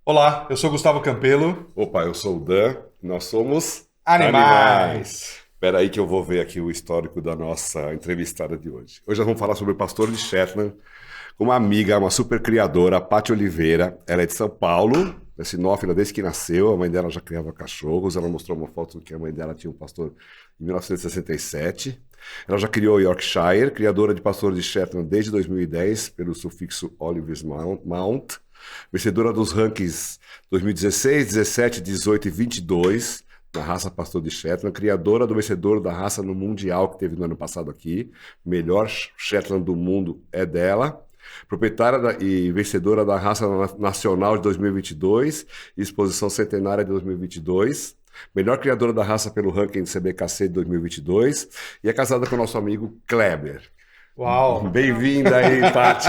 Olá, eu sou Gustavo Campelo. Opa, eu sou o Dan, nós somos Animais. Espera aí que eu vou ver aqui o histórico da nossa entrevistada de hoje. Hoje nós vamos falar sobre o pastor de Shetland, com uma amiga, uma super criadora, a Paty Oliveira. Ela é de São Paulo, é sinófila desde que nasceu, a mãe dela já criava cachorros, ela mostrou uma foto que a mãe dela tinha um pastor em 1967. Ela já criou Yorkshire, criadora de pastores de Shetland desde 2010, pelo sufixo Oliver's Mount, vencedora dos rankings 2016, 17, 18 e 22 da raça pastor de Shetland, criadora do vencedor da raça no Mundial que teve no ano passado aqui, melhor Shetland do mundo é dela, proprietária e vencedora da raça nacional de 2022 e exposição centenária de 2022, melhor criadora da raça pelo ranking do CBKC de 2022 e é casada com o nosso amigo Kleber. Uau! Bem-vinda aí, Paty.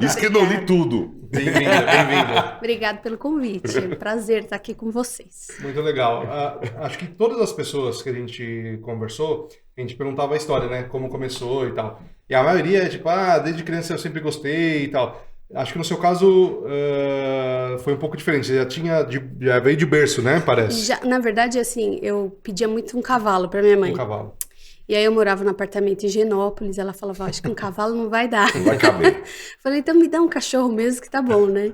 Isso que eu não li tudo. Bem-vinda, bem-vinda. Obrigada pelo convite. É um prazer estar aqui com vocês. Muito legal. Acho que todas as pessoas que a gente conversou, a gente perguntava a história, né? Como começou e tal. E a maioria é tipo, desde criança eu sempre gostei e tal. Acho que no seu caso foi um pouco diferente. Você já veio de berço, né? Parece. Na verdade, assim, eu pedia muito um cavalo para minha mãe. Um cavalo. E aí eu morava no apartamento em Higienópolis, ela falava, acho que um cavalo não vai dar. Não vai caber. Falei, então me dá um cachorro mesmo que tá bom, né?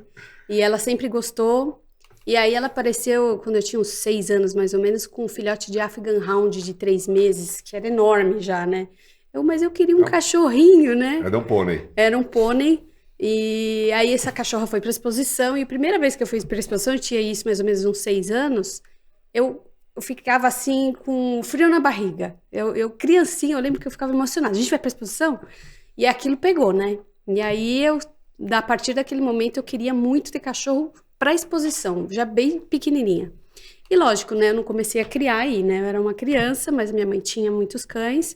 E ela sempre gostou. E aí ela apareceu, quando eu tinha uns 6 anos mais ou menos, com um filhote de Afghan Hound de 3 meses, que era enorme já, né? Mas eu queria um cachorrinho, né? Era um pônei. Era um pônei. E aí essa cachorra foi para exposição. E a primeira vez que eu fui para exposição, eu tinha isso mais ou menos uns 6 anos, eu ficava assim com frio na barriga. Eu criancinha, eu lembro que eu ficava emocionada. A gente vai para exposição? E aquilo pegou, né? E aí a partir daquele momento, eu queria muito ter cachorro para exposição, já bem pequenininha. E lógico, né? Eu não comecei a criar aí, né? Eu era uma criança, mas minha mãe tinha muitos cães,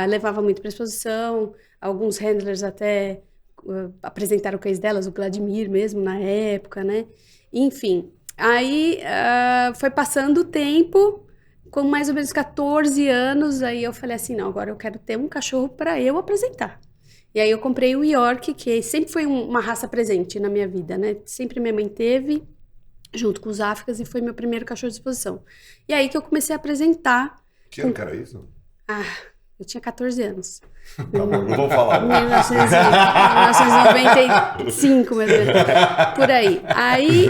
levava muito para exposição, alguns handlers até apresentaram cães delas, o Vladimir mesmo, na época, né? Enfim, aí foi passando o tempo, com mais ou menos 14 anos, aí eu falei assim, não, agora eu quero ter um cachorro para eu apresentar. E aí eu comprei o York, que sempre foi uma raça presente na minha vida, né? Sempre minha mãe teve, junto com os Áfricas, e foi meu primeiro cachorro de exposição. E aí que eu comecei a apresentar. Que ano que era isso? Eu tinha 14 anos. Tá bom, não vou falar. 1995, mais ou menos, por aí. Aí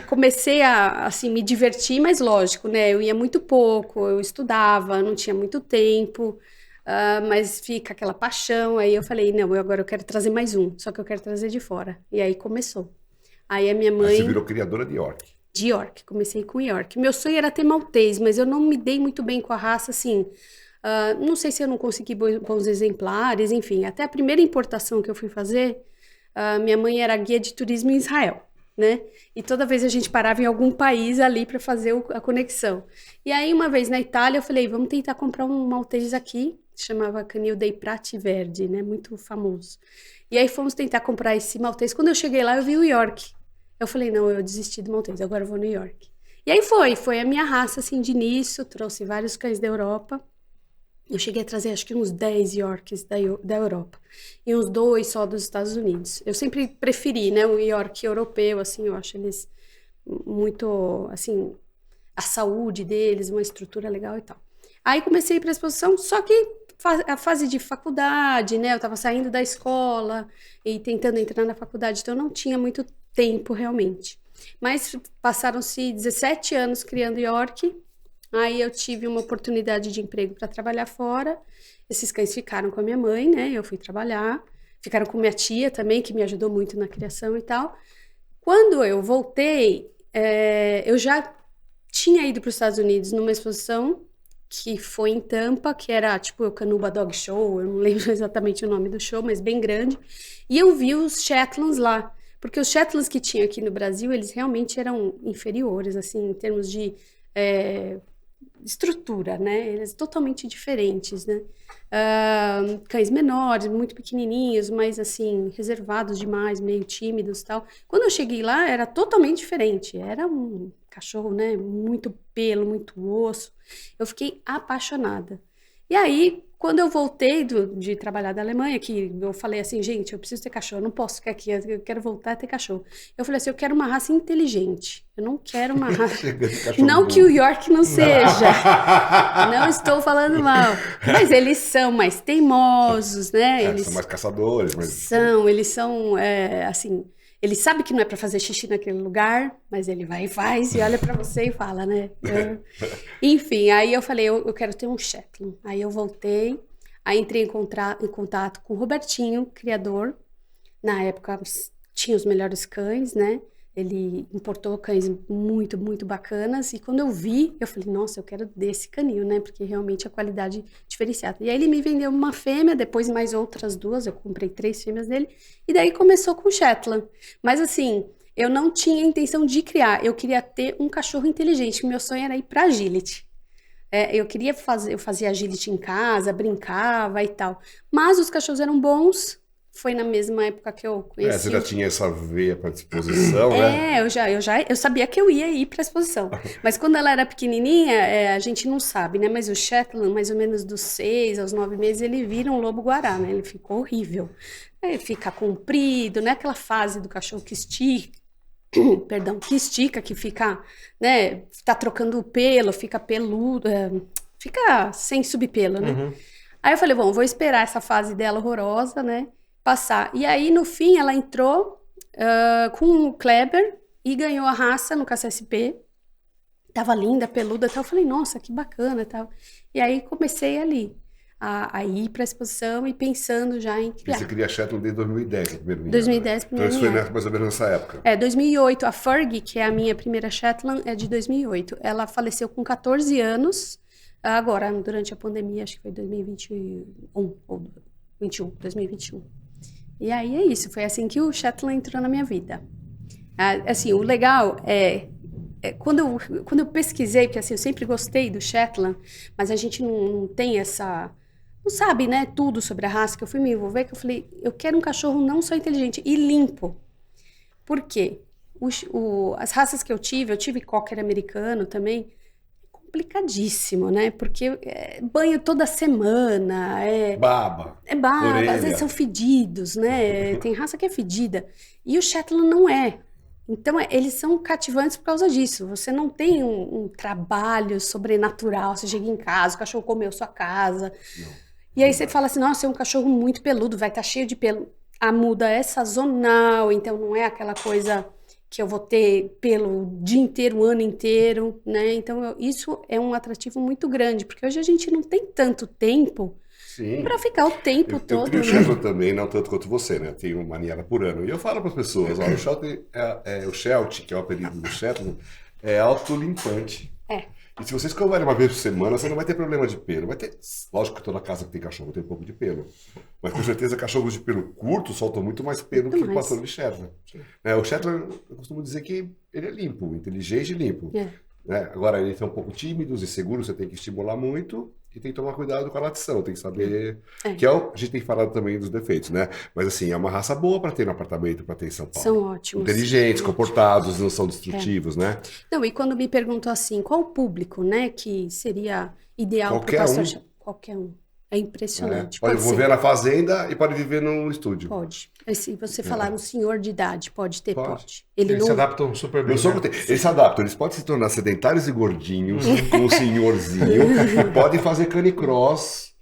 comecei a assim, me divertir, mas lógico, né? Eu ia muito pouco, eu estudava, não tinha muito tempo, mas fica aquela paixão. Aí eu falei, não, agora eu quero trazer mais um, só que eu quero trazer de fora. E aí começou. Aí a minha Aí mãe... você virou criadora de York. De York, comecei com York. Meu sonho era ter maltês, mas eu não me dei muito bem com a raça, assim... não sei se eu não consegui bons exemplares, enfim. Até a primeira importação que eu fui fazer, minha mãe era guia de turismo em Israel, né? E toda vez a gente parava em algum país ali para fazer a conexão. E aí, uma vez na Itália, eu falei, vamos tentar comprar um maltês aqui, chamava Canil dei Prati Verde, né? Muito famoso. E aí fomos tentar comprar esse maltês. Quando eu cheguei lá, eu vi o York. Eu falei, não, eu desisti do maltês, agora eu vou no York. E aí foi a minha raça, assim, de início, trouxe vários cães da Europa. Eu cheguei a trazer acho que uns 10 Yorks da Europa e uns 2 só dos Estados Unidos. Eu sempre preferi, né, o York europeu, assim, eu acho eles muito, assim, a saúde deles, uma estrutura legal e tal. Aí comecei a ir para a exposição, só que a fase de faculdade, né, eu estava saindo da escola e tentando entrar na faculdade, então eu não tinha muito tempo realmente. Mas passaram-se 17 anos criando York. Aí eu tive uma oportunidade de emprego para trabalhar fora. Esses cães ficaram com a minha mãe, né? Eu fui trabalhar. Ficaram com minha tia também, que me ajudou muito na criação e tal. Quando eu voltei, eu já tinha ido para os Estados Unidos numa exposição que foi em Tampa, que era tipo o Canuba Dog Show, eu não lembro exatamente o nome do show, mas bem grande. E eu vi os Shetlands lá. Porque os Shetlands que tinha aqui no Brasil, eles realmente eram inferiores, assim, em termos de... estrutura, né? Eles totalmente diferentes, né? Cães menores, muito pequenininhos, mas assim, reservados demais, meio tímidos e tal. Quando eu cheguei lá, era totalmente diferente. Era um cachorro, né? Muito pelo, muito osso. Eu fiquei apaixonada. E aí, quando eu voltei de trabalhar da Alemanha, que eu falei assim, gente, eu preciso ter cachorro, eu não posso ficar aqui, eu quero voltar a ter cachorro. Eu falei assim, eu quero uma raça inteligente, eu não quero uma raça... Chega de cachorro Não que o burro. York não seja, não estou falando mal, mas eles são mais teimosos, né? Eles São mais caçadores, mas... eles são, assim... Ele sabe que não é para fazer xixi naquele lugar, mas ele vai e faz, e olha para você e fala, né? Enfim, aí eu falei, eu quero ter um Shetland. Aí eu voltei, aí entrei em contato com o Robertinho, criador. Na época tinha os melhores cães, né? Ele importou cães muito, muito bacanas. E quando eu vi, eu falei, nossa, eu quero desse canil, né? Porque realmente a qualidade é diferenciada. E aí ele me vendeu uma fêmea, depois mais outras 2. Eu comprei 3 fêmeas dele. E daí começou com o Shetland. Mas assim, eu não tinha intenção de criar. Eu queria ter um cachorro inteligente. Meu sonho era ir pra agility. Eu fazia agility em casa, brincava e tal. Mas os cachorros eram bons. Foi na mesma época que eu conheci. Você já tinha essa veia para disposição, né? Eu sabia que eu ia ir para a exposição. Mas quando ela era pequenininha, a gente não sabe, né? Mas o Shetland, mais ou menos dos 6 aos 9 meses, ele vira um lobo-guará, né? Ele ficou horrível. Ele fica comprido, né? Aquela fase do cachorro que estica, perdão, que estica, que fica, né? Tá trocando o pelo, fica peludo, fica sem subpelo, né? Uhum. Aí eu falei, bom, vou esperar essa fase dela horrorosa, né? Passar. E aí, no fim, ela entrou com o Kleber e ganhou a raça no KCSP. Tava linda, peluda e tal. Eu falei, nossa, que bacana e tal. E aí, comecei ali a ir para a exposição e pensando já em criar. Você cria Shetland desde 2010, o primeiro ninhado, 2010, né? primeiro Então isso foi ninhado. mais ou menos nessa época. 2008. A Fergie, que é a minha primeira Shetland, é de 2008. Ela faleceu com 14 anos. Agora, durante a pandemia, acho que foi 2021 ou 2021. E aí é isso, foi assim que o Shetland entrou na minha vida. Assim, o legal quando eu pesquisei, porque assim, eu sempre gostei do Shetland, mas a gente não tem não sabe, né, tudo sobre a raça, que eu fui me envolver, que eu falei, eu quero um cachorro não só inteligente, e limpo. Por quê? As raças que eu tive Cocker americano também, complicadíssimo, né? Porque banho toda semana, Baba. às vezes são fedidos, né? Tem raça que é fedida. E o Shetland não é. Então, eles são cativantes por causa disso. Você não tem um trabalho sobrenatural. Você chega em casa, o cachorro comeu sua casa. Não. E aí você fala assim, nossa, é um cachorro muito peludo, vai estar cheio de pelo. A muda é sazonal, então não é aquela coisa que eu vou ter pelo o dia inteiro, o ano inteiro, né? Então, isso é um atrativo muito grande, porque hoje a gente não tem tanto tempo para ficar o tempo todo. Eu crio Shetland também, não tanto quanto você, né? Tenho uma ninhada por ano. E eu falo para as pessoas, ó, o Sheltie, que é o apelido do Shetland, é autolimpante. E se você escovar uma vez por semana, você não vai ter problema de pelo. Vai ter, lógico que toda casa que tem cachorro tem um pouco de pelo. Mas com certeza cachorros de pelo curto soltam muito mais pelo que o pastor de Shetland. O Shetland, eu costumo dizer que ele é limpo, inteligente e limpo. Agora, eles são um pouco tímidos e seguros, você tem que estimular muito e tem que tomar cuidado com a latição, tem que saber... Que a gente tem falado também dos defeitos, né? Mas assim, é uma raça boa para ter no apartamento, para ter em São Paulo. São ótimos. Inteligentes, comportados, não são destrutivos, né? Não, e quando me perguntou assim, qual o público, né, que seria ideal para o pastor... Qualquer um. É impressionante. Pode viver na fazenda e pode viver no estúdio. Pode. Se você falar um senhor de idade, pode ter? Pode. Eles se adaptam super bem. Eles se adaptam, eles podem se tornar sedentários e gordinhos, com um senhorzinho, podem fazer canicross,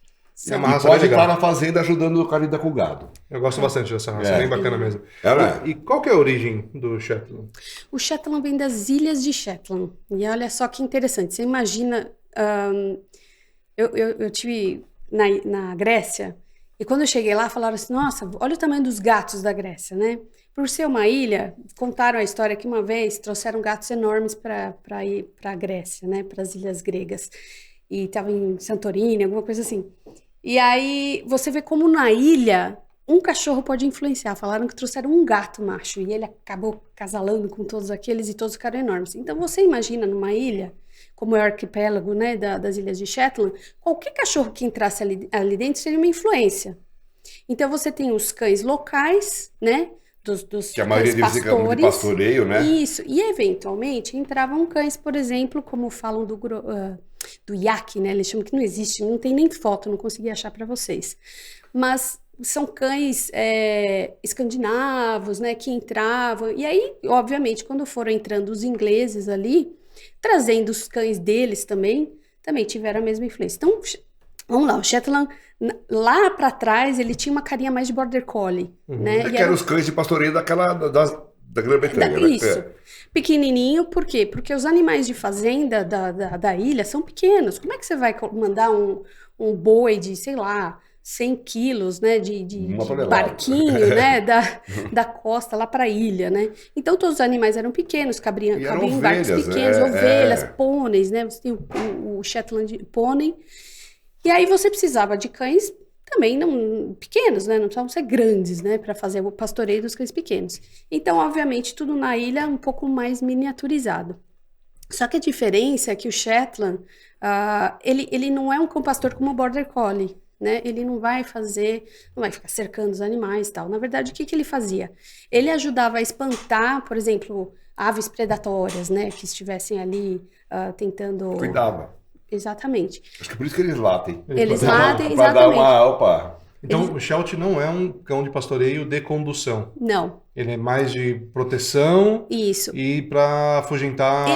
e pode estar na fazenda ajudando o cara a lidar com o gado. Eu gosto bastante dessa raça, bem bacana mesmo. E qual que é a origem do Shetland? O Shetland vem das Ilhas de Shetland. E olha só que interessante, você imagina... Eu tive... Na Grécia, e quando eu cheguei lá, falaram assim, nossa, olha o tamanho dos gatos da Grécia, né? Por ser uma ilha, contaram a história que uma vez trouxeram gatos enormes para ir para a Grécia, né? Para as ilhas gregas. E estava em Santorini, alguma coisa assim. E aí, você vê como na ilha, um cachorro pode influenciar. Falaram que trouxeram um gato macho, e ele acabou casalando com todos aqueles, e todos ficaram enormes. Então, você imagina numa ilha... como é o arquipélago, né, das Ilhas de Shetland, qualquer cachorro que entrasse ali dentro seria uma influência. Então, você tem os cães locais, né, dos que a maioria deles fica de pastoreio, né? Isso, e eventualmente entravam cães, por exemplo, como falam do iaque, né? Eles chamam que não existe, não tem nem foto, não consegui achar para vocês. Mas são cães escandinavos, né? Que entravam. E aí, obviamente, quando foram entrando os ingleses ali, trazendo os cães deles também tiveram a mesma influência. Então, vamos lá, o Shetland, lá para trás, ele tinha uma carinha mais de Border Collie, né? Que eram os cães de pastoreio da Grã-Bretanha, né? Isso. Pequenininho, por quê? Porque os animais de fazenda da ilha são pequenos. Como é que você vai mandar um boi de, sei lá, 100 quilos, né, de barquinho, né, da costa lá para a ilha, né? Então, todos os animais eram pequenos, cabiam em barcos pequenos, ovelhas, pôneis, né? Você tem o Shetland Pônei. E aí você precisava de cães também não pequenos, né? Não precisavam ser grandes, né? Para fazer o pastoreio dos cães pequenos. Então, obviamente, tudo na ilha um pouco mais miniaturizado. Só que a diferença é que o Shetland, ele não é um cão pastor como o Border Collie, né? Ele não vai ficar cercando os animais e tal. Na verdade, o que ele fazia? Ele ajudava a espantar, por exemplo, aves predatórias, né? Que estivessem ali tentando... Cuidava. Exatamente. Acho que por isso que eles latem. Eles latem, para dar exatamente. uma... Opa. Então, o Sheltie não é um cão de pastoreio de condução. Não. Ele é mais de proteção. Isso. E para afugentar...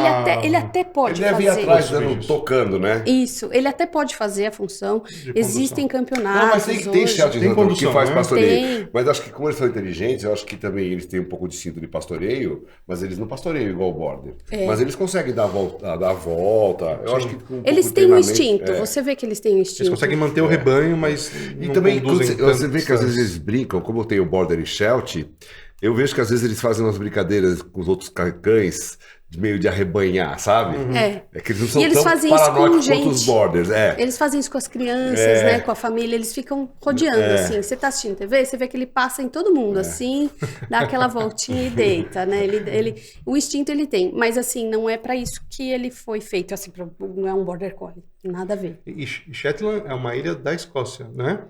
Ele até pode fazer. Ele deve ir atrás, tocando, né? Isso. Ele até pode fazer a função. Existem campeonatos. Não, mas tem Sheltie que faz pastoreio. Tem. Mas acho que como eles são inteligentes, eu acho que também eles têm um pouco de cinto de pastoreio, mas eles não pastoreiam igual o Border. Mas eles conseguem dar a volta. Eu acho que eles têm um instinto. Você vê que eles têm um instinto. Eles conseguem manter o rebanho, mas e também você vê que às vezes eles brincam, como tem o Border e Sheltie, eu vejo que às vezes eles fazem umas brincadeiras com os outros cães, meio de arrebanhar, sabe? É que eles não são tão paranoicos quanto os Borders. Eles fazem isso com as crianças, né? Com a família, eles ficam rodeando, assim. Você tá assistindo TV, você vê que ele passa em todo mundo, assim, dá aquela voltinha e deita, né? O instinto ele tem, mas assim, não é pra isso que ele foi feito, assim, não é um Border Collie. Nada a ver. E Shetland é uma ilha da Escócia, né?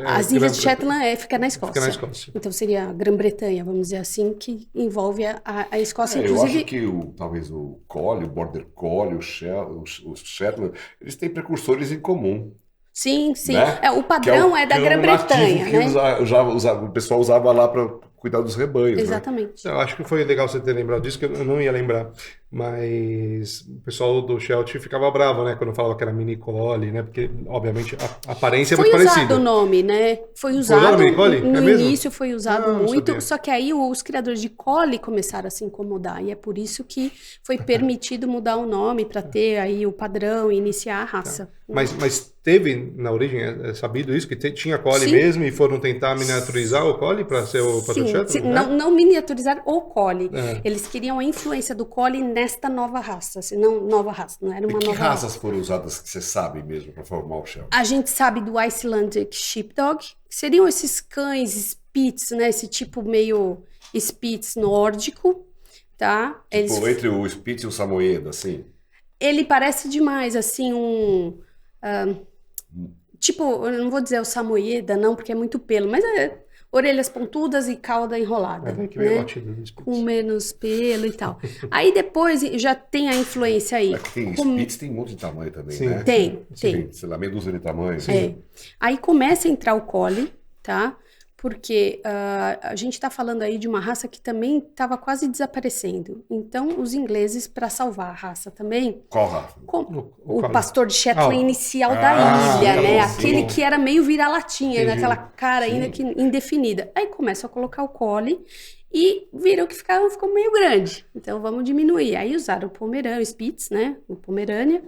As ilhas de Shetland fica na Escócia. Fica na Escócia. Então seria a Grã-Bretanha, vamos dizer assim, que envolve a Escócia, inclusive. Eu acho que talvez o Collie, o Border Collie, o Shetland, eles têm precursores em comum. Sim. Né? O padrão é da Grã-Bretanha, né? O pessoal usava lá para cuidar dos rebanhos. Exatamente. Né? Eu acho que foi legal você ter lembrado disso, que eu não ia lembrar. Mas o pessoal do Sheltie ficava bravo, né? Quando falava que era mini collie, né? Porque, obviamente, a aparência é muito parecida. Foi usado o nome, né? Foi usado mini collie? No início foi usado muito, sabia. só que aí os criadores de collie começaram a se incomodar. E é por isso que foi permitido mudar o nome para ter aí o padrão e iniciar a raça. Mas teve, na origem, é sabido isso? Que tinha collie mesmo e foram tentar miniaturizar o collie para ser o Shetland? Sim. Né? Não miniaturizar o collie. Eles queriam a influência do collie nesta nova raça. Não nova raça, não era uma nova raça. Que raças foram usadas que você sabe mesmo para formar o Sheltie? A gente sabe do Icelandic Sheepdog, que seriam esses cães Spitz, né? Esse tipo meio Spitz nórdico, tá? Tipo, entre o Spitz e o Samoyeda, assim? Ele parece demais, assim, tipo, eu não vou dizer o Samoyeda, não, porque é muito pelo, mas orelhas pontudas e cauda enrolada, que meio né? batido do Spitz. Com menos pelo e tal. Aí depois já tem a influência aí. Spitz tem um monte de tamanho também, né? Tem. Sei lá, meia dúzia de tamanho. Aí começa a entrar o collie, tá? Porque a gente está falando aí de uma raça que também estava quase desaparecendo. Então, os ingleses, para salvar a raça também... Qual raça? O pastor de Shetland inicial da ilha, né? Sim. Aquele que era meio vira-latinha, né? Aquela cara ainda que indefinida. Aí começa a colocar o collie e viram que ficou meio grande. Então, vamos diminuir. Aí usaram o Pomerânia, o Spitz, né? O Pomerânia.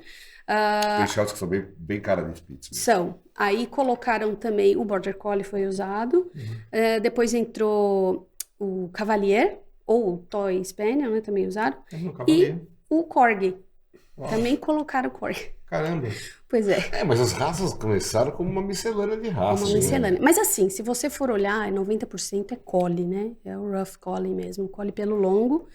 Tem Shelties que são bem cara de Spitz. São. Aí colocaram também, o Border Collie foi usado. Depois entrou o Cavalier, ou o Toy Spaniel, né? Também usaram. E o Corgi. Também colocaram o Corgi. Caramba. Pois é. Mas as raças começaram como uma miscelânea de raças. Uma miscelânea. Né? Mas assim, se você for olhar, 90% é Collie, né? É o Rough Collie mesmo, Collie pelo longo.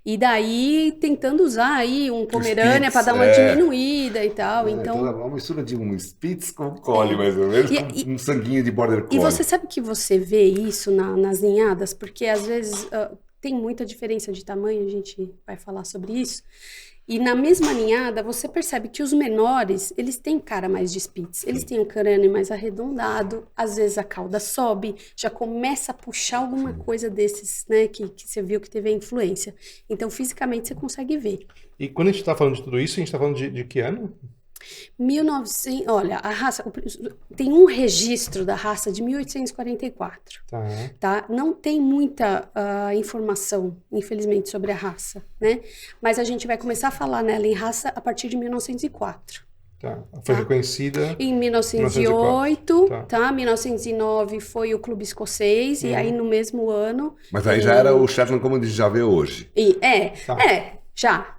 E daí, tentando usar aí um Pomerânia para dar uma diminuída e tal. Então, uma mistura de um Spitz com Collie, mais ou menos, com um sanguinho de Border Collie. E você sabe que você vê isso nas ninhadas? Porque às vezes tem muita diferença de tamanho, a gente vai falar sobre isso. E na mesma ninhada, você percebe que os menores, eles têm cara mais de Spitz. Eles têm um crânio mais arredondado, às vezes a cauda sobe, já começa a puxar alguma coisa desses, né, que você viu que teve a influência. Então, fisicamente, você consegue ver. E quando a gente está falando de tudo isso, a gente está falando de que ano? 1900, olha, a raça, tem um registro da raça de 1844, tá? Não tem muita informação, infelizmente, sobre a raça, né? Mas a gente vai começar a falar nela em raça a partir de 1904. Tá. Foi reconhecida em 1908, 1904. tá? 1909 foi o Clube Escocês, e aí no mesmo ano... Mas aí já era o Shetland como a gente já vê hoje. Já.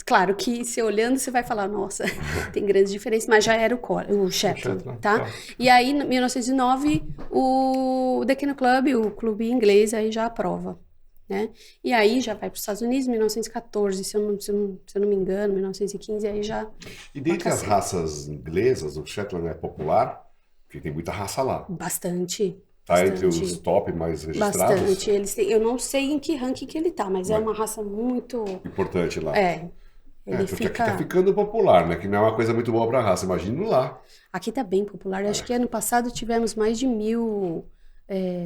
Claro que você olhando, você vai falar, nossa, tem grandes diferenças, mas já era o Shetland, tá? E aí, em 1909, o The Kennel Club, o clube inglês, aí já aprova, né? E aí já vai para os Estados Unidos, 1914, se eu não me engano, 1915, aí já... E dentre as raças inglesas, o Shetland é popular, porque tem muita raça lá. Bastante. Tá entre os top mais registrados? Bastante. Eu não sei em que ranking que ele tá, mas é uma raça muito... importante lá. Porque aqui tá ficando popular, né? Que não é uma coisa muito boa pra raça. Imagina lá. Aqui tá bem popular. Acho que ano passado tivemos mais de 1000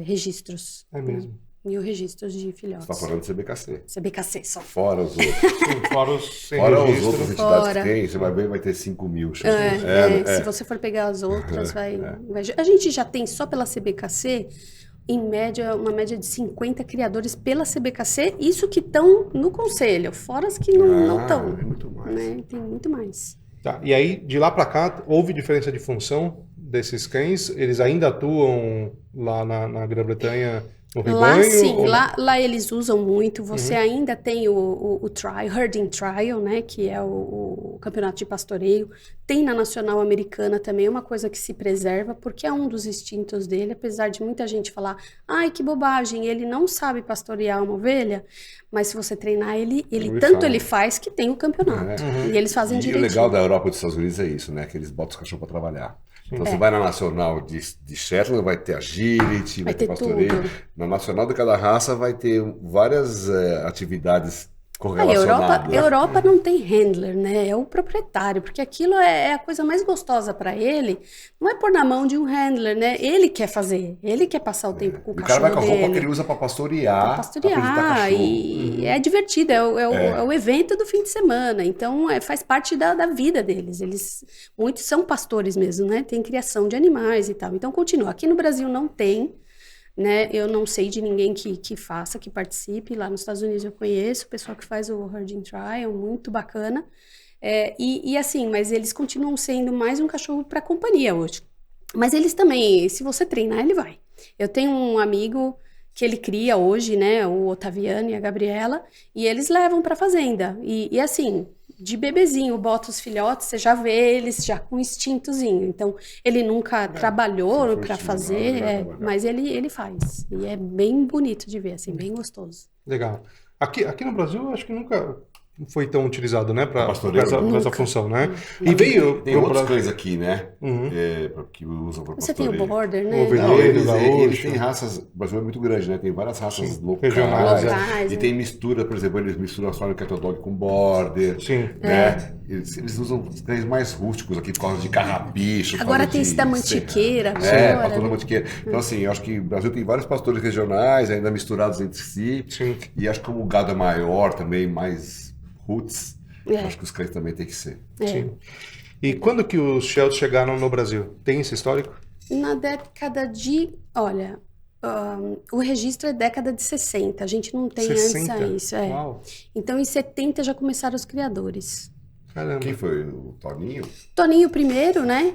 registros. É mesmo. 1000 registros de filhotes. Você tá falando de CBKC. CBKC só. Fora os outros. Fora os sem Fora registro. as outras entidades que tem, você vai ver, vai ter 5.000. Se você for pegar as outras, vai... A gente já tem só pela CBKC... em média, uma média de 50 criadores pela CBKC, isso que estão no conselho, fora as que não estão. É muito mais. Né? Tem muito mais. Tá. E aí, de lá para cá, houve diferença de função desses cães? Eles ainda atuam lá na Grã-Bretanha no rebanho? Lá sim, lá eles usam muito. Você ainda tem o Herding Trial, né, que é o campeonato de pastoreio. Tem na Nacional Americana também, uma coisa que se preserva, porque é um dos instintos dele, apesar de muita gente falar, ai, que bobagem, ele não sabe pastorear uma ovelha, mas se você treinar ele ele faz que tem o campeonato. E eles fazem direitinho. E o legal da Europa e dos Estados Unidos é isso, né, que eles botam os cachorros para trabalhar. Então você vai na Nacional de Shetland, vai ter agility, vai ter pastoreio. Tudo. Na Nacional de cada raça vai ter várias atividades correlacionadas. A Europa não tem handler, né? É o proprietário, porque aquilo é a coisa mais gostosa para ele. Não é pôr na mão de um handler, né? Ele quer fazer, ele quer passar o tempo com o cachorro dele. O cara vai com a roupa que ele usa para pastorear. Pra pastorear, e é divertido, é o evento do fim de semana. Então, faz parte da vida deles. Muitos são pastores mesmo, né? Tem criação de animais e tal. Então, continua. Aqui no Brasil não tem, né? Eu não sei de ninguém que faça, que participe. Lá nos Estados Unidos eu conheço o pessoal que faz o Herding Trial, muito bacana. E assim, mas eles continuam sendo mais um cachorro para companhia hoje. Mas eles também, se você treinar, ele vai. Eu tenho um amigo que ele cria hoje, né? O Otaviano e a Gabriela, e eles levam para fazenda. E assim, de bebezinho, bota os filhotes, você já vê eles já com instintozinho. Então, ele nunca trabalhou para fazer, mas ele faz. E é bem bonito de ver, assim, bem gostoso. Legal. Aqui no Brasil, eu acho que nunca foi tão utilizado, né, para essa função, né? E veio tem outros cães aqui, né? Que usam para pastoreio. Você tem o Border, né? Eles têm raças, o Brasil é muito grande, né? Tem várias raças locais. E tem mistura, por exemplo, eles misturam a Australian Cattle Dog com Border. Sim. Né? Eles usam os cães mais rústicos aqui por causa de carrapicho. Agora tem esse da mantiqueira. Pastor da mantiqueira. Então, assim, eu acho que o Brasil tem vários pastores regionais, ainda misturados entre si. Sim. E acho que como o gado é maior também, mais roots, acho que os cães também tem que ser. Sim. E quando que os Shelties chegaram no Brasil? Tem esse histórico? Na década de... Olha, o registro é década de 60. A gente não tem 60? antes isso. Uau. Então, em 70 já começaram os criadores. Caramba. Quem foi? O Toninho? Toninho primeiro, né?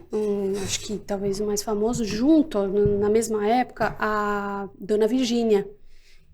Acho que talvez o mais famoso, junto, na mesma época, a Dona Virgínia,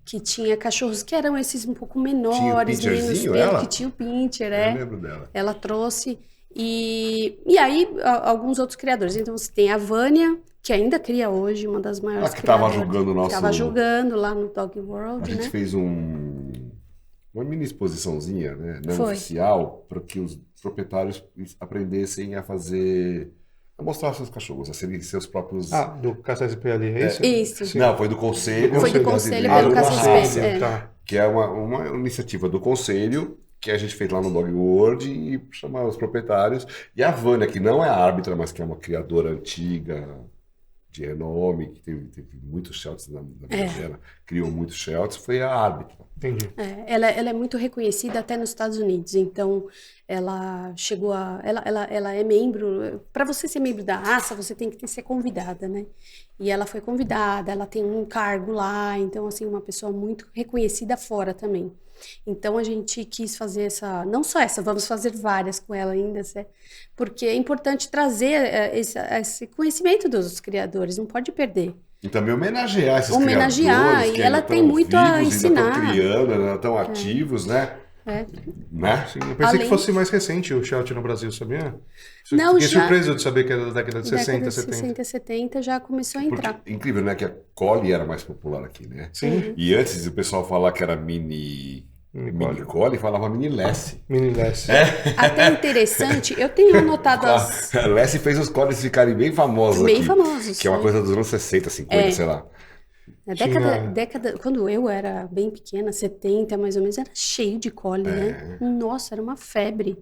que tinha cachorros que eram esses um pouco menores, menos pelo, que tinha o Pinscher, Eu lembro dela. Ela trouxe. E aí, alguns outros criadores. Então, você tem a Vânia, que ainda cria hoje, uma das maiores criadoras. Que estava julgando o nosso... Estava julgando lá no Dog World, A gente fez uma mini exposiçãozinha, né? Não oficial, para que os proprietários aprendessem a fazer... a mostrar seus cachorros, a serem seus próprios... do KCSP ali, é isso? Isso. Sim. Não, foi do Conselho. Foi do Conselho pelo KCSP. que é uma iniciativa do conselho que a gente fez lá no Dog World e chamar os proprietários. E a Vânia, que não é árbitra, mas que é uma criadora antiga, de renome, que teve muitos shelters na vida dela, criou muitos shelters, foi a árbitra. Entendi. Ela é muito reconhecida até nos Estados Unidos, então ela chegou a. Ela é membro. Para você ser membro da raça, você tem que ser convidada, né? E ela foi convidada, ela tem um cargo lá, então, assim, uma pessoa muito reconhecida fora também. Então a gente quis fazer não só essa, vamos fazer várias com ela ainda, porque é importante trazer esse conhecimento dos criadores, não pode perder. E também homenagear esses Homenagear, criadores e que ela ainda tem estão muito a vivos, ainda ensinar. estão criando, ainda estão ativos, né? Né? Sim, eu pensei que fosse mais recente o Shelter no Brasil, sabia? Não, Fiquei já... surpreso de saber que era da década de 60, década de 70. 60, 70 já começou a entrar. Porque, incrível, né? Que a Collie era mais popular aqui, né? Sim. E antes o pessoal falar que era mini Collie, falava mini Lassie. Mini Less. Até interessante, eu tenho anotado as... A Lassie fez os Collies ficarem bem famosos Bem aqui. famosos. Que é uma coisa dos anos 60, 50, sei lá. Na década, quando eu era bem pequena, 70 mais ou menos, era cheio de Collie, né? Nossa, era uma febre.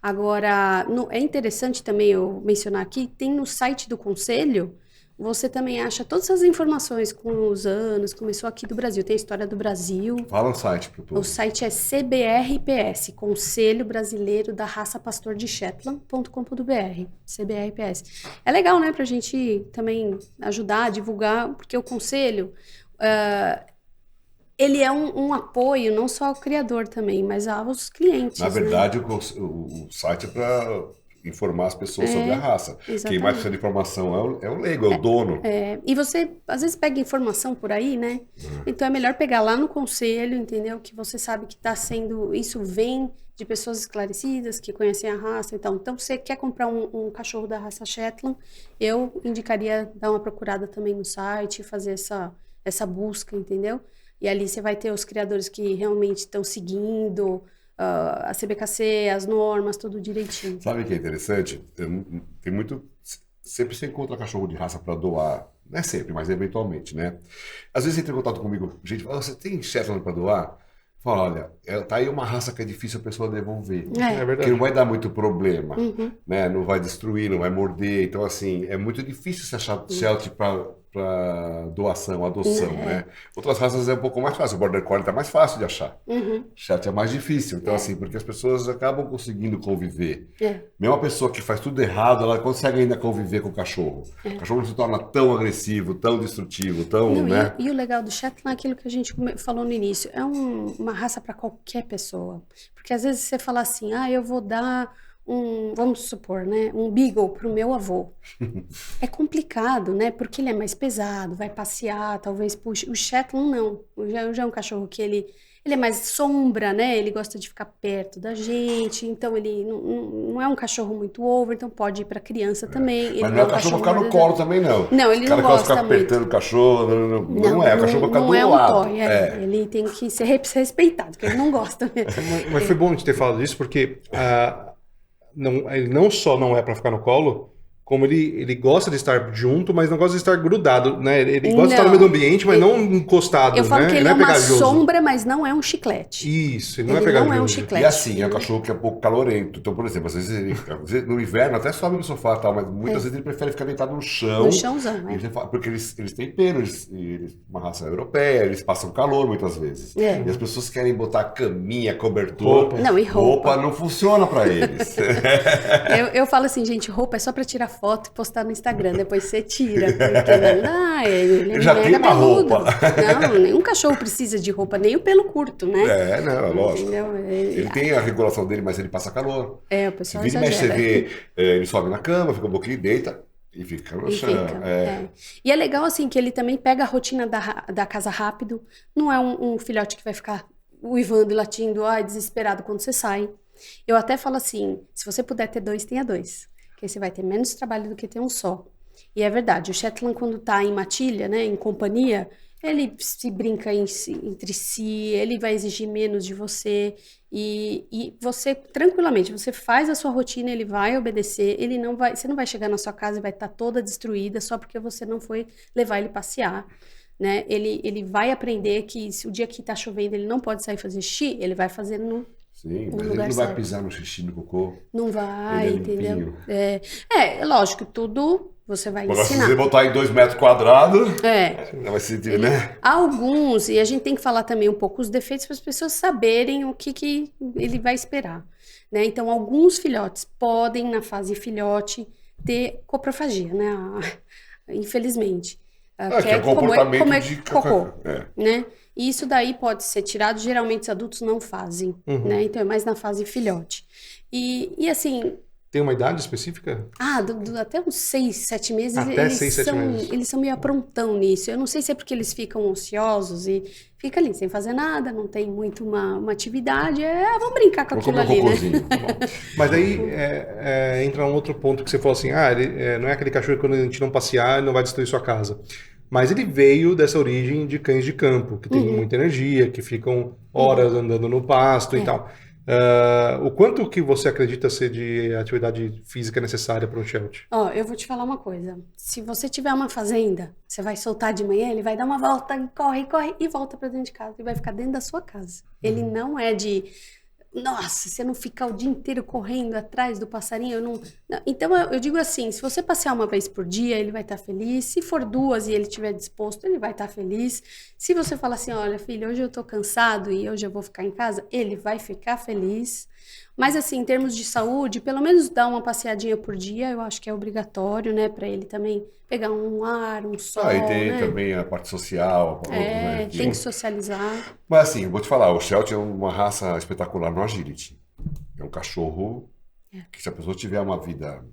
Agora, é interessante também eu mencionar aqui, tem no site do Conselho, você também acha todas as informações com os anos, começou aqui do Brasil, tem a história do Brasil. Fala o site pro povo. O site é CBRPS, Conselho Brasileiro da Raça Pastor de Shetland.com.br, CBRPS. É legal, né, pra gente também ajudar a divulgar, porque o Conselho, ele é um apoio, não só ao criador também, mas aos clientes. Na verdade, né? o site é para informar as pessoas sobre a raça. Exatamente. Quem mais precisa de informação é o leigo, é o dono. E você, às vezes, pega informação por aí, né? Então, é melhor pegar lá no conselho, entendeu? Que você sabe que está sendo... Isso vem de pessoas esclarecidas, que conhecem a raça e tal. Então, você quer comprar um cachorro da raça Shetland, eu indicaria dar uma procurada também no site, fazer essa busca, entendeu? E ali você vai ter os criadores que realmente estão seguindo... a CBKC, as normas, tudo direitinho. Sabe o que é interessante? Tem muito... Sempre você encontra cachorro de raça para doar. Não é sempre, mas eventualmente, né? Às vezes entra em contato comigo, gente fala, você tem Shetland para doar? Fala, olha, tá aí uma raça que é difícil a pessoa devolver. É verdade. Que não vai dar muito problema, né? Não vai destruir, não vai morder. Então, assim, é muito difícil você achar shelter para doação, adoção, né? Outras raças é um pouco mais fácil. O Border Collie tá mais fácil de achar. Shelter é mais difícil. Então, assim, porque as pessoas acabam conseguindo conviver. Mesmo a pessoa que faz tudo errado, ela consegue ainda conviver com o cachorro. O cachorro não se torna tão agressivo, tão destrutivo, tão, não, né? E o legal do Shetland é aquilo que a gente falou no início. É uma raça para qualquer pessoa. Porque às vezes você fala assim, eu vou dar vamos supor, né, um Beagle para o meu avô. É complicado, né, porque ele é mais pesado, vai passear, talvez puxe. O Shetland não. Já é um cachorro que ele é mais sombra, né, ele gosta de ficar perto da gente, então ele não é um cachorro muito over, então pode ir para criança também. Mas não é o cachorro pra ficar no colo também, não. Não, ele não gosta ficar muito. apertando o cachorro, não é. O cachorro vai ficar do lado. Ele tem que ser respeitado, porque ele não gosta mesmo. Mas foi bom de ter falado isso, porque ele não só não é para ficar no colo, como ele gosta de estar junto, mas não gosta de estar grudado, né? Ele gosta de estar no meio do ambiente, mas não encostado, Eu falo né? que ele não é uma pegajoso. sombra, mas não é um chiclete. Isso, ele não Ele é pegajoso. não é um chiclete. E assim, é um cachorro que é um pouco calorento. Então, por exemplo, às vezes no inverno até sobe no sofá e tal, mas muitas vezes ele prefere ficar deitado no chão. No chãozão, Porque eles têm pelo, uma raça europeia, eles passam calor muitas vezes. E as pessoas querem botar caminha, cobertor. Roupa. Não, e roupa. Não funciona pra eles. Eu falo assim, gente, roupa é só pra tirar foto e postar no Instagram, depois você tira. Porque não dá, ele Já mega tem uma peludo. roupa. Não, nenhum cachorro precisa de roupa, nem o pelo curto, né? Não, é lógico. Entendeu? Ele tem a regulação dele, mas ele passa calor. O pessoal Se vira e mexe, você exagera. vê, ele sobe na cama, fica um pouquinho, deita e fica no chão. E é legal, assim, que ele também pega a rotina da casa rápido. Não é um filhote que vai ficar uivando e latindo, desesperado quando você sai. Eu até falo assim, se você puder ter 2, tenha 2. Porque você vai ter menos trabalho do que ter um só. E é verdade, o Shetland quando tá em matilha, né, em companhia, ele se brinca entre si, ele vai exigir menos de você e você, tranquilamente, você faz a sua rotina, ele vai obedecer, você não vai chegar na sua casa e vai estar toda destruída só porque você não foi levar ele passear, né? Ele vai aprender que se o dia que tá chovendo ele não pode sair fazer xixi, ele vai fazer no Sim, no mas ele lugar não vai certo. pisar no xixi, no cocô. Não vai, Ele é entendeu? limpinho. Lógico, tudo você vai Agora, se ensinar. você botar em 2 metros quadrados, É, vai se sentir, né? alguns, e a gente tem que falar também um pouco os defeitos para as pessoas saberem o que ele vai esperar, né? Então, alguns filhotes podem, na fase filhote, ter coprofagia, né? Infelizmente. Que é o comportamento comer de cocô, É. né? E isso daí pode ser tirado, geralmente os adultos não fazem, né? Então, é mais na fase filhote. E assim, Tem uma idade específica? até uns 6, 7 meses, Até 6, 7 meses. eles são meio aprontão nisso. Eu não sei se é porque eles ficam ociosos e fica ali sem fazer nada, não tem muito uma atividade. Vamos brincar com Vou aquilo comer um ali, né? cocôzinho. Tá bom. Mas aí entra um outro ponto que você falou assim, não é aquele cachorro que quando a gente não passear, ele não vai destruir sua casa. Mas ele veio dessa origem de cães de campo, que tem muita energia, que ficam horas andando no pasto e tal. O quanto que você acredita ser de atividade física necessária para um Sheltie? Ó, eu vou te falar uma coisa. Se você tiver uma fazenda, você vai soltar de manhã, ele vai dar uma volta, corre e volta para dentro de casa. E vai ficar dentro da sua casa. Ele não é de... Nossa, você não fica o dia inteiro correndo atrás do passarinho. Não. Então, eu digo assim, se você passear uma vez por dia, ele vai estar feliz. Se for 2 e ele estiver disposto, ele vai estar feliz. Se você falar assim, olha, filho, hoje eu tô cansado e hoje eu vou ficar em casa, ele vai ficar feliz. Mas assim, em termos de saúde, pelo menos dar uma passeadinha por dia, eu acho que é obrigatório, né? Para ele também pegar um ar, um sol, E tem né? também a parte social. né? Tem que socializar. Mas assim, eu vou te falar, o Sheltie é uma raça espetacular no agility. É um cachorro que se a pessoa tiver uma vida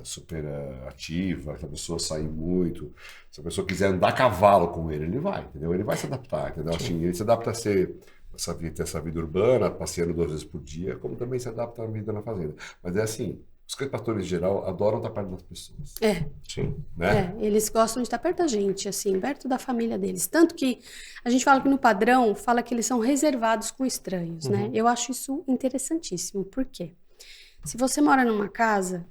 super ativa, se a pessoa sair muito, se a pessoa quiser andar a cavalo com ele vai, entendeu? Ele vai se adaptar, entendeu? Assim, ele se adapta a ser essa vida urbana, passeando 2 vezes por dia, como também se adapta à vida na fazenda. Mas é assim, os cães pastores em geral adoram estar perto das pessoas. Sim. Né? Eles gostam de estar perto da gente, assim, perto da família deles. Tanto que a gente fala que no padrão, fala que eles são reservados com estranhos, né? Eu acho isso interessantíssimo. Por quê? Se você mora numa casa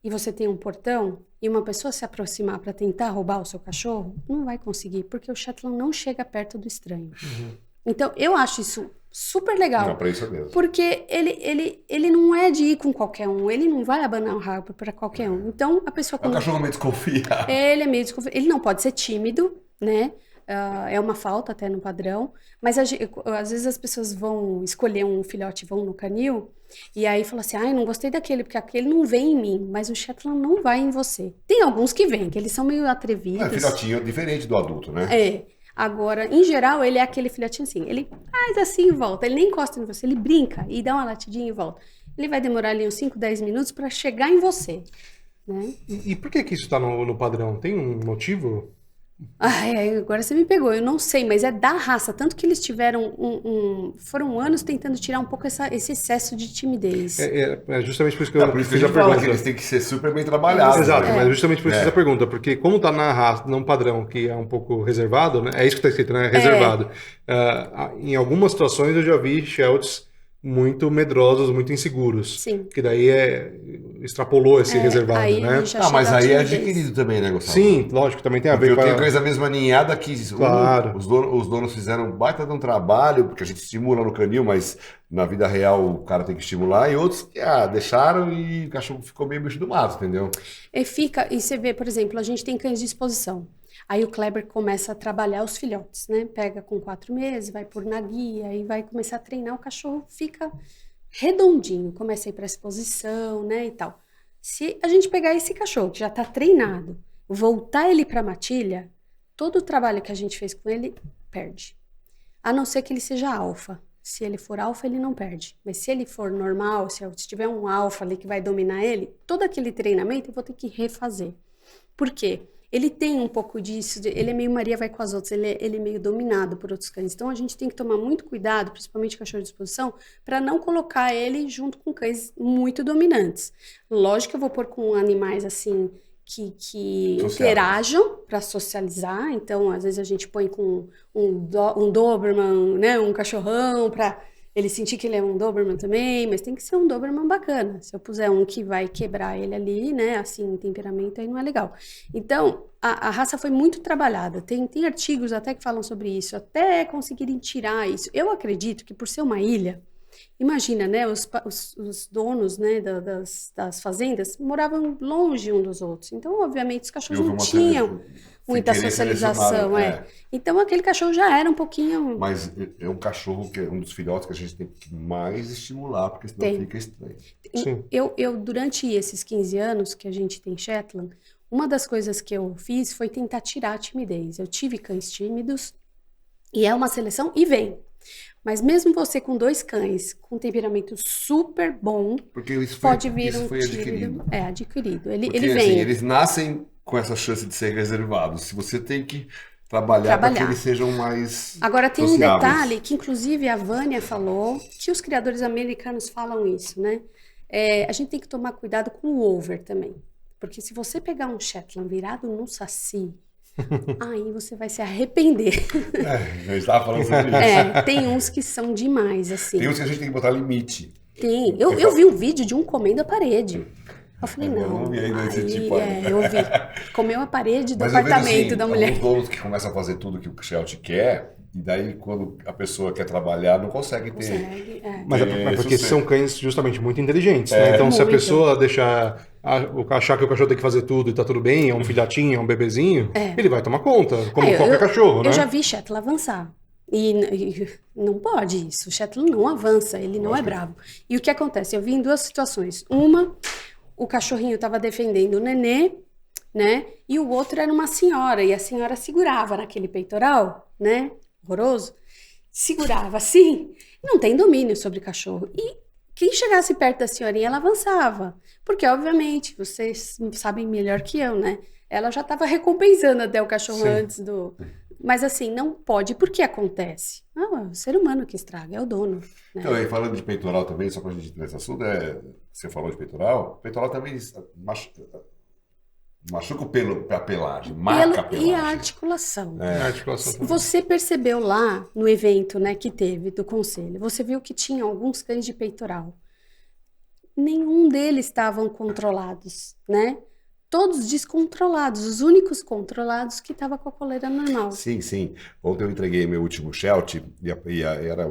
e você tem um portão e uma pessoa se aproximar para tentar roubar o seu cachorro, não vai conseguir, porque o Shetland não chega perto do estranho. Então, eu acho isso super legal. Não, para isso mesmo. Porque ele não é de ir com qualquer um, ele não vai abanar o rabo para qualquer um. Então, a pessoa... É um cachorro meio desconfiado. Ele é meio desconfiado. Ele não pode ser tímido, né? É uma falta até no padrão. Mas às vezes as pessoas vão escolher um filhote, vão no canil, e aí falam assim, não gostei daquele, porque aquele não vem em mim, mas o Shetland não vai em você. Tem alguns que vêm, que eles são meio atrevidos. Filhotinho é diferente do adulto, né? Agora, em geral, ele é aquele filhotinho assim, ele faz assim e volta, ele nem encosta em você, ele brinca e dá uma latidinha e volta. Ele vai demorar ali uns 5, 10 minutos para chegar em você, né? E por que isso está no padrão? Tem um motivo? Agora você me pegou, eu não sei, mas é da raça, tanto que eles tiveram foram anos tentando tirar um pouco esse excesso de timidez. É justamente por isso que eu Por isso que a fiz a gente fala pergunta. que eles têm que ser super bem trabalhados. Exato, né? mas justamente por isso que eu fiz a pergunta, porque como está na raça, num padrão que é um pouco reservado, né? É isso que está escrito, né? Reservado. Em algumas situações eu já vi Shelties muito medrosos, muito inseguros. Sim. Que daí extrapolou esse reservado, aí né? já Mas chega a aí é timidez. adquirido também, né, Gustavo? Sim, lógico, também tem a Porque ver eu com tenho cães da mesma ninhada que Claro. os donos fizeram um baita de um trabalho, porque a gente estimula no canil, mas na vida real o cara tem que estimular, e outros que deixaram e o cachorro ficou meio bicho do mato, entendeu? E você vê, por exemplo, a gente tem cães de exposição. Aí o Kleber começa a trabalhar os filhotes, né? Pega com 4 meses, vai pôr na guia e vai começar a treinar, o cachorro fica redondinho, começa a ir para exposição, né, e tal. Se a gente pegar esse cachorro que já está treinado, voltar ele para a matilha, todo o trabalho que a gente fez com ele perde. A não ser que ele seja alfa. Se ele for alfa, ele não perde. Mas se ele for normal, se tiver um alfa ali que vai dominar ele, todo aquele treinamento eu vou ter que refazer. Por quê? Ele tem um pouco disso, ele é meio Maria vai com as outras, ele é meio dominado por outros cães. Então a gente tem que tomar muito cuidado, principalmente cachorro de exposição, para não colocar ele junto com cães muito dominantes. Lógico que eu vou pôr com animais assim que interajam para socializar. Então às vezes a gente põe com um Doberman, né, um cachorrão para ele sentir que ele é um Doberman também, mas tem que ser um Doberman bacana. Se eu puser um que vai quebrar ele ali, né, assim, em temperamento, aí não é legal. Então, a raça foi muito trabalhada. Tem artigos até que falam sobre isso, até conseguirem tirar isso. Eu acredito que por ser uma ilha, imagina, né, os donos, né, das fazendas moravam longe um dos outros. Então, obviamente, os cachorros não tinham muita socialização. Então, aquele cachorro já era um pouquinho... Mas é um cachorro que é um dos filhotes que a gente tem que mais estimular, porque senão fica estranho. Sim. Eu, durante esses 15 anos que a gente tem Shetland, uma das coisas que eu fiz foi tentar tirar a timidez. Eu tive cães tímidos, e é uma seleção, e vem. Mas mesmo você com 2 cães, com um temperamento super bom, porque isso pode vir isso um foi tímido. adquirido. É, adquirido. Ele Porque, vem. assim, eles nascem com essa chance de ser reservados. Se você tem que trabalhar para que eles sejam mais Agora tem sociáveis. um detalhe que inclusive a Vânia falou, que os criadores americanos falam isso, né? A gente tem que tomar cuidado com o over também. Porque se você pegar um Shetland virado num saci, aí você vai se arrepender. Eu estava falando sobre isso. Tem uns que são demais, assim. Tem uns que a gente tem que botar limite. Tem. Eu vi um vídeo de um comendo a parede. Eu falei, não. Eu não vi ainda esse tipo aí. Eu vi. Comeu a parede do Mas eu vejo, apartamento assim, da mulher. alguns donos que começam a fazer tudo que o Sheltie quer, e daí quando a pessoa quer trabalhar, não consegue ter... Mas é porque sucesso. são cães justamente muito inteligentes, né? Então, se a Muito. pessoa achar que o cachorro tem que fazer tudo e tá tudo bem, é um filhotinho, é um bebezinho, ele vai tomar conta, como qualquer cachorro, né? Eu já vi Shetland avançar. E não pode isso. O Shetland não avança, ele não é bravo. E o que acontece? Eu vi em 2 situações. Uma, o cachorrinho estava defendendo o nenê, né? E o outro era uma senhora, e a senhora segurava naquele peitoral, né? Horroroso. Segurava assim, não tem domínio sobre o cachorro. E quem chegasse perto da senhorinha, ela avançava. Porque, obviamente, vocês sabem melhor que eu, né? Ela já estava recompensando até o cachorro antes do... Mas assim, não pode. Por que acontece? É o ser humano que estraga, é o dono. Né? Então, e falando de peitoral também, só pra gente entrar nesse assunto, você falou de peitoral também machuca o pelo, a pelagem, marca a pelagem. E a articulação. A articulação também. Você percebeu lá no evento, né, que teve do conselho, você viu que tinha alguns cães de peitoral. Nenhum deles estavam controlados, né? Todos descontrolados, os únicos controlados que estavam com a coleira normal. Sim, sim. Ontem eu entreguei meu último Sheltie era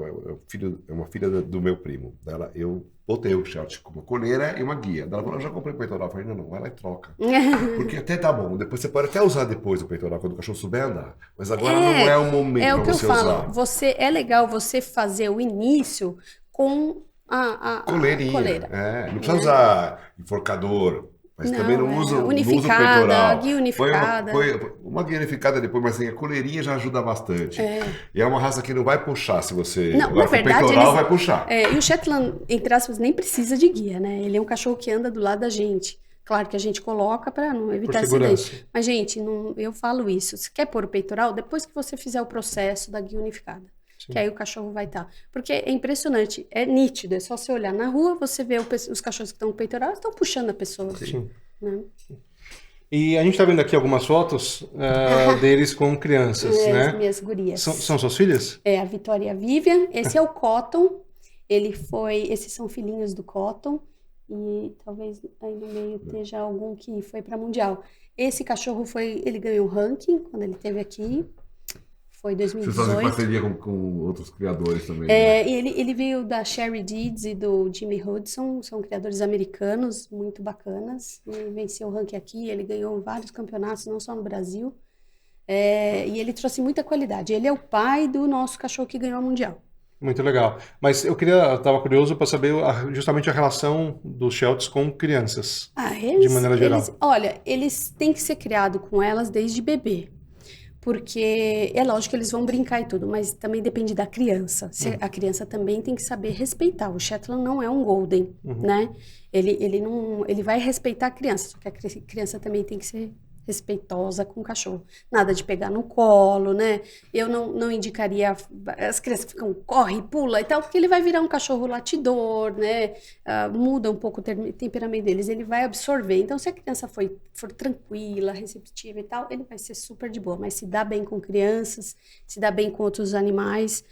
uma filha do meu primo. Eu botei o Sheltie com uma coleira e uma guia. Ela falou, eu já comprei peitoral. Eu falei, não, vai lá e troca. Porque até tá bom, depois você pode até usar depois o peitoral, quando o cachorro souber andar. Mas agora não é o momento para você usar. É o que eu falo, é legal você fazer o início com a coleira. Não precisa usar enforcador. Mas também não usa o peitoral. Guia unificada. Uma guia unificada depois, mas assim, a coleirinha já ajuda bastante. E é uma raça que não vai puxar se você... Não, agora, na verdade, o peitoral vai puxar. E o Shetland, entre aspas, nem precisa de guia, né? Ele é um cachorro que anda do lado da gente. Claro que a gente coloca para não evitar acidente. Mas, gente, eu falo isso. Se quer pôr o peitoral, depois que você fizer o processo da guia unificada. Sim. Que aí o cachorro vai estar. Porque é impressionante, é nítido, é só você olhar na rua, você vê os cachorros que estão com peitoral, estão puxando a pessoa. Sim. Né? E a gente está vendo aqui algumas fotos deles com crianças, né? Minhas gurias. São suas filhas? A Vitória e a Vivian. Esse é o Cotton. Esses são filhinhos do Cotton. E talvez aí no meio esteja algum que foi para Mundial. Esse cachorro ele ganhou o ranking quando ele esteve aqui. Foi 2018. Você faz parceria com outros criadores também. Né? Ele veio da Sherry Deeds e do Jimmy Hudson, são criadores americanos muito bacanas. Ele venceu o ranking aqui, ele ganhou vários campeonatos, não só no Brasil. E ele trouxe muita qualidade. Ele é o pai do nosso cachorro que ganhou o Mundial. Muito legal. Mas eu estava curioso para saber justamente a relação dos Shelties com crianças, de maneira geral. Eles têm que ser criados com elas desde bebê. Porque é lógico que eles vão brincar e tudo, mas também depende da criança. A criança também tem que saber respeitar. O Shetland não é um Golden, né? Ele vai respeitar a criança, só que a criança também tem que ser respeitosa com o cachorro. Nada de pegar no colo, né? Eu não indicaria... As crianças ficam, corre, pula e tal, porque ele vai virar um cachorro latidor, né? Muda um pouco o temperamento deles, ele vai absorver. Então, se a criança for tranquila, receptiva e tal, ele vai ser super de boa. Mas se dá bem com crianças, se dá bem com outros animais,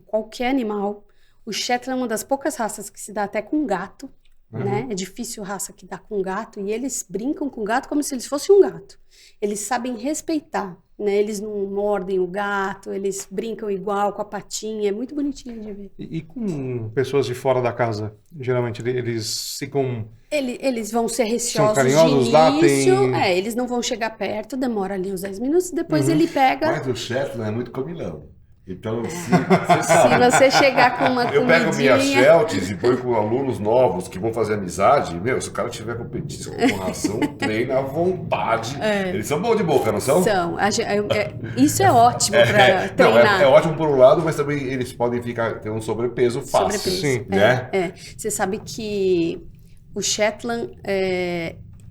qualquer animal, O Shetland é uma das poucas raças que se dá até com gato, né? É difícil raça que dá com gato, e eles brincam com o gato como se eles fossem um gato. Eles sabem respeitar, né? Eles não mordem o gato, eles brincam igual com a patinha, é muito bonitinho de ver. E com pessoas de fora da casa? Geralmente eles ficam... Eles vão ser receosos carinhosos de lá, início, tem- eles não vão chegar perto, demora ali uns 10 minutos, depois ele pega... Mas o Shetland é muito comilão. Então, você Se sabe. você chegar com uma Eu pego minhas comidinha... Shelties e ponho com alunos novos que vão fazer amizade. Meu, se o cara tiver com petisco, com ração, treina à vontade. Eles são bons de boca, não são? Isso é ótimo para Não, treinar. é ótimo por um lado, mas também eles podem ter um sobrepeso fácil. Sobrepeso. Sim. Né? Você sabe que o Shetland,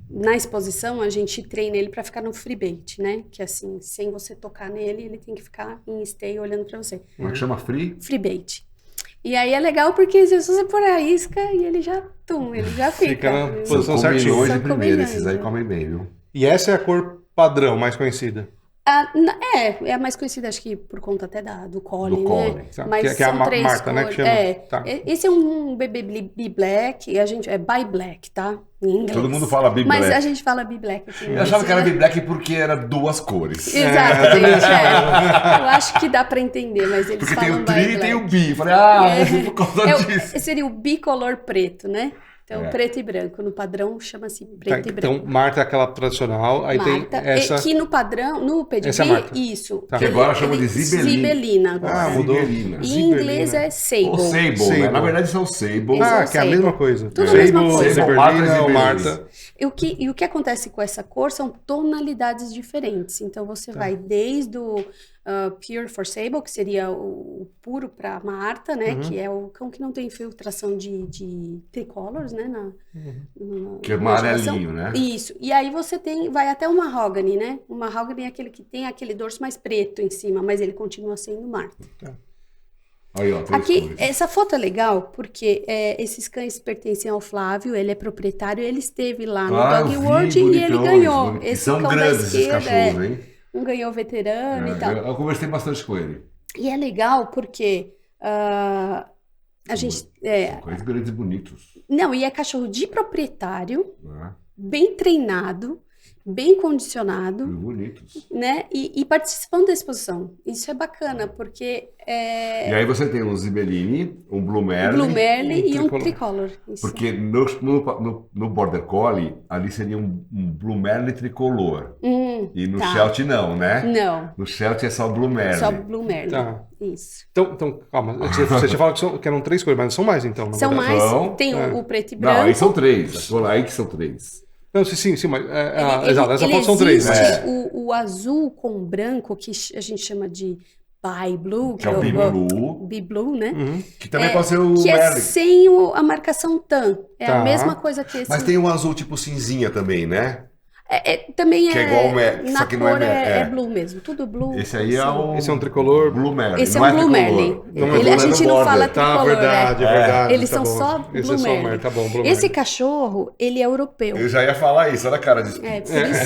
na exposição, a gente treina ele para ficar no freebait, né? Que assim, sem você tocar nele, ele tem que ficar em stay olhando para você. Como é que chama? Free? Freebait. E aí é legal porque se você pôr a isca, e ele já fica. Fica na Viu? posição São certinho. comilões de São primeira, comilhões, esses aí né? comem bem, viu? E essa é a cor padrão, mais conhecida. É a mais conhecida, acho que por conta até do Collie, Do Collie, né? tá. Mas Que é a são três marca, né, que cores. chama. Tá. Esse é um BB Black, e a gente é Bi Black, tá? Em inglês. Todo mundo fala Bi Mas Black. a gente fala Bi Black aqui. Eu achava que era Big Black porque era duas cores. Exatamente, Eu acho que dá pra entender, mas eles Porque tem falam o tri Bi e tem o Black. bi. Falei, é por causa disso. Seria o bicolor preto, né? Então, É. preto e branco. No padrão, chama-se Tá, preto e branco. então, Marta é aquela tradicional, aí Marta, tem essa... que no padrão, no pedigree, Essa é a marca. isso. Tá. Que agora chama de zibelina. Zibelina agora. Ah, mudou. Zibelina. Em inglês é Ou Sable. Sable, Sable. né? Na verdade são Sable. Ah, Eles que é a são mesma Sable. coisa. Tudo a mesma Sable, coisa. Zibelina Sable, ou Marta, Marta. E o que acontece com essa cor são tonalidades diferentes. Então, você vai desde o Pure for Sable, que seria o puro para Marta, né? Que é o cão que não tem infiltração de tricolors, né? Que é na amarelinho, geração. né? Isso. E aí você vai até o Mahogany, né? O Mahogany é aquele que tem aquele dorso mais preto em cima, mas ele continua sendo Marta. Aí, ó, três Aqui, cores. essa foto é legal porque esses cães pertencem ao Flávio, ele é proprietário, ele esteve lá no Ah, Dog eu vi, World e ele bonitões, ganhou. bonitos. Esse São cão da grandes esses esquerda cachorros, hein? um ganhou veterano e tal. Eu conversei bastante com ele. E é legal porque a gente... São cães grandes e bonitos. Não, e é cachorro de proprietário, Né? bem treinado, bem condicionado, Muito bonitos. né? E participando da exposição. Isso é bacana, porque E aí você tem um Zibeline, um Blue Merle. Blue Merle e um tricolor. tricolor. Isso. Porque no Border Collie, ali seria um Blue Merle tricolor. E no tá. Sheltie não, né? Não, No Sheltie é só Blue Merle. só Blue Merle. Tá. Isso. Então, calma. Você tinha falado que eram 3 cores, mas não são mais, então, na São verdade. mais, Não. tem É. o preto e Não, branco. aí são 3. Aí que são 3. Não, sim, mas... Ele- exato, essa ele foto são 3, existe né? o azul com branco, que a gente chama de Bi Blue, Que é o Big Blue. Bi Blue, né? Que também pode ser o Que é Merle. sem a marcação tan. É Tá. a mesma coisa que esse. Mas tem um azul tipo cinzinha também, né? Também que é igual o Merle, na só que não é cor Merle, é é. blue mesmo, tudo blue. Esse aí é o... Esse é um tricolor. Blue Merle. Esse é não um Blue tricolor. Merle. Não é A Blue gente Merle não Border. fala Tá, tricolor, verdade, né? é verdade. Eles tá são bom. só Esse Blue é só Merle. Merle, tá bom, Blue Esse Merle. cachorro, ele é europeu. Eu já ia falar isso, olha a cara disso. É, por isso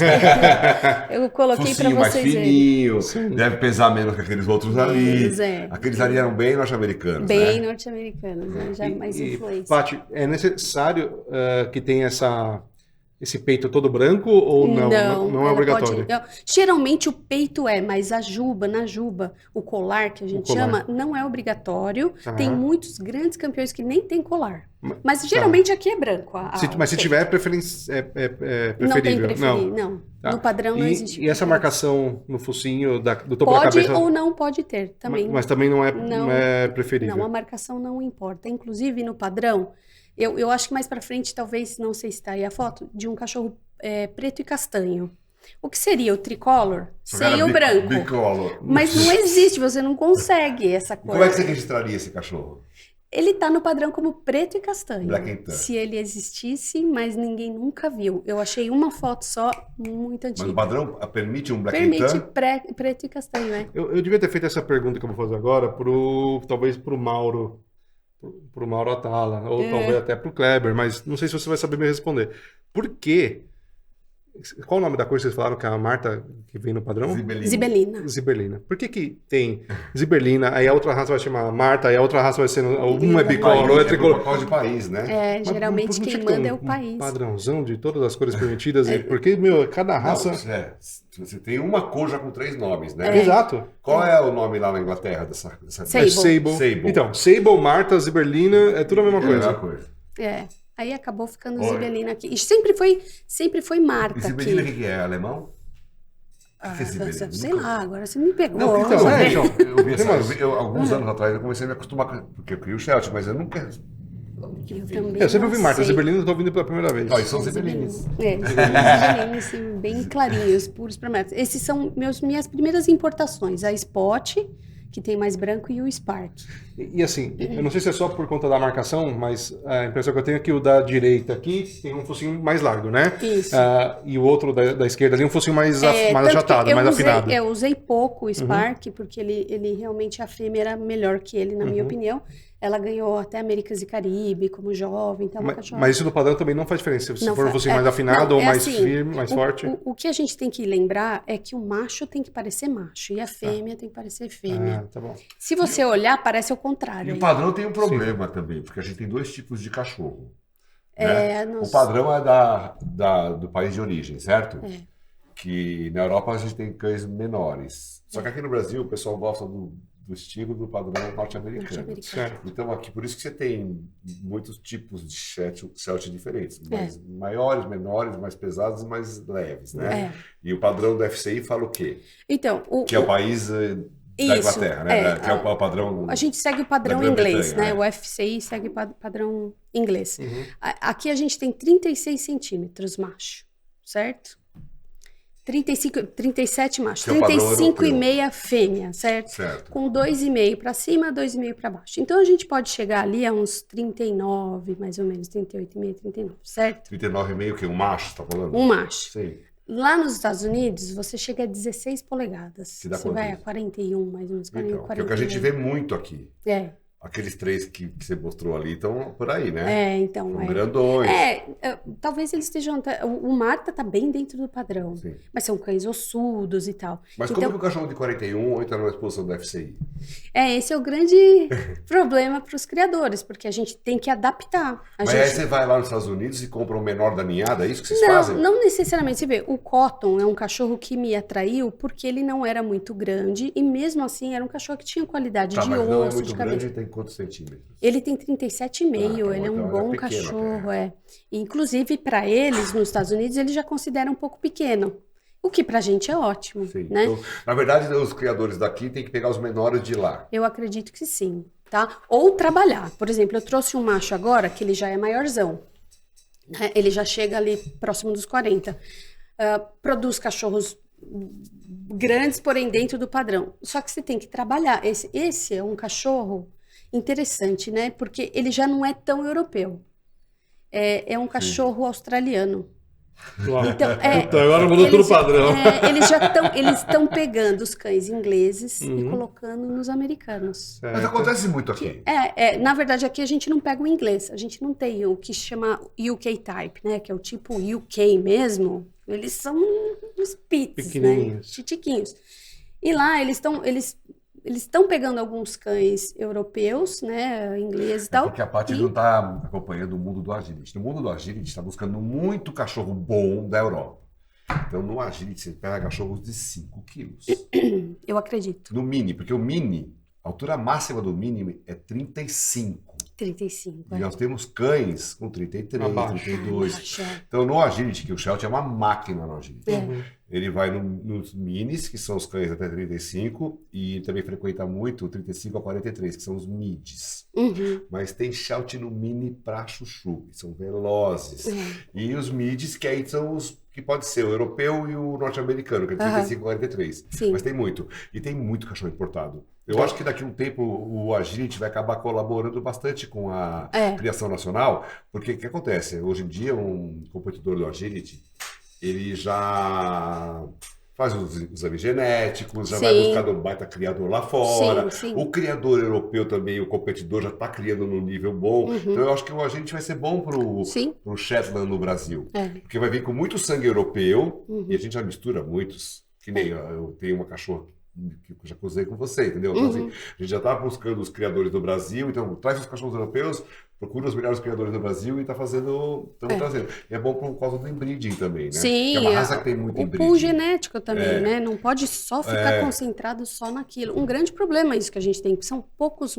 que eu coloquei para Focinho mais vocês verem. fininho, deve pesar menos que aqueles outros ali. Menos, é. Aqueles ali eram bem norte-americanos, Bem né? norte-americanos, né? Já mais influência. Paty, é necessário que tenha esse peito todo branco ou não? Não é ela obrigatório. não. Geralmente o peito mas na juba, o colar que a gente colar. chama, não é obrigatório. Tá. Tem muitos grandes campeões que nem tem colar. Mas- Mas geralmente aqui é branco. Mas se o tiver, peito. Não tem preferível. preferir, não. Tá. No padrão não existe. E essa preferência. marcação no focinho do topo da Pode cabeça? ou não pode ter também. Mas também não é Não. preferível. Não, a marcação não importa. Inclusive, no padrão, eu acho que mais pra frente, talvez, não sei se está aí a foto, de um cachorro preto e castanho. O que seria o tricolor sem o branco? Bicolor. Mas não existe, você não consegue essa cor. Como é que você registraria esse cachorro? Ele tá no padrão como preto e castanho. Black and tan. Se ele existisse, mas ninguém nunca viu. Eu achei uma foto só, muito Mas antiga. o padrão permite um Black and Permite tan? preto e castanho, né? Eu devia ter feito essa pergunta que eu vou fazer agora talvez pro Mauro Atala, ou talvez até pro Kleber, mas não sei se você vai saber me responder. Por que Qual o nome da coisa que vocês falaram que é a Marta que vem no padrão? Zibelina. Zibelina. Por que tem Zibelina, aí a outra raça vai chamar Marta, aí a outra raça vai ser... Um é bicolor, ou é tricolor. Por causa de país, né? Mas Geralmente não tinha quem que ter manda é o país. Padrãozão de todas as cores permitidas, porque, meu, cada raça... Não, você tem uma cor já com 3 nomes, né? Exato. Qual é o nome lá na Inglaterra dessa Sable. Sable. Então, Sable, Marta, Zibelina, é tudo a mesma É a coisa. mesma coisa. Aí acabou ficando Zibelina aqui. E sempre foi Marta E Zibelina, aqui. o que é? Alemão? O que é Zibelina? Sei lá, agora você me pegou. Não, então, sabe? eu vi alguns anos atrás, eu comecei a me acostumar, porque eu criei o Chelsea, mas eu nunca... Eu também Eu sempre ouvi não Marta, sei. Zibelina eu tô ouvindo pela primeira vez. Ó, e são Zibelinas. Zibelinas, assim, bem clarinhos, puros para Marta. Esses são minhas primeiras importações. A Spot, que tem mais branco, e o Spark. E assim, eu não sei se é só por conta da marcação, mas a impressão que eu tenho é que o da direita aqui tem um focinho mais largo, né? Isso. E o outro da esquerda ali um focinho mais Tanto achatado, que mais afinado. Eu usei pouco o Spark, porque ele realmente, a fêmea era melhor que ele, na minha opinião. Ela ganhou até Américas e Caribe como jovem. Então Mas isso no padrão também não faz diferença. Se Não for um fa- focinho mais afinado ou é mais assim, firme, mais forte. O que a gente tem que lembrar é que o macho tem que parecer macho e a fêmea tem que parecer fêmea. Tá bom. Se você olhar, parece o contrário. E o aí. padrão tem um problema também, porque a gente tem 2 tipos de cachorro. Né? Nós- O padrão é do país de origem, certo? Que na Europa a gente tem cães menores. Só que aqui no Brasil o pessoal gosta do estilo do padrão norte-americano. Norte-americano. Certo. Então aqui, por isso que você tem muitos tipos de Sheltie diferentes. Mais maiores, menores, mais pesados e mais leves, né? E o padrão do FCI fala o quê? Então, Que é o país da Inglaterra, né? Que é o padrão... A gente segue o padrão da inglês, Grã-Bretanha, né? O FCI segue o padrão inglês. Aqui a gente tem 36 centímetros macho, certo? 37 macho, Que é o padrão 35,5 fêmea, certo? Certo. Com 2,5 para cima, 2,5 para baixo. Então a gente pode chegar ali a uns 39, mais ou menos, 38,5, 39, certo? 39,5, que é um macho, você tá falando? Um macho. Sim. Lá nos Estados Unidos, você chega a 16 polegadas. Que dá Você quanto vai a isso? 41, mais ou menos, 40, Então, que é o que a gente vê muito aqui. Aqueles 3 que você mostrou ali estão por aí, né? Então. São grandões. Talvez eles estejam. O Marta tá bem dentro do padrão. Sim. Mas são cães ossudos e tal. Mas como que o cachorro de 41 entra numa exposição do FCI? Esse é o grande problema para os criadores, porque a gente tem que adaptar. Mas aí você vai lá nos Estados Unidos e compra o menor da ninhada, é isso que vocês Não, fazem? não necessariamente. Você vê, o Cotton é um cachorro que me atraiu porque ele não era muito grande e mesmo assim era um cachorro que tinha qualidade Tá, de mas osso, não é de muito cabelo. grande e tem quantos centímetros? Ele tem 37,5, tá ele é bom, um então bom ele é pequeno cachorro, até. E, inclusive, para eles, nos Estados Unidos, eles já consideram um pouco pequeno. O que pra gente é ótimo, Sim. né? Então, na verdade, os criadores daqui têm que pegar os menores de lá. Eu acredito que sim, tá? Ou trabalhar. Por exemplo, eu trouxe um macho agora, que ele já é maiorzão. Né? Ele já chega ali próximo dos 40. Produz cachorros grandes, porém dentro do padrão. Só que você tem que trabalhar. Esse é um cachorro interessante, né? Porque ele já não é tão europeu. É um cachorro australiano. Então agora mudou tudo o padrão. Eles estão pegando os cães ingleses e colocando nos americanos. Mas acontece muito aqui. Na verdade, aqui a gente não pega o inglês. A gente não tem o que chama UK Type, né? Que é o tipo UK mesmo. Eles são uns pits, né? Titiquinhos. E lá eles estão pegando alguns cães europeus, né, ingleses e tal. Porque a Paty não está acompanhando o mundo do agility. No mundo do agility está buscando muito cachorro bom da Europa. Então no agility você pega cachorros de 5 quilos. Eu acredito. No mini, porque o mini, a altura máxima do mini é 35. 35. E nós temos cães com 33, Abaixo. 32. Abaixo. Então no agility, que o Sheltie é uma máquina no agility. Ele vai nos minis, que são os cães até 35, e também frequenta muito o 35 a 43, que são os mids. Mas tem Sheltie no mini pra chuchu, que são velozes. E os mids, que aí são os que pode ser o europeu e o norte-americano, que é 35 a 43. Sim. Mas tem muito. E tem muito cachorro importado. Eu acho que daqui a um tempo o agility vai acabar colaborando bastante com a criação nacional, porque o que acontece? Hoje em dia, um competidor do agility, ele já faz os exames genéticos, já vai Sim. buscar um baita criador lá fora. Sim. O criador europeu também, o competidor, já está criando num nível bom. Então eu acho que o agente vai ser bom Sim. pro Shetland no Brasil. É. Porque vai vir com muito sangue europeu e a gente já mistura muitos. Que nem eu tenho uma cachorra que eu já cruzei com você, entendeu? Então, assim, a gente já está buscando os criadores do Brasil, então traz os cachorros europeus, procura os melhores criadores do Brasil e está trazendo. E é bom por causa do inbreeding também, né? Sim, é uma raça que tem muito o inbreeding. pool genético também, né? Não pode só ficar concentrado só naquilo. Um grande problema é isso que a gente tem, que são poucas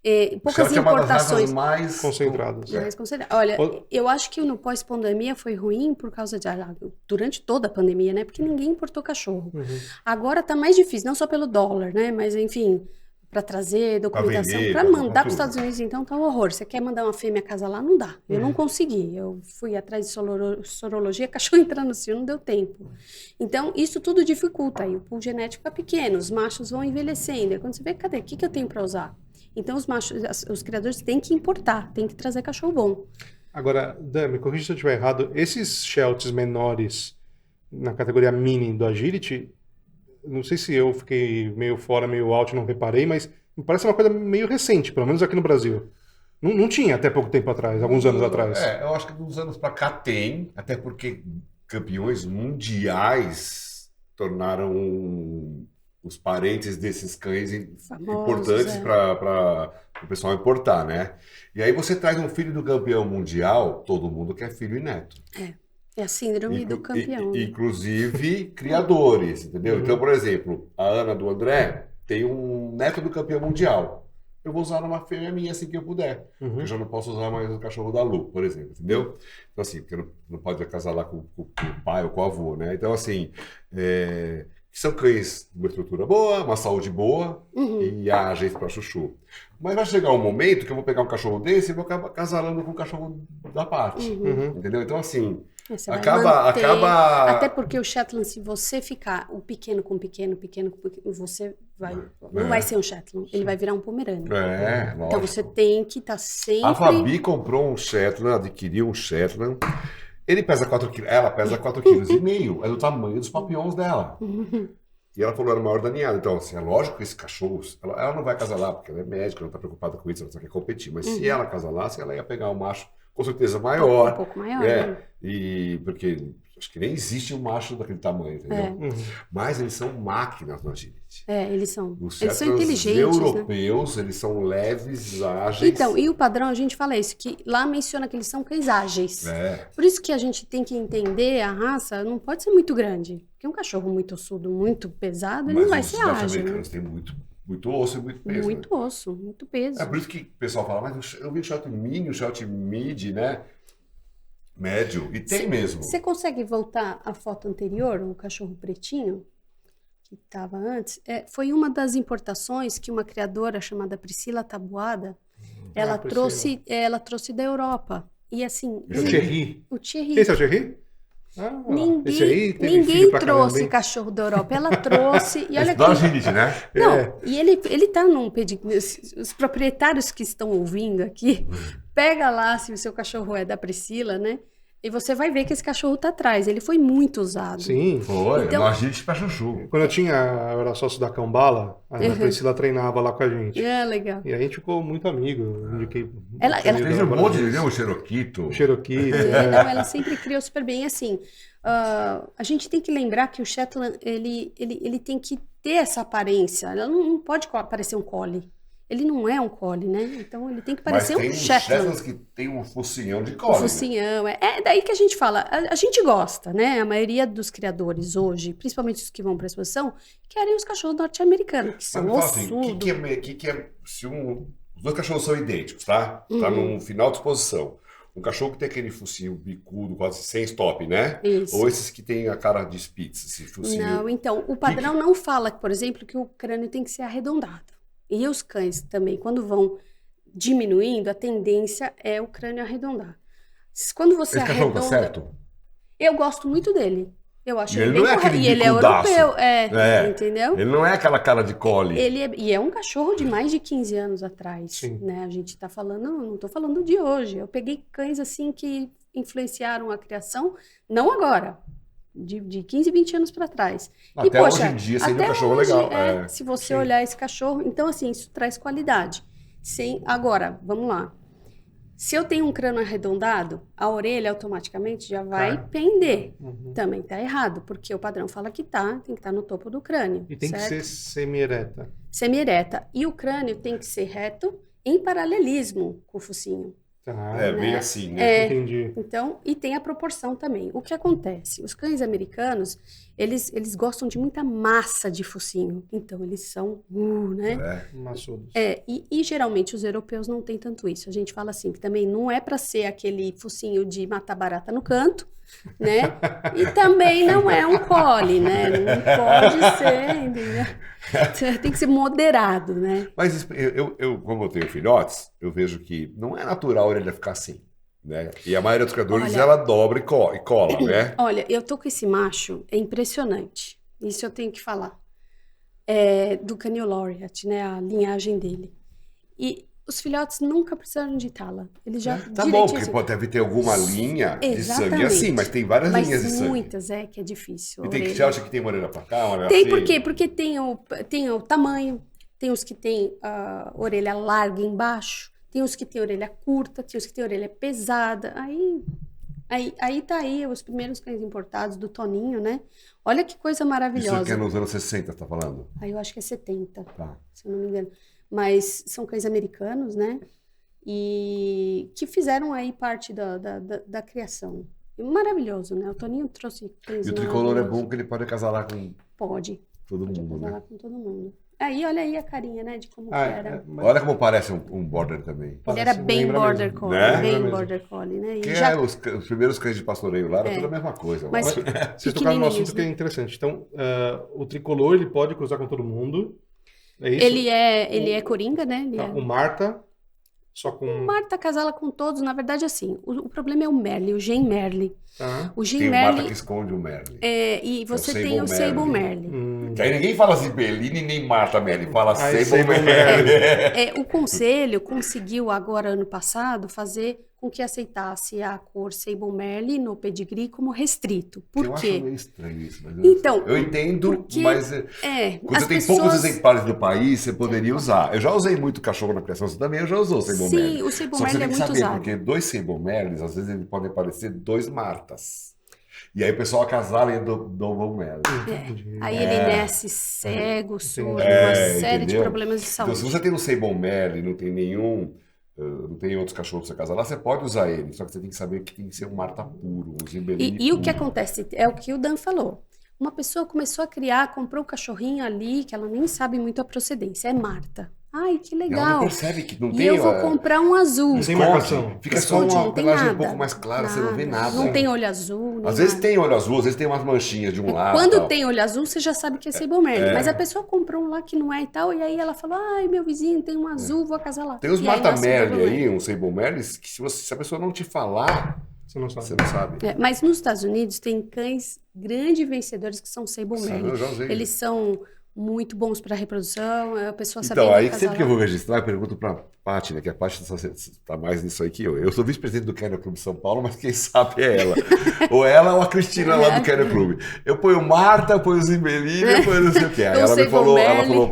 Sheltie é uma das raças importações. mais Concentradas. Mais consideradas. Olha, eu acho que no pós-pandemia foi ruim por causa durante toda a pandemia, né? Porque ninguém importou cachorro. Agora tá mais difícil, não só pelo dólar, né? Mas enfim, para trazer documentação, vender, para pra mandar para os tudo. Estados Unidos, então tá um horror. Você quer mandar uma fêmea casar lá, não dá. Eu não consegui. Eu fui atrás de sorologia, cachorro entrando no cio, não deu tempo. Então, isso tudo dificulta. Aí o pool genético fica pequeno, os machos vão envelhecendo. Aí quando você vê, cadê? O que eu tenho para usar? Então, os machos, os criadores têm que importar, têm que trazer cachorro bom. Agora, Dan, me corrija se eu estiver errado, esses Shelties menores na categoria mini do Agility, não sei se eu fiquei meio fora, meio out, não reparei, mas me parece uma coisa meio recente, pelo menos aqui no Brasil. Não tinha até pouco tempo atrás, alguns anos atrás. Eu acho que de uns anos para cá tem, até porque campeões mundiais tornaram os parentes desses cães importantes para o pessoal importar, né? E aí você traz um filho do campeão mundial, todo mundo quer filho e neto. É a síndrome do campeão. Inclusive criadores, entendeu? Então, por exemplo, a Ana do André tem um neto do campeão mundial. Eu vou usar uma fêmea minha assim que eu puder. Eu já não posso usar mais o cachorro da Lu, por exemplo, entendeu? Então, assim, porque não pode casar lá com o pai ou com o avô, né? Então, assim, são cães de uma estrutura boa, uma saúde boa e ágeis para chuchu. Mas vai chegar um momento que eu vou pegar um cachorro desse e vou acabar casalando com o cachorro da parte, entendeu? Então, assim, Você vai acaba... Até porque o Shetland, se você ficar o pequeno com pequeno, você não vai ser um Shetland, ele vai virar um Pomerânia. lógico. Então você tem que estar sempre... A Fabi comprou um Shetland, adquiriu um Shetland. Ele pesa 4 kg, ela pesa 4,5 kg. É do tamanho dos papiões dela. E ela falou, era maior da ninhada. Então, assim, é lógico que esse cachorro, ela não vai casar lá, porque ela é médica, ela não está preocupada com isso, ela só quer competir. Mas se ela casasse, ela ia pegar um macho, com certeza, maior. Um pouco maior, né? Porque acho que nem existe um macho daquele tamanho, entendeu? Mas eles são máquinas no agility. Eles são. Os Eles são Shetlands inteligentes, europeus, eles são leves, ágeis. Então, e o padrão, a gente fala isso, que lá menciona que eles são cães ágeis. Por isso que a gente tem que entender a raça, não pode ser muito grande. Porque um cachorro muito ossudo, muito pesado, ele não vai ser ágil. Os norte-americanos têm muito osso e muito peso. Muito osso, muito peso. É por isso que o pessoal fala, mas eu vi o Sheltie mini, o Sheltie mid, né? Médio. E tem mesmo. Você consegue voltar à foto anterior, o cachorro pretinho, que estava antes? Foi uma das importações que uma criadora chamada Priscila Taboada, ela trouxe da Europa. E assim... O Thierry. O Thierry. Esse é o Thierry? Esse aí teve Ninguém filho pra trouxe caramba, hein? cachorro da Europa. Ela trouxe. E olha Do agility, né? Não, e ele tá num pedigree. Os proprietários que estão ouvindo aqui, pega lá se o seu cachorro é da Priscila, né? E você vai ver que esse cachorro tá atrás. Ele foi muito usado. Sim. Foi, Então- no agility pra chuchu. Quando eu era sócio da Cambala, a Ana Priscila treinava lá com a gente. Legal. E aí a gente ficou muito amigo. Indiquei Ela- Teve um monte de, né? O Cheroquito. o Cherokee. Não, ela sempre criou super bem. E assim, a gente tem que lembrar que o Shetland, ele tem que ter essa aparência. Ela não pode parecer um collie. Ele não é um collie, né? Então ele tem que Mas parecer tem um uns Shetland. Shetlands que tem um focinhão de O collie. Né? focinhão. É daí que a gente fala. A gente gosta, né? A maioria dos criadores hoje, principalmente os que vão para a exposição, querem os cachorros norte-americanos, que Mas são me fala assim, ossudos. se os dois cachorros são idênticos, tá? Tá no final de exposição. Um cachorro que tem aquele focinho bicudo, quase sem stop, né? Isso. Ou esses que tem a cara de Spitz, esse focinho. Não, então, o padrão não fala, por exemplo, que o crânio tem que ser arredondado. E os cães também, quando vão diminuindo, a tendência é o crânio arredondar. Quando você Esse cachorro tá arredonda... certo? Eu gosto muito dele. Eu acho E ele ele bem não é correto. aquele E ele é bicudaço. europeu, entendeu? Ele não é aquela cara de collie. E é um cachorro de mais de 15 anos atrás, Sim. né? A gente tá falando, não tô falando de hoje. Eu peguei cães assim que influenciaram a criação, não agora, de 15, 20 anos para trás. Até e, hoje em dia seria um até cachorro hoje, legal. se você olhar esse cachorro, então assim, isso traz qualidade. Agora, vamos lá. Se eu tenho um crânio arredondado, a orelha automaticamente já vai pender. Também tá errado, porque o padrão fala que tem que estar no topo do crânio. E tem certo? que ser semi-ereta. Semi-ereta. E o crânio tem que ser reto em paralelismo com o focinho. Tá. Bem assim, né? Entendi. Então, e tem a proporção também. O que acontece? Os cães americanos, eles gostam de muita massa de focinho. Então, eles são, né? Maçudos. E geralmente os europeus não têm tanto isso. A gente fala assim, que também não é para ser aquele focinho de matar barata no canto, né? E também não é um collie, né? Não pode ser, entendeu? Tem que ser moderado, né? Mas como eu tenho filhotes, eu vejo que não é natural a orelha ficar assim, né? E a maioria dos criadores, ela dobra e cola, né? Olha, eu tô com esse macho, é impressionante. Isso eu tenho que falar. Do Canil Laureate, né? A linhagem dele. E os filhotes nunca precisaram de tala. Eles já Tá bom, porque deve ter alguma linha de sangue assim, mas tem várias linhas de sangue. Muitas, que é difícil. E você acha que tem uma orelha pra cá, uma orelha Tem, assim? por quê? Porque tem o tamanho, tem os que tem a orelha larga embaixo, tem os que tem orelha curta, tem os que tem orelha pesada. Aí tá aí os primeiros cães importados do Toninho, né? Olha que coisa maravilhosa. Isso que é nos anos 60, tá falando? Aí eu acho que é 70, Tá. se eu não me engano. Mas são cães americanos, né? E que fizeram aí parte da criação. Maravilhoso, né? O Toninho trouxe cães E o tricolor é maravilhosos. bom que ele pode acasalar com Pode todo mundo, acasalar né? com todo mundo. Aí, olha aí a carinha, né? De como que era. Olha como parece um border também. Ele era bem lembra border mesmo. collie, Né? bem Lembra mesmo. border collie, né? E Que já os primeiros cães de pastoreio lá era tudo a mesma coisa. Mas- Vocês tocaram num assunto pequenininhos, que é né? interessante. Então, o tricolor, ele pode cruzar com todo mundo. É isso? ele é coringa, né? Ele Tá, é... o Marta, só com... O Marta casala com todos, na verdade, assim, o problema é o Merle, o Gen Merle. Tá. O Gen Tem o Mata Merle, que esconde o Merle. e você tem o Sable Merle. Que aí ninguém fala Zibelline nem Marta Merle, fala Aí, Sable Sable Merle. O conselho conseguiu agora, ano passado, fazer com que aceitasse a cor Sable Merle no pedigree como restrito. Por Eu acho quê? meio estranho isso. Mas Então, eu entendo, porque- mas quando as você tem poucos pessoas- exemplares do país, você poderia usar. Eu já usei muito cachorro na criação, você também eu já usou o Sable Sim, Merle. o Sable Só que você Merle é tem que muito saber, usado. porque dois Sable Merles, às vezes eles podem parecer dois Martas. E aí o pessoal acasala e Double Merle. Aí ele nasce cego, surdo, uma É, série de entendeu? problemas de Então, saúde. se você tem um Sable Merle, não tem nenhum, não tem outros cachorros pra você casar lá, você pode usar ele. Só que você tem que saber que tem que ser um Marta puro, um Zibelline E o que puro. acontece é o que o Dan falou. Uma pessoa começou a criar, comprou um cachorrinho ali, que ela nem sabe muito a procedência, é Marta. Ai, que E ela não legal. percebe que não E tem. eu vou comprar um azul. Não tem marcação. Fica Esconde, só não uma tem pelagem um nada. pouco mais clara, você não vê nada. Não tem olho azul. nem Às vezes nada. tem olho azul, às vezes tem umas manchinhas de um lado. Quando tal. tem olho azul, você já sabe que é Sable Merle. Mas a pessoa comprou um lá que não é e tal, e aí ela falou: ai, meu vizinho tem um azul, vou casar lá. Tem os E aí Marta nasce o Merle Sable aí, um Sable Merle, que se a pessoa não te falar, Você não sabe. você não sabe. Mas nos Estados Unidos tem cães grandes vencedores que são Sable Sim, Merle. eu já usei. Eles são muito bons para reprodução, a pessoa sabe Então, aí sempre que eu vou registrar, eu pergunto pra Paty, né? Que a Paty tá mais nisso aí que eu. Eu sou vice-presidente do Kennel Club São Paulo, mas quem sabe é ela. Ou ela ou a Cristina lá do Kennel Club. Eu ponho Marta, eu ponho Zibeline, eu ponho não sei o quê. Aí Eu ela sei me falou, Merle. ela falou,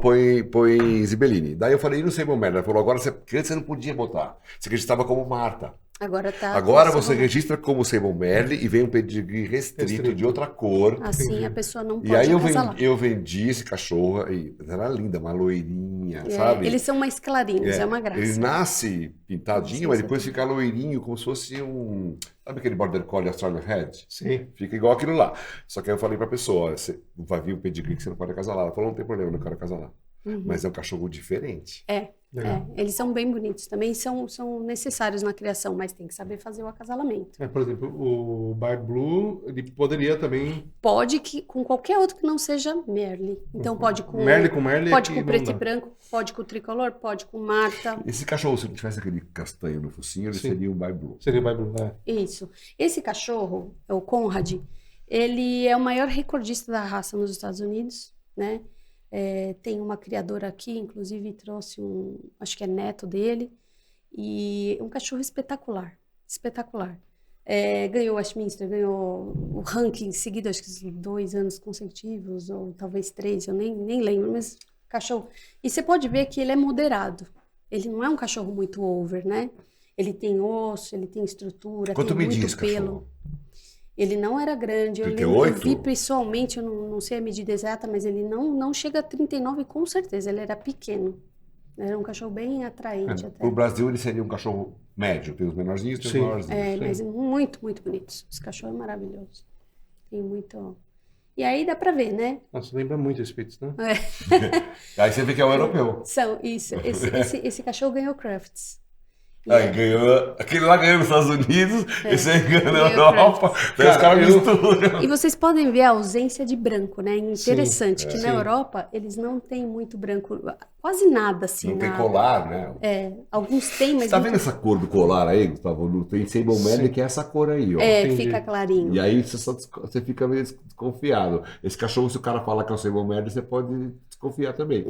põe Zibeline. Daí eu falei, e não sei Merle. Ela falou, agora porque antes você não podia botar. Você registrava como Marta. Agora tá. Agora com você Sable registra como Sable Merle e vem um pedigree restrito de outra cor. Merle. Assim a pessoa não pode E aí acasalar. eu vendi esse cachorro, e era linda, uma loirinha, sabe? Eles são mais clarinhos, é uma graça. Ele nasce pintadinho, mas depois fica loirinho, como se fosse um... Sabe aquele Border Collie Australian Red? Sim. Fica igual aquilo lá. Só que aí eu falei pra pessoa, você vai vir um pedigree que você não pode acasalar. Ela falou, não tem problema, eu não quero acasalar. Mas é um cachorro diferente. Eles são bem bonitos, também são necessários na criação, mas tem que saber fazer o acasalamento. Por exemplo, o Bar Blue, ele poderia também... Pode que com qualquer outro que não seja Merle. Então pode com Merle com Merle pode é com que preto não e dá. branco, pode com tricolor, pode com Marta. Esse cachorro, se não tivesse aquele castanho no focinho, ele Sim. seria um Bar Blue. Seria o Bar Blue, né? Isso. Esse cachorro, o Conrad, ele é o maior recordista da raça nos Estados Unidos, né? Tem uma criadora aqui, inclusive trouxe acho que é neto dele, e um cachorro espetacular, espetacular. Ganhou Westminster, ganhou o ranking seguido, acho que 2 anos consecutivos, ou talvez 3, eu nem lembro, mas cachorro. E você pode ver que ele é moderado. Ele não é um cachorro muito over, né? Ele tem osso, ele tem estrutura, Quanto tem media muito esse pelo. cachorro? Ele não era grande, eu 38? vi pessoalmente, eu não sei a medida exata, mas ele não chega a 39 com certeza, ele era pequeno. Era um cachorro bem atraente até. No Brasil ele seria um cachorro médio, tem os menorzinhos e tem os maiorzinhos. Mas muito, muito bonitos. Esse cachorro é maravilhoso. Tem muito... E aí dá pra ver, né? Nossa, lembra muito Spitz, né? Aí você vê que é o europeu. Isso. Esse cachorro ganhou Crafts. Aí ganhou, aquele lá ganhou nos Estados Unidos, esse aí ganhou na Ganhou Europa, daí os caras misturam. E vocês podem ver a ausência de branco, né? Interessante que na Europa eles não têm muito branco, quase nada assim. Não tem colar, né? Alguns têm, mas Você tá não vendo essa cor do colar aí, Gustavo? Não tem Sable Manley, que é essa cor aí, ó. Entendi. fica clarinho. E aí você fica meio desconfiado. Esse cachorro, se o cara falar que é o Sable Manley, você pode desconfiar também.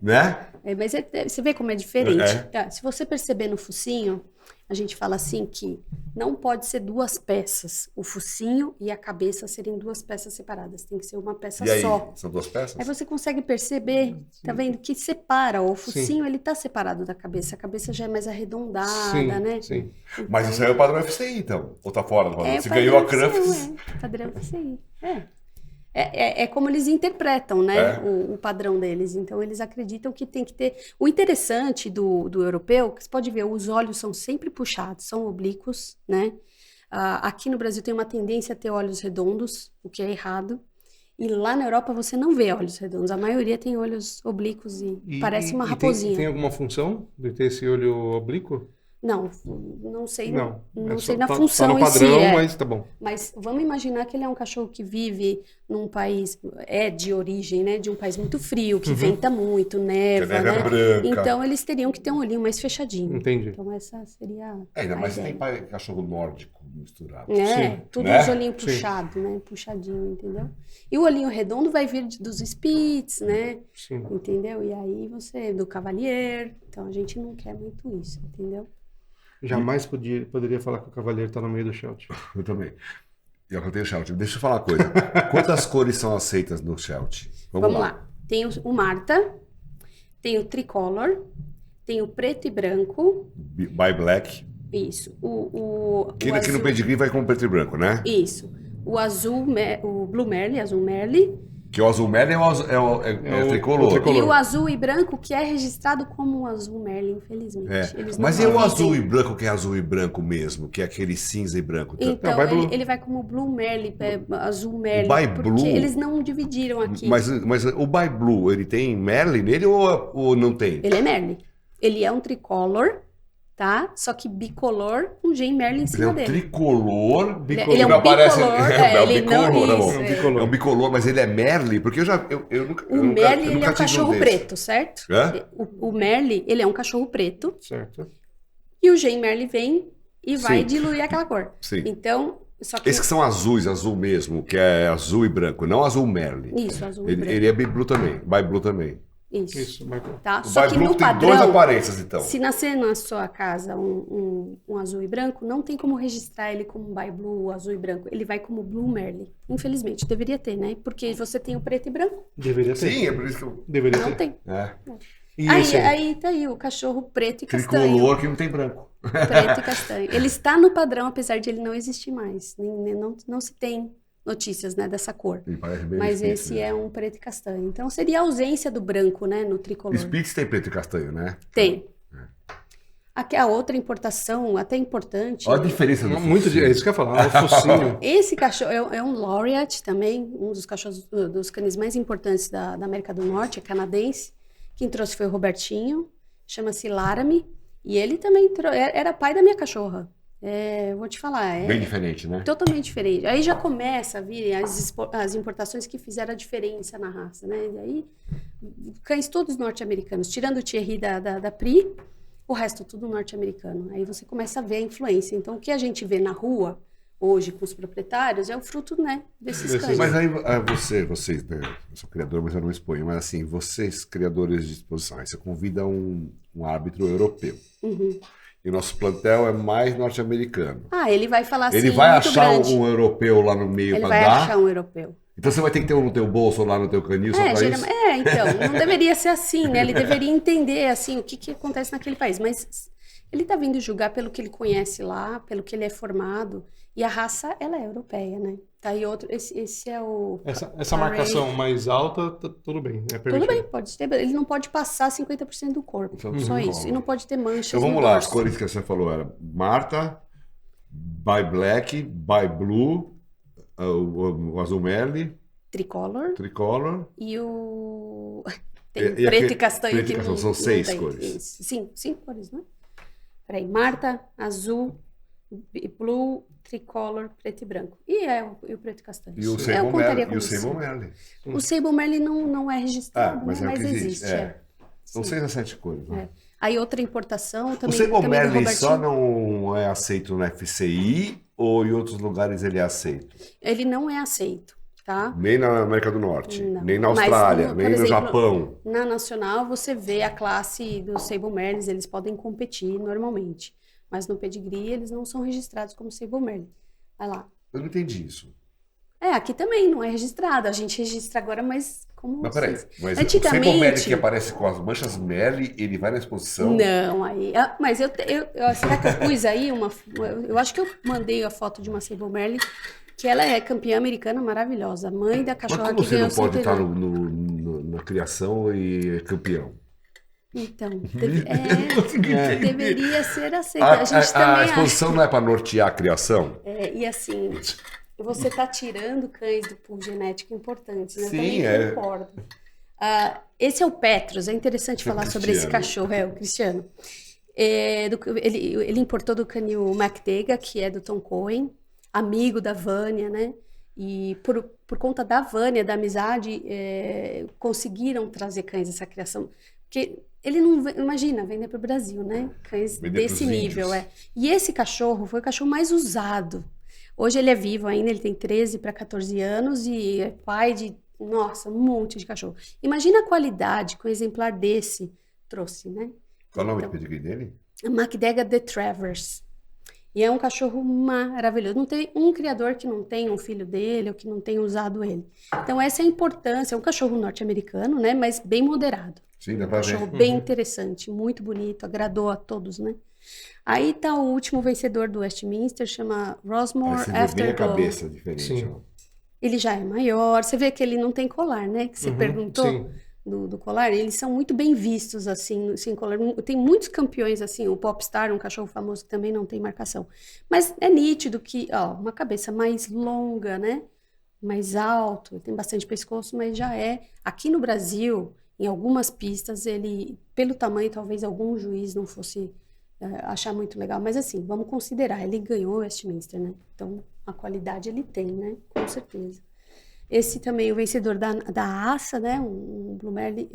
Né? Mas você vê como é diferente. É. Tá, se você perceber no focinho, a gente fala assim que não pode ser 2 peças. O focinho e a cabeça serem 2 peças separadas. Tem que ser uma peça E aí, só. são 2 peças? Aí você consegue perceber, tá vendo, que separa. O focinho, ele tá separado da cabeça. A cabeça já é mais arredondada, né? Sim. Mas isso aí é o padrão FCI, então. Ou tá fora do padrão? Se padrão ganhou a FCI, Crafts... padrão FCI. É como eles interpretam, né, o padrão deles. Então, eles acreditam que tem que ter... O interessante do europeu, que você pode ver, os olhos são sempre puxados, são oblíquos, né? Aqui no Brasil tem uma tendência a ter olhos redondos, o que é errado. E lá na Europa você não vê olhos redondos. A maioria tem olhos oblíquos e parece uma raposinha. Tem alguma função de ter esse olho oblíquo? Não sei, Não sei na tá função no padrão, em si. mas tá bom. Mas vamos imaginar que ele é um cachorro que vive num país, de origem, né? De um país muito frio, que venta muito, neva, Que a neve é né? branca. Então eles teriam que ter um olhinho mais fechadinho. Entendi. Então essa seria Ainda a mais se ideia. tem cachorro nórdico misturado. Tudo Né? os olhinhos puxados, né? Puxadinho, entendeu? E o olhinho redondo vai vir dos Spitz, né? Sim. Entendeu? E aí do Cavalier. Então a gente não quer muito isso, entendeu? Jamais poderia falar que o cavaleiro tá no meio do Sheltie. Eu também. E eu tenho Sheltie. Deixa eu falar uma coisa. Quantas cores são aceitas no Sheltie? Vamos lá. Tem o Marta, tem o Tricolor, tem o preto e branco. By Black. Isso. Que o aqui no azul, pedigree vai com preto e branco, né? isso. O azul, o Blue Merle, azul Merle. Que o azul Merlin é o tricolor. tricolor. E o azul e branco, que é registrado como um azul Merle, infelizmente. Eles não Mas e o dizem. azul e branco, que é azul e branco mesmo? Que é aquele cinza e branco? Então, By Blue. ele vai como Blue Merle, azul Merle. By porque Blue? eles não dividiram aqui. Mas o By Blue, ele tem Merlin nele ou não tem? Ele é Merle. Ele é um tricolor, tá? Só que bicolor, com Jane Merle em Ele é cima um dele. tricolor. Ele é que um não aparece- bicolor, é um ele não- bicolor, tá bom. isso, É um bicolor, mas ele é Merle, porque eu nunca. O Merle, ele é um tive cachorro desse. preto, certo? Hã? O Merle, ele é um cachorro preto. Certo. E o Jane Merle vem e vai Sim. diluir aquela cor. Sim. Então, só que... Esses que são azuis, azul mesmo, que é azul e branco, não azul Merle. Isso, azul e branco. Ele é By Blue também, By Blue também. Isso, Michael. Tá? O Só By que Blue no tem padrão, duas aparências, então. se nascer na sua casa um azul e branco, não tem como registrar ele como By Blue, azul e branco. Ele vai como Blue Merle. Infelizmente, deveria ter, né? Porque você tem o preto e branco. Deveria ter. Sim, é por isso que eu. Deveria Não ter. tem. É. E esse aí? Aí tá aí o cachorro preto e castanho. Tricolor que não tem branco. Preto e castanho. Ele está no padrão, apesar de ele não existir mais. Não se tem notícias, né, dessa cor. Ele parece bem Mas Spitz, esse né? é um preto e castanho. Então seria a ausência do branco, né, no tricolor. Spitz tem preto e castanho, né? Tem. Aqui a outra importação, até importante. Olha a diferença do Muito focinho. é isso que eu ia falar, o focinho. Esse cachorro é um Laureate também, um dos cachorros, dos cães mais importantes da América do Norte, é canadense. Quem trouxe foi o Robertinho, chama-se Laramie, e ele também era pai da minha cachorra. Eu vou te falar, Bem diferente, né? totalmente diferente. Aí já começa a vir as importações que fizeram a diferença na raça, né? E aí, cães todos norte-americanos, tirando o Thierry da Pri, o resto tudo norte-americano. Aí você começa a ver a influência. Então, o que a gente vê na rua hoje com os proprietários é o fruto, né, desses cães. Mas aí vocês, né? Eu sou criador, mas eu não exponho. Mas assim, vocês, criadores de exposição, aí você convida um árbitro europeu. Uhum. E nosso plantel é mais norte-americano. Ah, ele vai falar assim, Ele vai muito achar grande. um europeu lá no meio Ele para vai dar. achar um europeu. Então você vai ter que ter um no teu bolso ou lá no teu canil só para isso? Então, não deveria ser assim, né? Ele deveria entender, assim, o que acontece naquele país. Mas ele tá vindo julgar pelo que ele conhece lá, pelo que ele é formado. E a raça, ela é europeia, né? Tá aí outro, esse é o... Essa marcação mais alta, tudo bem, é Tudo permitido. bem, pode ter, ele não pode passar 50% do corpo, Então, só uhum. isso. E não pode ter manchas Então vamos no lá, as dorso. cores que você falou era Marta, by Black, by Blue, o azul merle, Tricolor tricolor. e o... Tem E preto aquele- e castanho preto e que castanho, não, são não 6 tem. cores. Isso. Sim, 5 cores, né? Peraí, Marta, azul, blue, tricolor, preto e branco. E o preto e castanho. E o Eu Sable contaria Merle. como E o Sable cinco. Merle. O Sable Merle não é registrado, Ah, mas né? é o Mas que existe. existe. São Sim. 6 a 7 cores. Né? Aí outra importação O também, Sable também do Merle Robertinho. só não é aceito no FCI ou em outros lugares ele é aceito? Ele não é aceito, tá? Nem na América do Norte, Não. nem na Mas Austrália, por nem no exemplo, Japão. Na Nacional, você vê a classe dos Sable Merles, eles podem competir normalmente. Mas no pedigree, eles não são registrados como Sable Merle. Vai lá. Eu não entendi isso. Aqui também não é registrado. A gente registra agora, mas como Mas peraí, vocês. mas o Sable Merle Antigamente... que aparece com as manchas Merle, ele vai na exposição? Não, aí... Mas será que eu pus aí uma... Eu acho que eu mandei a foto de uma Sable Merle, que ela é campeã americana maravilhosa. Mãe da Mas cachorra como que você ganhou não pode estar centenário. na criação e é campeão? Então, consegui entender. deveria ser aceito. A gente A também exposição não é para nortear a criação? e assim, você está tirando cães do pool genético importantes, né? Eu Sim, também concordo. Esse é o Petros, é interessante falar sobre esse Cristiano. cachorro, o Cristiano. Ele importou do canil MacDega, que é do Tom Cohen, amigo da Vânia, né? E por conta da Vânia, da amizade, conseguiram trazer cães dessa criação. Porque ele não, imagina, vender para o Brasil, né? Cães Vender desse pros nível, índios. E esse cachorro foi o cachorro mais usado. Hoje ele é vivo ainda, ele tem 13 para 14 anos e é pai de, nossa, um monte de cachorro. Imagina a qualidade que um exemplar desse trouxe, né? Qual é o nome do pedigree dele? A MacDega The Travers. E é um cachorro maravilhoso. Não tem um criador que não tenha um filho dele ou que não tenha usado ele. Então essa é a importância. É um cachorro norte-americano, né? Mas bem moderado. Sim, dá Um pra cachorro ver. bem interessante, muito bonito, agradou a todos, né? Aí tá o último vencedor do Westminster, chama Aí Rossmore você vê bem a Afterglow. cabeça diferente. Sim. Ó. Ele já é maior, você vê que ele não tem colar, né? Que você perguntou sim. do colar. Eles são muito bem vistos, assim, sem colar. Tem muitos campeões, assim, o Popstar, um cachorro famoso que também não tem marcação. Mas é nítido que, uma cabeça mais longa, né? Mais alto, tem bastante pescoço, mas já é. Aqui no Brasil, em algumas pistas, ele, pelo tamanho, talvez algum juiz não fosse achar muito legal. Mas assim, vamos considerar, ele ganhou o Westminster, né? Então, a qualidade ele tem, né? Com certeza. Esse também, o vencedor da ASA, né? Um Blue Merle,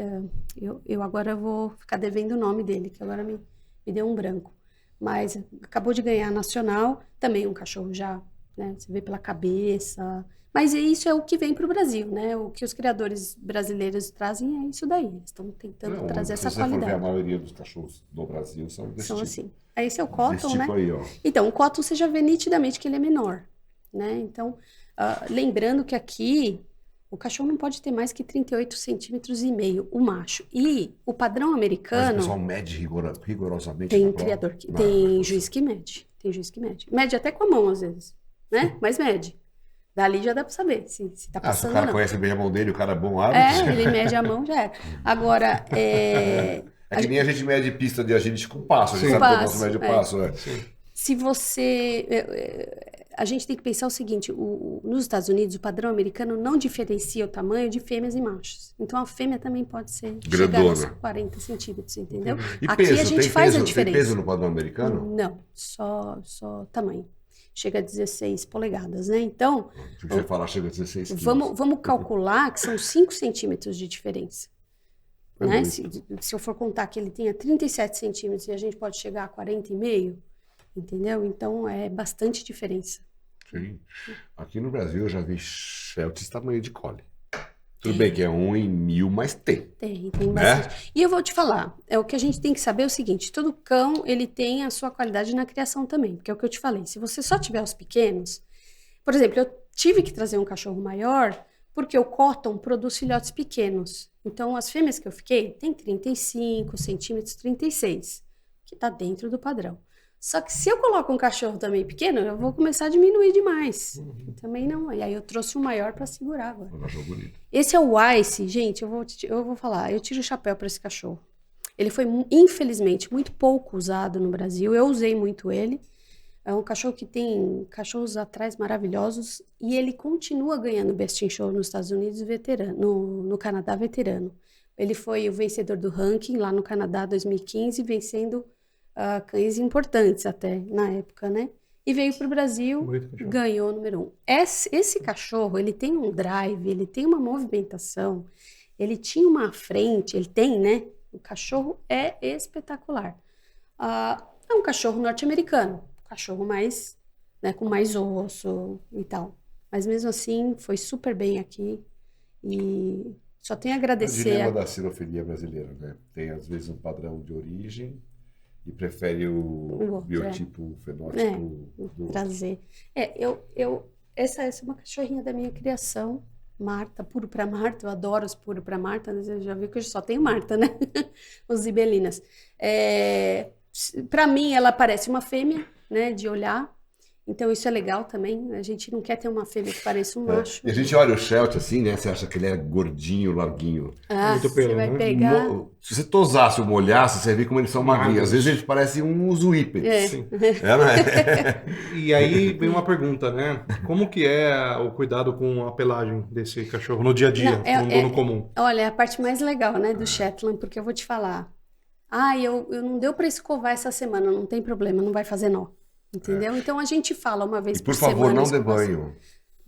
eu agora vou ficar devendo o nome dele, que agora me deu um branco. Mas acabou de ganhar a Nacional, também um cachorro já, né? Você vê pela cabeça. Mas isso é o que vem para o Brasil, né? O que os criadores brasileiros trazem é isso daí. Eles estão tentando trazer essa se você for ver, a qualidade. maioria dos cachorros do Brasil são desse São tipo. assim. Esse é o Desse Cotton, tipo né? aí, ó. Então, o Cotton você já vê nitidamente que ele é menor, né? Então, lembrando que aqui o cachorro não pode ter mais que 38,5 centímetros, o macho. E o padrão Mas o americano pessoal mede rigorosamente tem na prova? criador que Não, tem juiz que mede. Tem juiz que mede. Mede até com a mão, às vezes, né? Mas mede. Dali já dá para saber se tá se o passando cara ou não. conhece bem a mão dele, o cara é bom árbitro. Ele mede a mão, já é. Agora, É que nem a gente mede pista de agente com passo. A gente Sim. sabe que o nosso Passo, mede o passo. É. se você... A gente tem que pensar o seguinte, nos Estados Unidos, o padrão americano não diferencia o tamanho de fêmeas e machos. Então, a fêmea também pode chegar aos Grandona. 40 centímetros, entendeu? E Aqui peso? a gente Tem faz peso? a diferença. Tem peso no padrão americano? Não, só tamanho. Chega a 16 polegadas, né? Então, Se você falar, chega a 16 quilos. vamos calcular que são 5 centímetros de diferença. É Né? muito. Se eu for contar que ele tenha 37 centímetros e a gente pode chegar a 40,5, entendeu? Então, é bastante diferença. Sim. Aqui no Brasil eu já vi Shelties tamanho de collie. Tudo bem que é 1 em 1000, mas tem. Tem Né? bastante. E eu vou te falar, o que a gente tem que saber é o seguinte, todo cão, ele tem a sua qualidade na criação também, porque é o que eu te falei, se você só tiver os pequenos, por exemplo, eu tive que trazer um cachorro maior, porque o Cotton produz filhotes pequenos. Então, as fêmeas que eu fiquei, tem 35 centímetros, 36, que tá dentro do padrão. Só que se eu coloco um cachorro também pequeno, eu vou começar a diminuir demais. Também não. E aí eu trouxe um maior para segurar agora. Um cachorro bonito. Esse é o Ice, gente, eu vou falar, eu tiro o chapéu para esse cachorro. Ele foi, infelizmente, muito pouco usado no Brasil. Eu usei muito ele. É um cachorro que tem cachorros atrás maravilhosos e ele continua ganhando Best in Show nos Estados Unidos veterano, no Canadá veterano. Ele foi o vencedor do ranking lá no Canadá 2015, vencendo cães importantes até na época, né? E veio para o Brasil, ganhou o número 1. Esse cachorro, ele tem um drive, ele tem uma movimentação, ele tinha uma frente, ele tem, né? O cachorro é espetacular. É um cachorro norte-americano, cachorro mais, né, com mais osso e tal. Mas mesmo assim, foi super bem aqui e só tenho a É o agradecer. dilema da cirofilia brasileira, né? Tem, às vezes, um padrão de origem e prefere o outro, biotipo, fenótipo do trazer. Essa é uma cachorrinha da minha criação, Marta, puro pra Marta, eu adoro os puro pra Marta, você já viu que eu só tenho Marta, né? Os zibelinas. Pra mim, ela parece uma fêmea, né, de olhar. Então isso é legal também. A gente não quer ter uma fêmea que pareça um macho. E a gente olha o Sheltie assim, né? Você acha que ele é gordinho, larguinho. Muito pelo, você vai né? pegar. Se você tosasse ou molhasse, você vê como eles são magrinhos. Às vezes eles parecem uns whippets. Sim. Né? E aí vem uma pergunta, né? Como que é o cuidado com a pelagem desse cachorro no dia a dia, Não, com um dono comum? Olha, é a parte mais legal, né, do Shetland, porque eu vou te falar. Eu não deu para escovar essa semana, não tem problema, não vai fazer nó. Entendeu? Então a gente fala uma vez E por por favor, semana. não dê banho.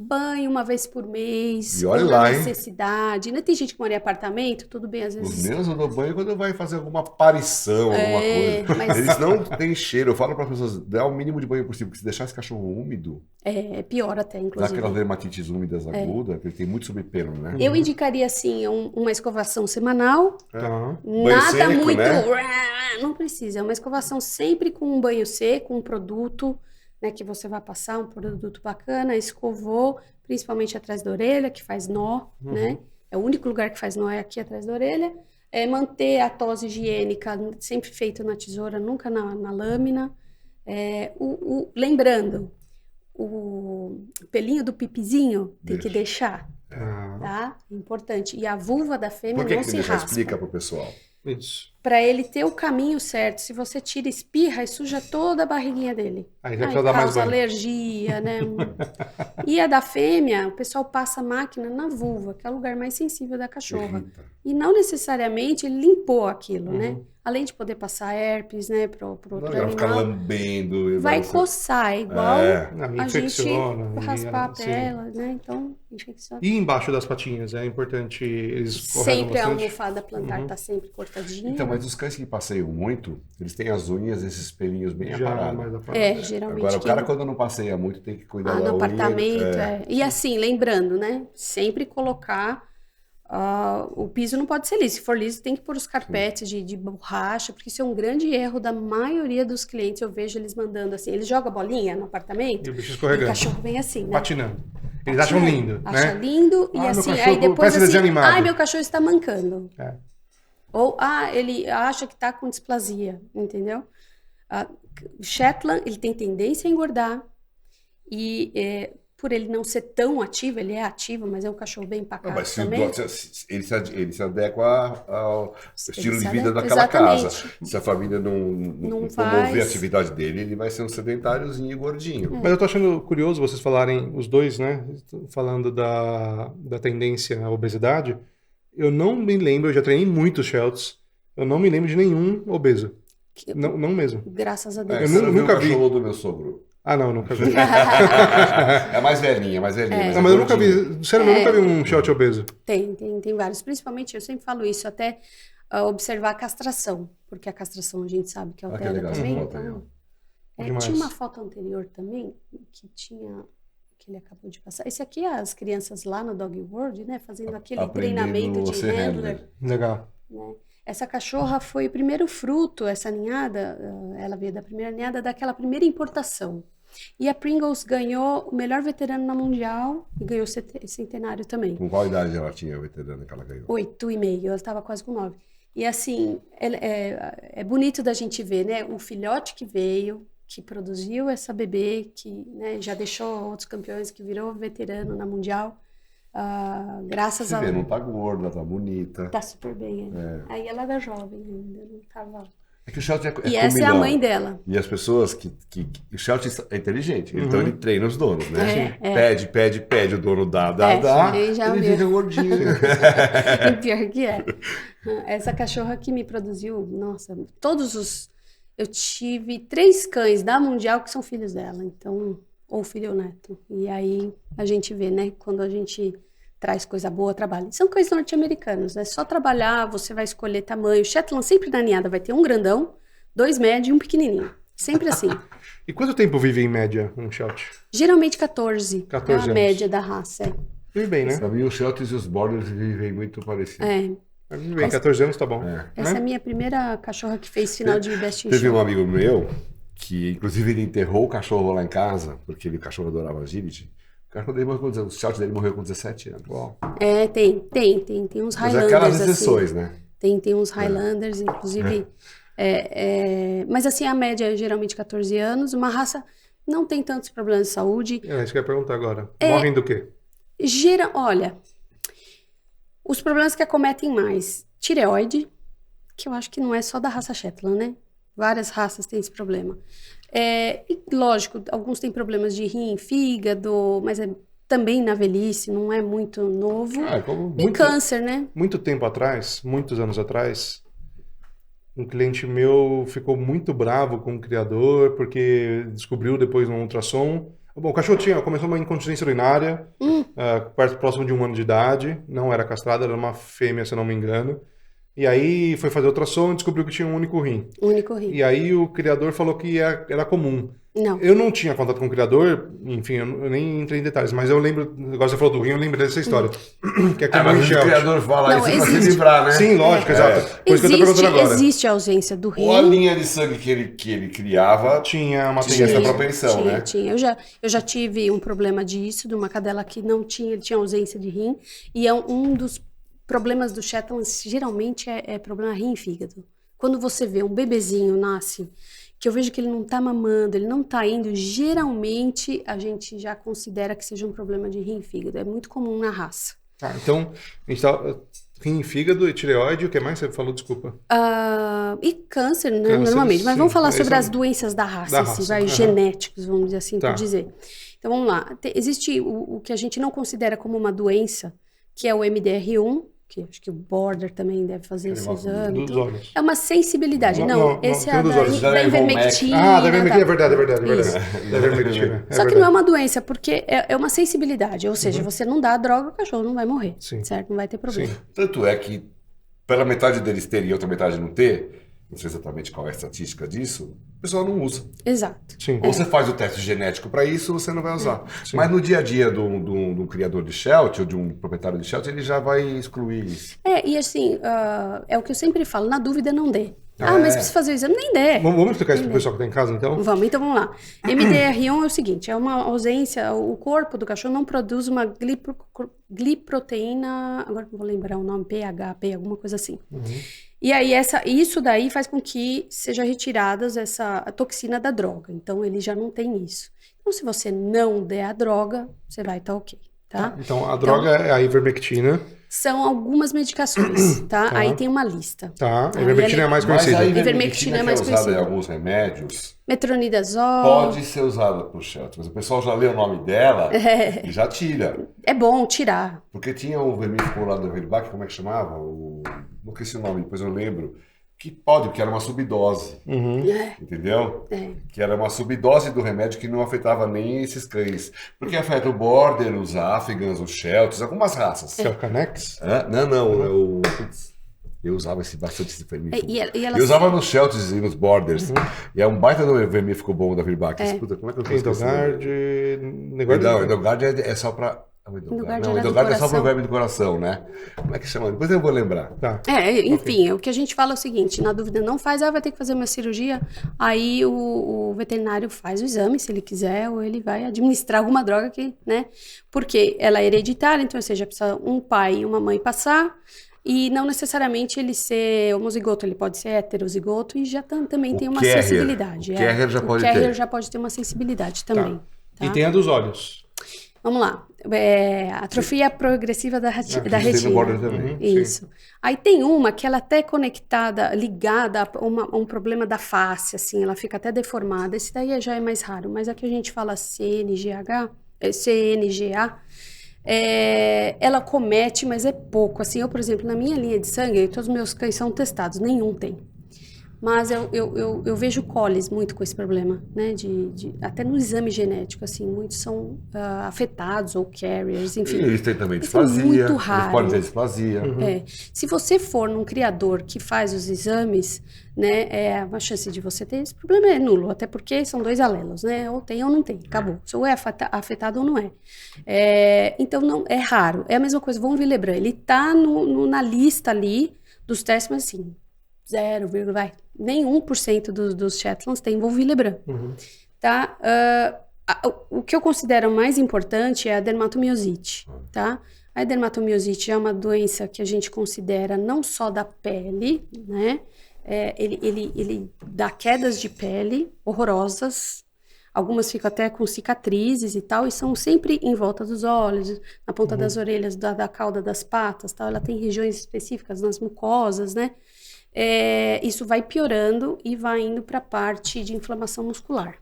Banho uma vez por mês, E olha quando lá, há hein? necessidade. Né? Tem gente que mora em apartamento, tudo bem, às Os vezes. meus eu dou banho quando vai fazer alguma aparição, alguma coisa. mas- Eles não têm cheiro. Eu falo para as pessoas, dá o mínimo de banho possível, porque se deixar esse cachorro úmido, É pior até, dá inclusive. aquelas dermatites úmidas agudas, porque ele tem muito subpelo, né? Eu indicaria, assim, uma escovação semanal. Tá. Nada seco, muito. né? Não precisa. É uma escovação sempre com um banho seco, um produto, né, que você vai passar, um produto bacana, escovou, principalmente atrás da orelha, que faz nó, né? É o único lugar que faz nó é aqui atrás da orelha. Manter a tosse higiênica sempre feita na tesoura, nunca na lâmina. Lembrando, o pelinho do pipizinho tem que deixar, tá? Importante. E a vulva da fêmea Por que não que se deixa? raspa. Explica pro pessoal. Isso. Para ele ter o caminho certo. Se você tira espirra, suja toda a barriguinha dele. Aí já precisa dar mais causa banho. alergia, né? E a da fêmea, o pessoal passa a máquina na vulva, que é o lugar mais sensível da cachorra. Irrita. E não necessariamente ele limpou aquilo, né? Além de poder passar herpes, né, pro Não, outro ela fica animal. lambendo. Vai você- coçar, é igual Me a gente infecciona. raspar a sim. pele, né? Então, infecciona. E embaixo das patinhas, é importante eles escorregam Sempre a bastante. almofada plantar tá sempre cortadinha. Então, mas os cães que passeiam muito, eles têm as unhas, esses pelinhos bem Já aparados. mais da Geralmente Agora, o cara quem- quando não passeia muito tem que cuidar da no unha. apartamento, E assim, lembrando, né? Sempre colocar o piso não pode ser liso. Se for liso, tem que pôr os carpetes de borracha, porque isso é um grande erro da maioria dos clientes. Eu vejo eles mandando assim, eles jogam bolinha no apartamento E o bicho e o escorregando. cachorro vem assim, né? Patinando. Eles acham lindo, Acha né? lindo, e Ah, meu assim, cachorro aí depois parece assim, desenho animado. ai, meu cachorro está mancando. É. Ou, ele acha que tá com displasia, entendeu? O Shetland, ele tem tendência a engordar e por ele não ser tão ativo, ele é ativo, mas é um cachorro bem Não, pacato mas se o também. ele se adequa ao estilo se de vida adequa, daquela casa. exatamente. Se a família não faz. promover a atividade dele, ele vai ser um sedentáriozinho e gordinho. Mas eu tô achando curioso vocês falarem, os dois, né? Falando da tendência à obesidade. Eu não me lembro, eu já treinei muitos Shelties. Eu não me lembro de nenhum obeso. Não mesmo. Graças a É, Deus. você não viu nunca o vi. cachorro do meu sogro? Ah, não, nunca vi. É mais velhinha, mais velhinha. Não, mas eu nunca vi, sério, eu nunca vi um Sheltie obeso. Tem vários. Principalmente, eu sempre falo isso, até observar a castração. Porque a castração a gente sabe que que altera legal essa também. foto aí, ó. Então, Demais. tinha uma foto anterior também que ele acabou de passar. Esse aqui é as crianças lá no Dog World, né? Fazendo aquele Aprendendo treinamento de ser handler. Legal. Né? Essa cachorra foi o primeiro fruto, essa ninhada, ela veio da primeira ninhada daquela primeira importação. E a Pringles ganhou o melhor veterano na Mundial e ganhou centenário também. Com qual idade ela tinha, a veterana, que ela ganhou? 8,5, ela estava quase com 9. E assim, é bonito da gente ver, né? O filhote que veio, que produziu essa bebê, que, né, já deixou outros campeões, que virou veterano na Mundial. Graças Você a... vê, não tá gorda, tá bonita. Tá super bem. Aí ela era jovem ainda, não tava... É que o Shelton é E essa é a comilão. mãe dela. E as pessoas o Shelton é inteligente, então ele treina os donos, né? É. Pede, o dono dá, aí já ele viu. fica gordinho. E pior que é. Essa cachorra que me produziu, nossa, eu tive 3 cães da Mundial que são filhos dela, então, ou filho ou neto. E aí a gente vê, né, quando a gente traz coisa boa, trabalha. São cães norte-americanos, é só trabalhar, você vai escolher tamanho. Shetland sempre na ninhada vai ter um grandão, 2 médios e um pequenininho. Sempre assim. E quanto tempo vive em média um Sheltie? Geralmente 14. 14 é anos. a média da raça. Vive bem, né? Pra mim, os Sheltons e os Borders vivem muito parecidos. Vive bem, 14 anos tá bom. Essa é a minha primeira cachorra que fez final de Best in Teve Show. um amigo meu que, inclusive, ele enterrou o cachorro lá em casa, porque o cachorro adorava agility. O cachorro dele morreu o Sheltie dele morreu com 17 anos. Uau. Tem uns Mas Highlanders. aquelas exceções, assim. né? Tem uns Highlanders, inclusive. Mas assim, a média é geralmente 14 anos. Uma raça não tem tantos problemas de saúde. É isso que eu ia perguntar agora. Morrem do quê? Olha, os problemas que acometem mais. Tireoide, que eu acho que não é só da raça Shetland, né? Várias raças têm esse problema. E lógico, alguns têm problemas de rim, fígado, mas também na velhice, não é muito novo. E câncer, né? Muito tempo atrás, muitos anos atrás, um cliente meu ficou muito bravo com o criador, porque descobriu depois no ultrassom. Bom, o cachorro começou uma incontinência urinária, próximo de 1 ano de idade, não era castrada, era uma fêmea, se eu não me engano. E aí foi fazer ultrassom e descobriu que tinha um único rim. Único rim. E aí o criador falou que era comum. Não. Eu não tinha contato com o criador, enfim, eu nem entrei em detalhes, mas eu lembro, agora você falou do rim, eu lembrei dessa história. Que é comum Mas em o Sheltie. criador fala Não, isso pra se existe. livrar, né? Sim, lógico, exato. Por isso que eu tô perguntando agora. Existe a ausência do rim. Ou a linha de sangue que ele criava Tinha uma tinha essa tendência. propensão, né? Tinha. Eu já tive um problema disso, de uma cadela que não tinha, ele tinha ausência de rim, e é um dos problemas do Shetland, geralmente é problema rim e fígado. Quando você vê um bebezinho nasce, que eu vejo que ele não tá mamando, ele não tá indo, geralmente a gente já considera que seja um problema de rim e fígado. É muito comum na raça. Tá, então, a gente tá rim, fígado e tireoide, o que mais você falou? Desculpa. E câncer, né, Câncer, normalmente. Mas sim, vamos falar é sobre isso as aí. doenças da raça, Da assim, raça, genéticos, vamos dizer assim, Tá. por dizer. Então vamos lá. Existe o que a gente não considera como uma doença, que é o MDR1, que acho que o Border também deve fazer esse exame. Dos Então, olhos. é uma sensibilidade. Não, Esse tem é a dos olhos. da ivermectina. Da ivermectina, é verdade. Isso. Da ivermectina. Só que não é uma doença, porque é uma sensibilidade. Ou seja, você não dá a droga, o cachorro não vai morrer. Sim. Certo? Não vai ter problema. Sim. Tanto é que, pela metade deles ter e outra metade não ter, não sei exatamente qual é a estatística disso, o pessoal não usa. Exato. Sim. Ou você faz o teste genético para isso, você não vai usar. Sim. Mas no dia a dia de um criador de Sheltie ou de um proprietário de Sheltie, ele já vai excluir isso. E assim, é o que eu sempre falo, na dúvida não dê. Mas precisa fazer o exame, nem dê. Vamos explicar isso pro pessoal que tá em casa, então? Então vamos lá. MDR1 é o seguinte, é uma ausência, o corpo do cachorro não produz uma gliproteína, agora não vou lembrar o nome, PHP, alguma coisa assim. E aí isso daí faz com que seja retirada a toxina da droga, então ele já não tem isso. Então se você não der a droga, você vai estar ok, tá? Então a droga é a ivermectina. São algumas medicações, tá? Aí tem uma lista. Tá, a ivermectina é a mais Mas conhecida. a Ivermectina é mais que é usada em conhecida. alguns remédios, Metronidazol. pode ser usada por Sheltie. Mas o pessoal já lê o nome dela e já tira. É bom tirar. Porque tinha o vermífugo lá do Verbac, como é que chamava? Não esqueci o nome, depois eu lembro. Que era uma subdose. Entendeu? Que era uma subdose do remédio que não afetava nem esses cães. Porque afeta o Border, os Afghans, os Shelties, algumas raças. Que é o Canex? Não, é o... Eu usava bastante esse vermífugo. E ela Eu usava nos Shelties e nos Borders. E é um baita do vermífugo bom da Virbac. Puta, como é que eu esqueci? Endogard é só pra... Endogard Não, era do Endogard é só pro coração. verme do coração, né? Como é que chama? Depois eu vou lembrar. Tá. Enfim, o que a gente fala é o seguinte, na dúvida não faz, vai ter que fazer uma cirurgia, aí o veterinário faz o exame, se ele quiser, ou ele vai administrar alguma droga que, né? Porque ela é hereditária, então, ou seja, precisa um pai e uma mãe passar, e não necessariamente ele ser homozigoto, ele pode ser heterozigoto e já também tem uma sensibilidade. O Carrier já pode ter. O Carrier já pode ter uma sensibilidade também. Tá? E tem a dos olhos. Vamos lá. Atrofia progressiva da retina. Tem no Border também. Isso. Aí tem uma que ela até é conectada, ligada a um problema da face, assim, ela fica até deformada. Esse daí já é mais raro, mas aqui a gente fala CNGA, ela comete, mas é pouco. Assim, eu, por exemplo, na minha linha de sangue, todos os meus cães são testados, nenhum tem. Mas eu vejo coles muito com esse problema, né? Até no exame genético, assim, muitos são afetados ou carriers, enfim. Eles têm também displasia. É muito raro. Eles podem ter displasia. Se você for num criador que faz os exames, né, a chance de você ter esse problema é nulo, até porque são 2 alelos, né? Ou tem ou não tem, acabou. Ou é afetado ou não é. Então, não, é raro. É a mesma coisa, vamos Willebrand, ele tá na lista ali dos testes, mas assim, 1% dos Shetlands tem von Willebrand. Tá? O que eu considero mais importante é a dermatomiosite, tá? A dermatomiosite é uma doença que a gente considera não só da pele, né? Ele dá quedas de pele horrorosas, algumas ficam até com cicatrizes e tal, e são sempre em volta dos olhos, na ponta das orelhas, da cauda das patas, tal. Ela tem regiões específicas nas mucosas, né? Isso vai piorando e vai indo para a parte de inflamação muscular.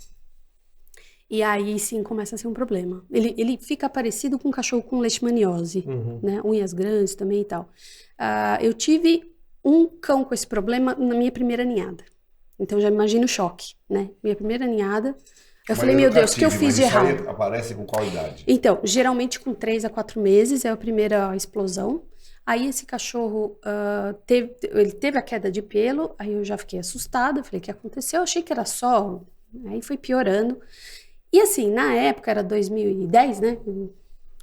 E aí sim começa a ser um problema. Ele fica parecido com um cachorro com leishmaniose, né? Unhas grandes também e tal. Eu tive um cão com esse problema na minha primeira ninhada. Então já imagina o choque, né? Minha primeira ninhada. Eu falei, meu Deus, o que eu fiz de errado? Isso aí aparece com qual idade? Então, geralmente com 3 a 4 meses é a primeira explosão. Aí esse cachorro, ele teve a queda de pelo, aí eu já fiquei assustada, falei, o que aconteceu? Eu achei que era só, aí foi piorando. E assim, na época, era 2010, né,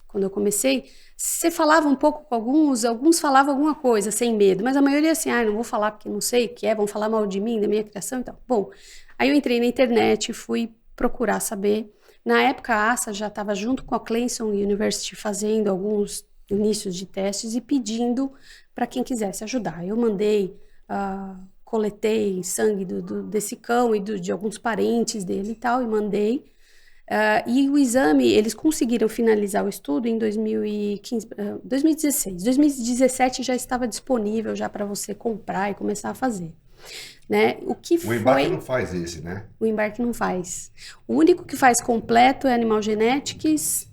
quando eu comecei, você falava um pouco com alguns falavam alguma coisa, sem medo, mas a maioria assim, não vou falar porque não sei o que vão falar mal de mim, da minha criação e tal. Bom, aí eu entrei na internet, fui procurar saber. Na época, a ASA já estava junto com a Clemson University fazendo alguns inícios de testes e pedindo para quem quisesse ajudar. Eu mandei, coletei sangue desse cão e de alguns parentes dele e tal, e mandei. E o exame, eles conseguiram finalizar o estudo em 2015, 2016. 2017 já estava disponível já para você comprar e começar a fazer. Né? O embarque não faz esse, né? O embarque não faz. O único que faz completo é Animal Genetics.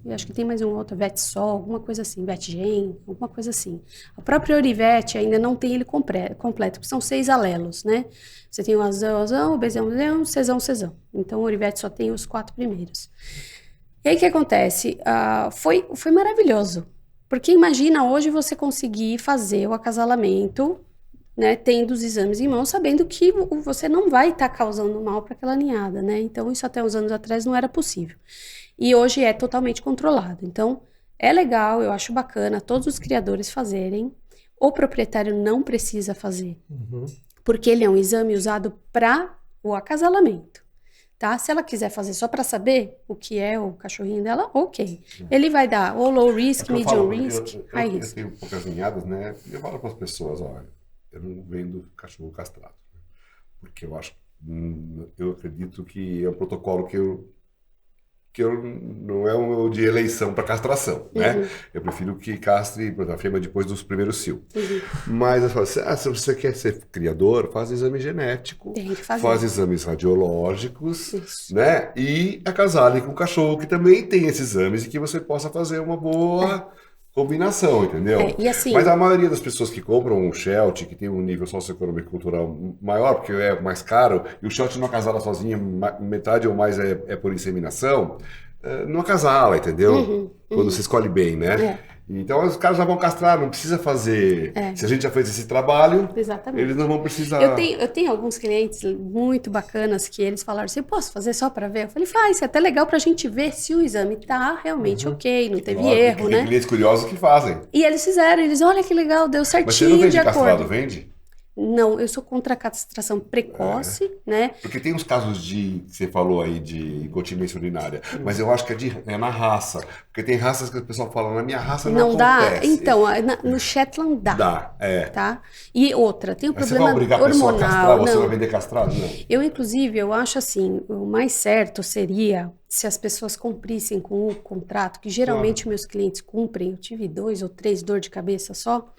Eu acho que tem mais um outro, VetSol, alguma coisa assim, VetGen, alguma coisa assim. A própria Orivet ainda não tem ele completo, porque são 6 alelos, né? Você tem o azão, o bezão, cesão. Então, o Orivet só tem os 4 primeiros. E aí, o que acontece? Foi maravilhoso, porque imagina hoje você conseguir fazer o acasalamento, né, tendo os exames em mão, sabendo que você não vai estar causando mal para aquela ninhada, né? Então, isso até uns anos atrás não era possível. E hoje é totalmente controlado. Então, é legal, eu acho bacana todos os criadores fazerem. O proprietário não precisa fazer, porque ele é um exame usado para o acasalamento, tá? Se ela quiser fazer só para saber o que é o cachorrinho dela, ok. Ele vai dar ou low risk, medium risk, high risk. Eu tenho poucas ninhadas, né? Eu falo para as pessoas, olha, eu não vendo cachorro castrado, porque eu acredito que é um protocolo que não é o de eleição para castração, né? Eu prefiro que castre a fêmea depois dos primeiros cio. Mas eu falo assim, se você quer ser criador, faz exame genético, faz exames radiológicos, né? E acasale com o cachorro que também tem esses exames e que você possa fazer uma boa combinação, entendeu? E assim, mas a maioria das pessoas que compram um Sheltie, que tem um nível socioeconômico e cultural maior, porque é mais caro, e o Sheltie não acasala sozinho, metade ou mais é por inseminação, não acasala, entendeu? Quando você escolhe bem, né? Então os caras já vão castrar, não precisa fazer. É. Se a gente já fez esse trabalho, Exatamente. eles não vão precisar. Eu tenho alguns clientes muito bacanas que eles falaram assim, posso fazer só para ver? Eu falei, faz, é até legal pra gente ver se o exame tá realmente ok, não teve Lógico, erro, tem né? clientes curiosos que fazem. E eles fizeram, olha que legal, deu Mas você não certinho vende de acordo. castrado, vende? Não, eu sou contra a castração precoce, né? Porque tem uns casos que você falou aí de incontinência urinária, mas eu acho que é na raça. Porque tem raças que o pessoal fala, na minha raça não dá. acontece. Então, no Shetland dá. Dá, Tá? E outra, tem o Mas você vai problema obrigar a pessoa a castrar, hormonal. você Não. vai vender castrado? Não. Inclusive, eu acho assim, o mais certo seria se as pessoas cumprissem com o contrato, que geralmente meus clientes cumprem, eu tive 2 ou 3 dor de cabeça só,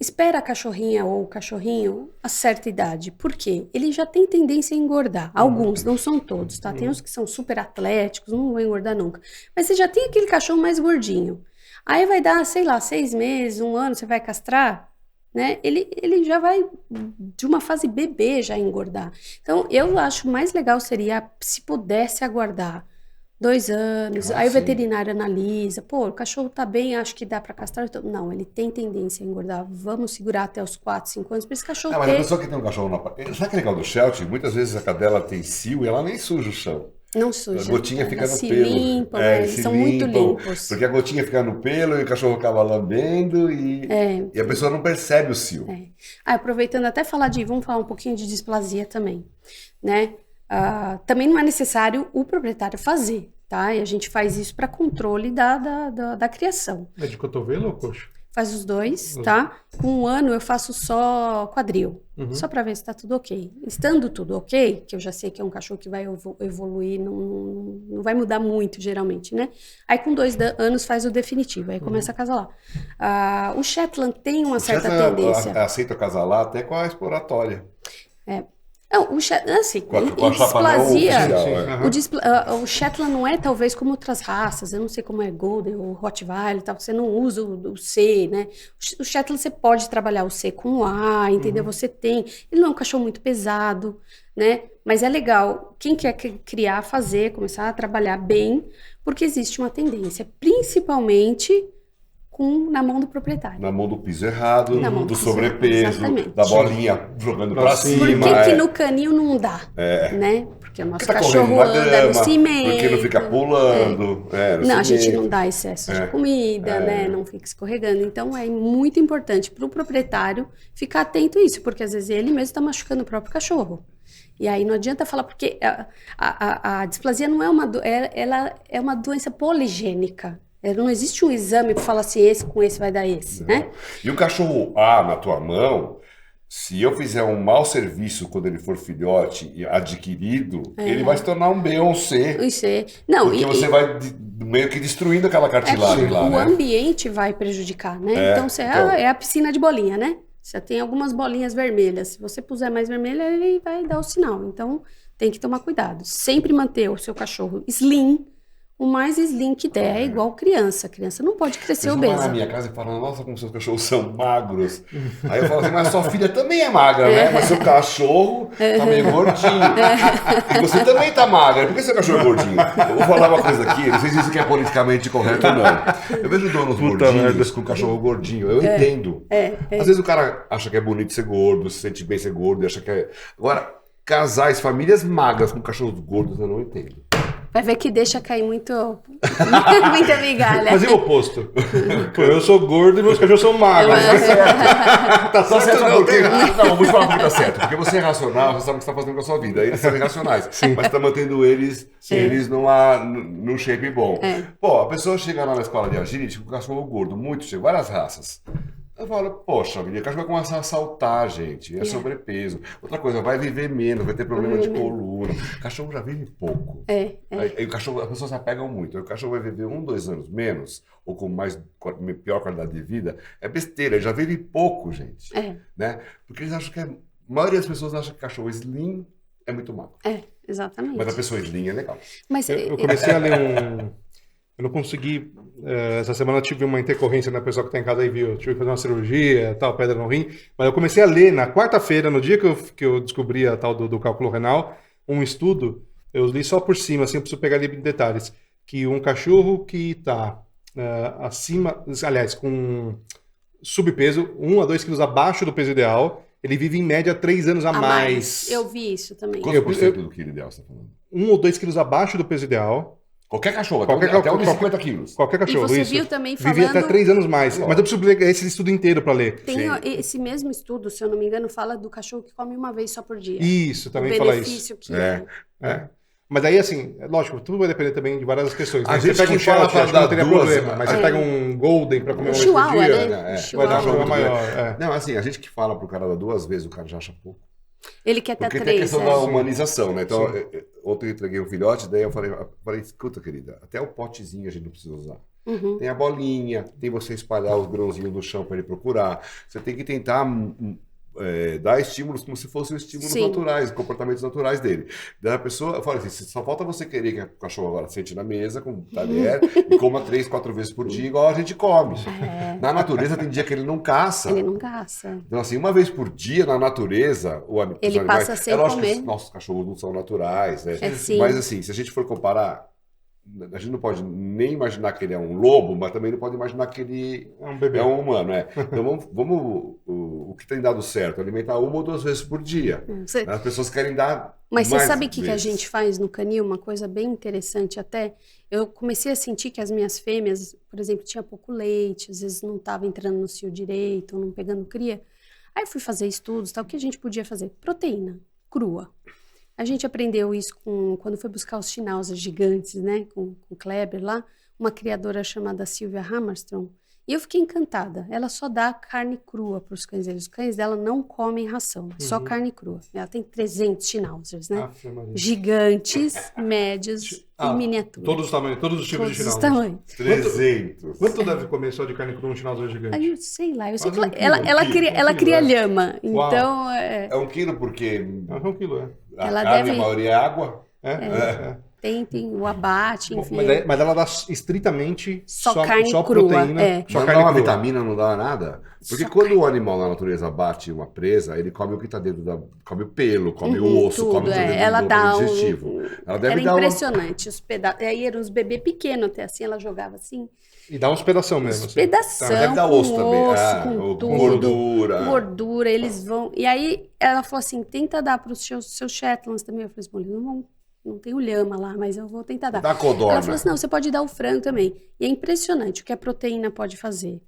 espera a cachorrinha ou o cachorrinho a certa idade. Por quê? Ele já tem tendência a engordar. Alguns, não são todos, tá? Tem uns que são super atléticos, não vão engordar nunca. Mas você já tem aquele cachorro mais gordinho. Aí vai dar, sei lá, 6 meses, 1 ano, você vai castrar, né? Ele já vai, de uma fase bebê, já engordar. Então, eu acho mais legal seria se pudesse aguardar 2 anos, aí o sim. veterinário analisa, pô, o cachorro tá bem, acho que dá pra castrar. Então, não, ele tem tendência a engordar, vamos segurar até os 4, 5 anos pra esse cachorro Mas a ter... pessoa que tem um cachorro na parede. Sabe que é legal do Sheltie? Muitas vezes a cadela tem cio e ela nem suja o chão. Não suja. A gotinha fica elas no se pelo. limpam, Eles eles se são muito limpam, limpos. Porque a gotinha fica no pelo e o cachorro acaba lambendo e a pessoa não percebe o cio. Aproveitando até vamos falar um pouquinho de displasia também, né? Também não é necessário o proprietário fazer, tá? E a gente faz isso para controle da criação. É de cotovelo ou coxa? Faz os dois, tá? Com 1 ano eu faço só quadril, só para ver se tá tudo ok. Estando tudo ok, que eu já sei que é um cachorro que vai evoluir, não vai mudar muito geralmente, né? Aí com 2 anos faz o definitivo, aí começa a acasalar. O Shetland tem uma certa tendência. Aceita acasalar até com a exploratória. Não, assim, Com a em chapa não displasia, oficial, o Shetland não é talvez como outras raças, eu não sei como é Golden ou Rottweiler e tal, você não usa o C, né? O Shetland você pode trabalhar o C com o A, entendeu? Você tem, ele não é um cachorro muito pesado, né? Mas é legal, quem quer criar, fazer, começar a trabalhar bem, porque existe uma tendência, principalmente na mão do proprietário. Na mão do piso errado, Na mão do do piso sobrepeso, exatamente. da bolinha jogando pra cima. Por que no canil não dá? Né? Porque o nosso Porque tá cachorro correndo na anda no grama, cimento. porque não fica pulando. Não, a gente cimento. não dá excesso de comida, né? Não fica escorregando. Então, é muito importante para o proprietário ficar atento a isso, porque às vezes ele mesmo está machucando o próprio cachorro. E aí não adianta falar, porque a displasia não ela é uma doença poligênica. Não existe um exame para falar assim, com esse vai dar esse, né? E o cachorro A na tua mão, se eu fizer um mau serviço quando ele for filhote e adquirido, ele vai se tornar um B ou um C. Isso é. Não, Porque você vai meio que destruindo aquela cartilagem lá, o né? ambiente vai prejudicar, né? Então, é a piscina de bolinha, né? Você tem algumas bolinhas vermelhas. Se você puser mais vermelha, ele vai dar o sinal. Então, tem que tomar cuidado. Sempre manter o seu cachorro slim, o mais slim que der, é igual criança. Criança não pode crescer Você vai obesa. na minha casa e fala, nossa, como seus cachorros são magros. Aí eu falo assim, mas sua filha também é magra, né? Mas seu cachorro tá meio gordinho. E você também tá magra. Por que seu cachorro é gordinho? Eu vou falar uma coisa aqui, não sei se isso aqui é politicamente correto ou não. Eu vejo donos gordinhos com cachorro gordinho. Eu entendo. Às vezes o cara acha que é bonito ser gordo, se sente bem ser gordo, acha que é... Agora, casais, famílias magras com cachorros gordos, eu não entendo. Vai ver que deixa cair muita migalha. Mas e o oposto? Pô, eu sou gordo e meus cachorros são magros. Tá certo não, tem errado. Não, vamos falar porque tá certo. Porque você é racional, você sabe o que você tá fazendo com a sua vida. Eles são irracionais. Mas tá mantendo eles num shape bom. Pô, a pessoa chega lá na escola de agility com o cachorro gordo, várias raças. Eu falo, poxa, o cachorro vai começar a saltar, gente. É sobrepeso. Outra coisa, vai viver menos, vai ter problema de coluna. O cachorro já vive pouco. Aí o cachorro, as pessoas se apegam muito. Aí o cachorro vai viver 1, 2 anos menos, ou com pior qualidade de vida. É besteira, ele já vive pouco, gente. Né? Porque eles acham que a maioria das pessoas acha que cachorro slim é muito magro. Exatamente. Mas a pessoa slim é legal. Mas Eu comecei a ler Eu não consegui. Essa semana eu tive uma intercorrência na pessoa que está em casa e viu. Eu tive que fazer uma cirurgia, tal, pedra no rim. Mas eu comecei a ler na quarta-feira, no dia que eu descobri a tal do cálculo renal, um estudo. Eu li só por cima, assim, eu preciso pegar ali em detalhes. Que um cachorro que está acima, aliás, com subpeso, 1 a 2 quilos abaixo do peso ideal, ele vive em média 3 anos a mais. Eu vi isso também. Quantos por cento do quilo ideal você está falando? 1 ou 2 quilos abaixo do peso ideal. Qualquer cachorro, Qualquer até cachorro, 50 quilos. Qualquer cachorro, E você isso. viu também Vive até falando... 3 anos mais. Mas eu preciso ler esse estudo inteiro para ler. Tem esse mesmo estudo, se eu não me engano, fala do cachorro que come uma vez só por dia. Isso, também o fala isso. benefício que É. Mas aí, assim, é lógico, tudo vai depender também de várias questões. A Né? gente Você pega um que fala short, pra acho que não dar teria duas- problema. Mas você pega um golden para comer Um uma vez por chihuahua, dia, né? É. Um vai dar um chihuahua. problema maior. É. Não, assim, a gente que fala pro cara dar 2 vezes, o cara já acha pouco. Ele quer até Porque tem a 3, questão né? da humanização, né? Então, Sim. ontem eu entreguei um filhote, daí eu falei, escuta, querida, até o potezinho a gente não precisa usar. Uhum. Tem a bolinha, tem você espalhar os grãozinhos no chão para ele procurar. Você tem que tentar dar estímulos como se fossem estímulos Sim. naturais, comportamentos naturais dele. Daí a pessoa, eu falo assim, só falta você querer que o cachorro agora sente na mesa com talher e coma 3, 4 vezes por dia, igual a gente come. Na natureza tem dia que ele não caça. Ele não caça. Então, assim, uma vez por dia na natureza, Ele passa a ser lógico que comer. os nossos cachorros não são naturais, né? Sim. Mas, assim, se a gente for comparar, a gente não pode nem imaginar que ele é um lobo, mas também não pode imaginar que ele É um bebê. é um humano, né? Então, o que tem dado certo? Alimentar 1 ou 2 vezes por dia. Você- As pessoas querem dar Mas você mais sabe o que a vezes. gente faz no canil? Uma coisa bem interessante até. Eu comecei a sentir que as minhas fêmeas, por exemplo, tinha pouco leite, às vezes não estava entrando no cio direito, não pegando cria. Aí eu fui fazer estudos, tal. O que a gente podia fazer? Proteína crua. A gente aprendeu isso quando foi buscar os schnauzers gigantes, né? Com o Kleber lá, uma criadora chamada Sylvia Hammerstrom. E eu fiquei encantada. Ela só dá carne crua para os cães dela. Os cães dela não comem ração, só carne crua. Ela tem 300 schnauzers, né? Ave Maria. Gigantes, médios e miniaturas. Todos os tamanhos, todos os tipos Todos de os Schnauzer. tamanhos. 300. Quanto deve comer só de carne crua um Schnauzer gigante? Aí eu sei lá, eu sei que Quase ela, um ela quilo, cria, um ela quilo, cria é. lhama. Uau. Então, É 1 quilo porque É 1 quilo, é. a Ela carne, deve- a maioria é água. É. tem o abate, enfim. Mas ela dá estritamente Só carne crua, proteína, é. só Mas não carne dá uma crua. vitamina, não dá nada? Porque Só quando o animal na natureza bate uma presa, ele come o que está dentro da... come o pelo, come o osso, tudo, come o que tá é. dentro Ela do dá aparelho digestivo. Ela deve Era dar uma... impressionante os pedaços. Aí eram uns bebês pequenos até assim, ela jogava assim. E dá uns pedação mesmo. assim. Pedação, Tá. Deve dar com osso também. com ou tudo. gordura. Gordura, eles vão... E aí ela falou assim, tenta dar para os seus Shetlands também. Eu falei assim, bom, eles não tem o lhama lá, mas eu vou tentar dar. Dá codorna. Ela falou assim, não, você pode dar o frango também. E é impressionante o que a proteína pode fazer.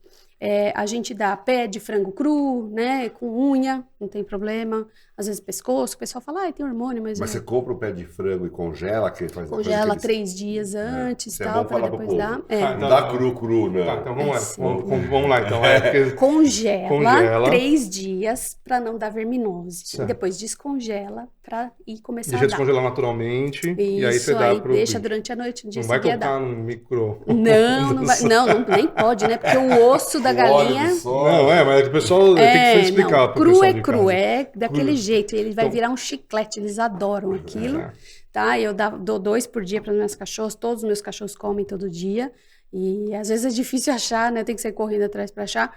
A gente dá pé de frango cru, né, com unha, não tem problema. Às vezes pescoço, o pessoal fala, tem hormônio, mas Mas você compra o pé de frango e congela? Que faz congela aqueles- 3 dias antes, Isso é tal, bom para falar pro depois povo. dar. Ah, Não dá cru, não. Tá, então vamos lá. sim. Vamos lá, então. Porque Congela Congela. 3 dias para não dar verminose. Certo. E depois descongela para ir começar deixa a dar. descongelar naturalmente. E aí Isso, você dá aí pro deixa bicho. durante a noite, no dia Não vai seguinte colocar dá. no micro. Não vai, nem pode, né? Porque o osso da galinha Não, mas o pessoal tem que sempre explicar. não, pro cru pessoal é de cru, casa. é daquele Cru. jeito, ele vai Então- virar um chiclete, eles adoram aquilo, É. tá? Eu dou 2 por dia para os meus cachorros, todos os meus cachorros comem todo dia, e às vezes é difícil achar, né? Tem que sair correndo atrás para achar.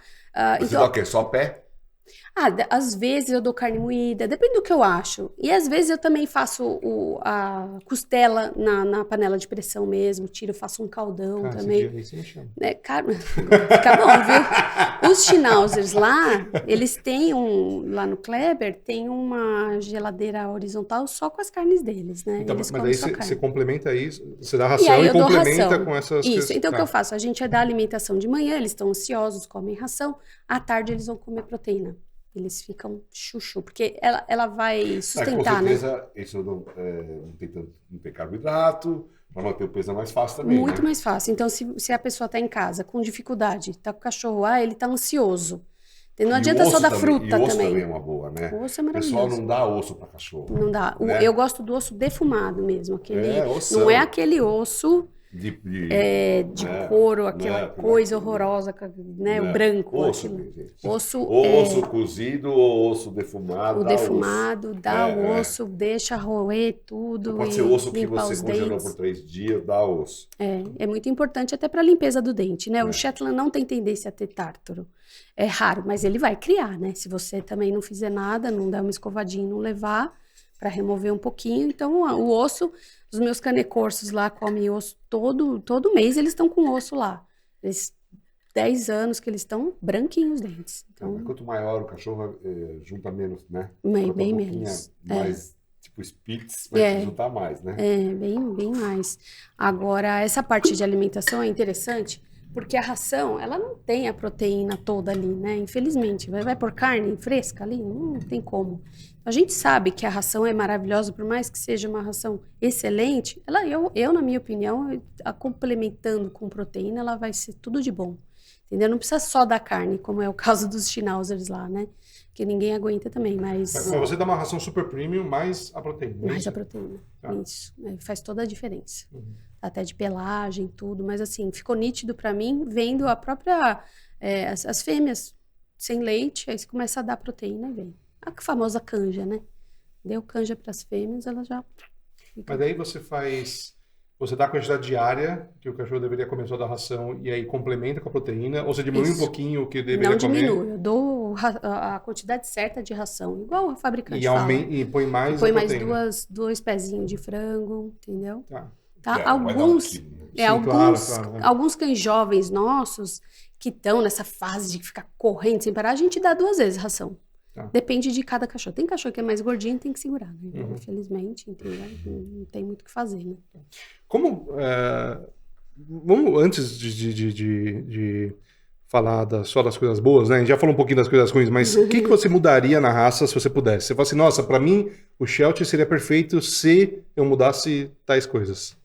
Você dá o quê? Só pé? Às vezes eu dou carne moída, depende do que eu acho. E às vezes eu também faço a costela na panela de pressão mesmo, faço um caldão Cara, também. esse dia aí você me chama. Né, cara, fica bom, viu? Os schnauzers lá, eles têm lá no Kleber, tem uma geladeira horizontal só com as carnes deles, né? Então, Eles mas comem aí só você carne. complementa isso, você dá E ração aí e eu dou complementa ração. com essas Isso, questões. então o que Tá. eu faço? A gente dá alimentação de manhã, eles estão ansiosos, comem ração, à tarde eles vão comer proteína. Eles ficam chuchu, porque ela vai Com sustentar, né? certeza, isso não tem carboidrato, para manter o peso é mais fácil também, Muito né? mais fácil. Então, se a pessoa está em casa com dificuldade, está com o cachorro, ele está ansioso. Não E adianta o só osso dar também, fruta e o osso também. também é uma boa, né? O osso é O pessoal maravilhoso. não dá osso para cachorro. Não dá. Né? Eu gosto do osso defumado mesmo. Aquele, ossão. não é aquele osso de né? couro, aquela Né? coisa horrorosa, né? O branco. Osso, aquilo. gente. Osso Ou osso cozido ou osso defumado. o dá osso. defumado, dá É, o é. osso, deixa roer tudo. Pode e ser osso que limpar você os congelou dentes. por 3 dias, dá osso. É muito importante até para a limpeza do dente, né? O Shetland não tem tendência a ter tártaro. É raro, mas ele vai criar, né? Se você também não fizer nada, não der uma escovadinha e não levar para remover um pouquinho. Então, o osso, os meus canecorsos lá comem osso todo mês, eles estão com osso lá. Eles 10 anos que eles estão branquinhos os dentes. Então, Quanto maior o cachorro, junta menos, né? bem Quanto a boquinha menos. mais, tipo Spitz, vai juntar mais, né? Bem mais. Agora, essa parte de alimentação é interessante, porque a ração, ela não tem a proteína toda ali, né? Infelizmente. Vai por carne fresca ali? Não tem como. A gente sabe que a ração é maravilhosa, por mais que seja uma ração excelente, eu na minha opinião, complementando com proteína, ela vai ser tudo de bom. Entendeu? Não precisa só da carne, como é o caso dos schnauzers lá, né? Que ninguém aguenta também, mas você dá uma ração super premium, mais a proteína. mais a proteína. Tá. Isso. Faz toda a diferença. Até de pelagem, tudo. Mas assim, ficou nítido pra mim, vendo a própria... as fêmeas sem leite, aí você começa a dar proteína e vem. A famosa canja, né? Deu canja pras fêmeas, ela já... Mas daí você dá a quantidade diária que o cachorro deveria comer toda a ração e aí complementa com a proteína, ou você diminui um pouquinho o que deveria Não comer? Não diminui, eu dou a quantidade certa de ração, igual o fabricante fala. E põe mais Põe a mais proteína. dois pezinhos de frango, entendeu? Tá. Vai dar um quilo, né? Claro. Alguns cães jovens nossos que estão nessa fase de ficar correndo sem parar, a gente dá 2 vezes ração. Tá. Depende de cada cachorro. Tem cachorro que é mais gordinho, tem que segurar, né? Infelizmente, entendeu? Não tem muito o que fazer, né? Vamos, antes de falar só das coisas boas, né? A gente já falou um pouquinho das coisas ruins, mas o que você mudaria na raça se você pudesse? Você fala assim, nossa, pra mim o Sheltie seria perfeito se eu mudasse tais coisas.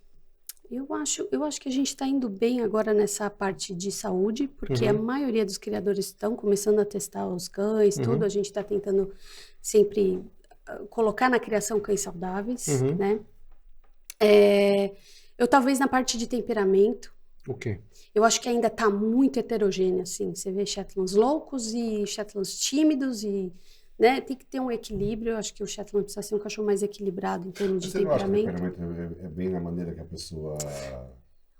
Eu acho que a gente está indo bem agora nessa parte de saúde, porque a maioria dos criadores estão começando a testar os cães, tudo. A gente está tentando sempre colocar na criação cães saudáveis, né? Eu talvez na parte de temperamento. Ok. Eu acho que ainda está muito heterogêneo, assim. Você vê Shetlands loucos e Shetlands tímidos e... Né? Tem que ter um equilíbrio. Eu acho que o Shetland precisa ser um cachorro mais equilibrado em termos de temperamento. Você não acha que o temperamento é bem na maneira que a pessoa...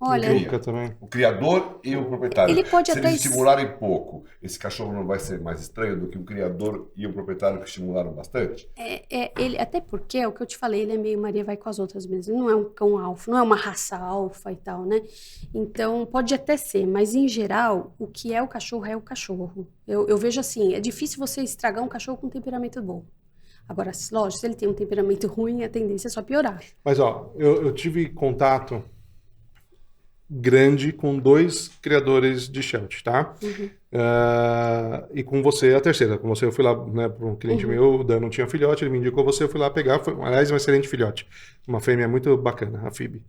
Olha, também. O criador e o proprietário. Ele pode Se até eles estimularem pouco, esse cachorro não vai ser mais estranho do que o criador e o proprietário que estimularam bastante? ele, até porque, é o que eu te falei, ele é meio Maria vai com as outras mesmo. Ele não é um cão alfa, não é uma raça alfa e tal, né? Então, pode até ser, mas em geral, o que é o cachorro é o cachorro. Eu vejo assim, é difícil você estragar um cachorro com um temperamento bom. Agora, lógico, se ele tem um temperamento ruim, a tendência é só piorar. Mas, ó, eu tive contato grande com 2 criadores de Sheltie, tá? E com você a terceira. Com você eu fui lá, né, para um cliente meu, o Dan não tinha filhote, ele me indicou você, eu fui lá pegar, aliás, um excelente filhote. Uma fêmea muito bacana, a Phoebe.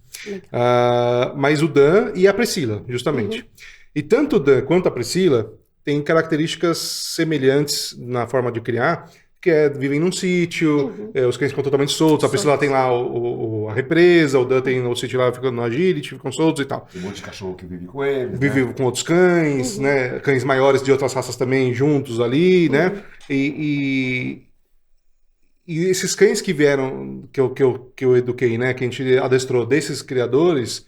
Mas o Dan e a Priscila, justamente. E tanto o Dan quanto a Priscila têm características semelhantes na forma de criar, que vivem num sítio, os cães ficam totalmente soltos, a Priscila tem lá a represa, o Dan tem o sítio lá, ficando no agility, ficam soltos e tal. Tem um monte de cachorro que vive com eles, Vive com outros cães, né? Cães maiores de outras raças também juntos ali, né? E esses cães que vieram, que eu eduquei, né? Que a gente adestrou desses criadores...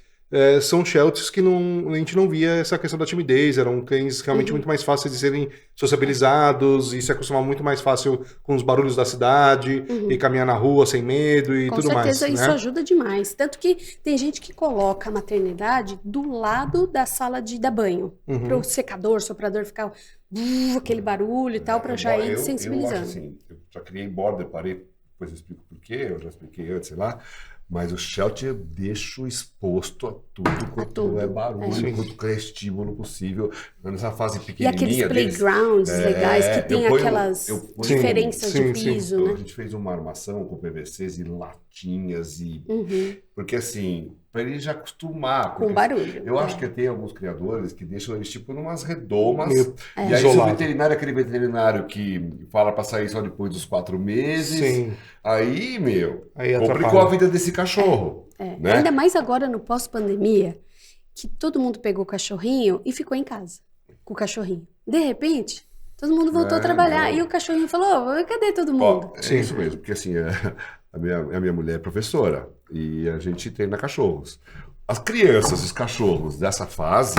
são Shelties que a gente não via essa questão da timidez, eram cães realmente muito mais fáceis de serem sociabilizados e se acostumar muito mais fácil com os barulhos da cidade e caminhar na rua sem medo e tudo mais. Com certeza isso ajuda demais. Tanto que tem gente que coloca a maternidade do lado da sala de dar banho, para o secador, soprador ficar aquele barulho e tal, para já ir sensibilizando. Eu acho assim, eu já criei border, parei, depois eu explico por quê, eu já expliquei antes, sei lá. Mas o Sheltie eu deixo exposto a tudo quanto é barulho, quanto é estímulo possível. Nessa fase pequenininha. E aqueles playgrounds legais que tem aquelas diferenças de piso, né? A gente fez uma armação com PVCs e latinhas e... Porque assim, para ele já acostumar. Com barulho. Eu acho que tem alguns criadores que deixam eles tipo numas redomas. E aí isolado. se o veterinário é aquele veterinário que fala para sair só depois dos 4 meses. Aí, complicou a vida desse cachorro. Né? Ainda mais agora no pós-pandemia, que todo mundo pegou o cachorrinho e ficou em casa com o cachorrinho. De repente, todo mundo voltou a trabalhar. E o cachorrinho falou, cadê todo mundo? É isso mesmo, porque assim, a minha mulher é professora e a gente treina cachorros. As crianças, os cachorros dessa fase...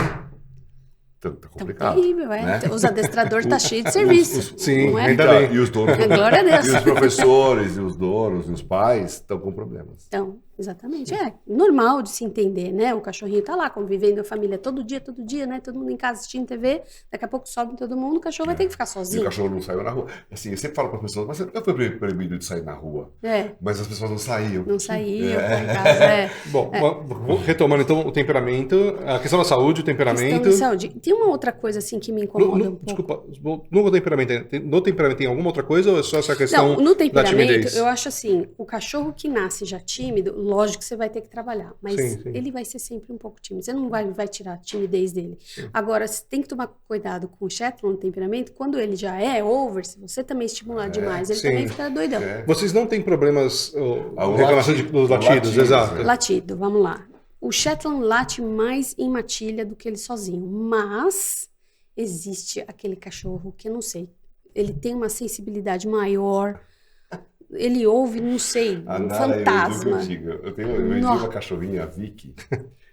Tá complicado. Terrível, né? Os adestradores estão cheios de serviço. Sim, não é? ainda bem. E os donos, Glória a Deus. E os professores, e os donos, e os pais estão com problemas. Então, Exatamente. É normal de se entender, né? O cachorrinho tá lá convivendo a família todo dia, né? Todo mundo em casa assistindo TV, daqui a pouco sobe todo mundo, o cachorro vai ter que ficar E o sozinho. cachorro não saiu na rua. Assim, eu sempre falo para as pessoas, mas você nunca foi proibido de sair na rua. É, Mas as pessoas não saíam. não saía, tá em casa, é. Bom, retomando então o temperamento, a questão da saúde, o Questão temperamento. de saúde. Tem uma outra coisa assim que me incomoda um pouco. Desculpa, no temperamento tem alguma outra coisa ou é só essa questão Não, no da temperamento, timidez? eu acho assim, o cachorro que nasce já tímido, lógico que você vai ter que trabalhar, mas Sim, sim. ele vai ser sempre um pouco tímido. Você não vai tirar a timidez dele. Agora, você tem que tomar cuidado com o Shetland no temperamento, quando ele já é over, se você também estimular demais, ele sim. também fica doidão. Vocês não têm problemas, O reclamação latido, dos o latidos, latido, exato. né? Latido, vamos lá. O Shetland late mais em matilha do que ele sozinho, mas existe aquele cachorro que eu não sei, ele tem uma sensibilidade maior, ele ouve, não sei, A um Nara, fantasma. eu vendi uma cachorrinha, a Vicky.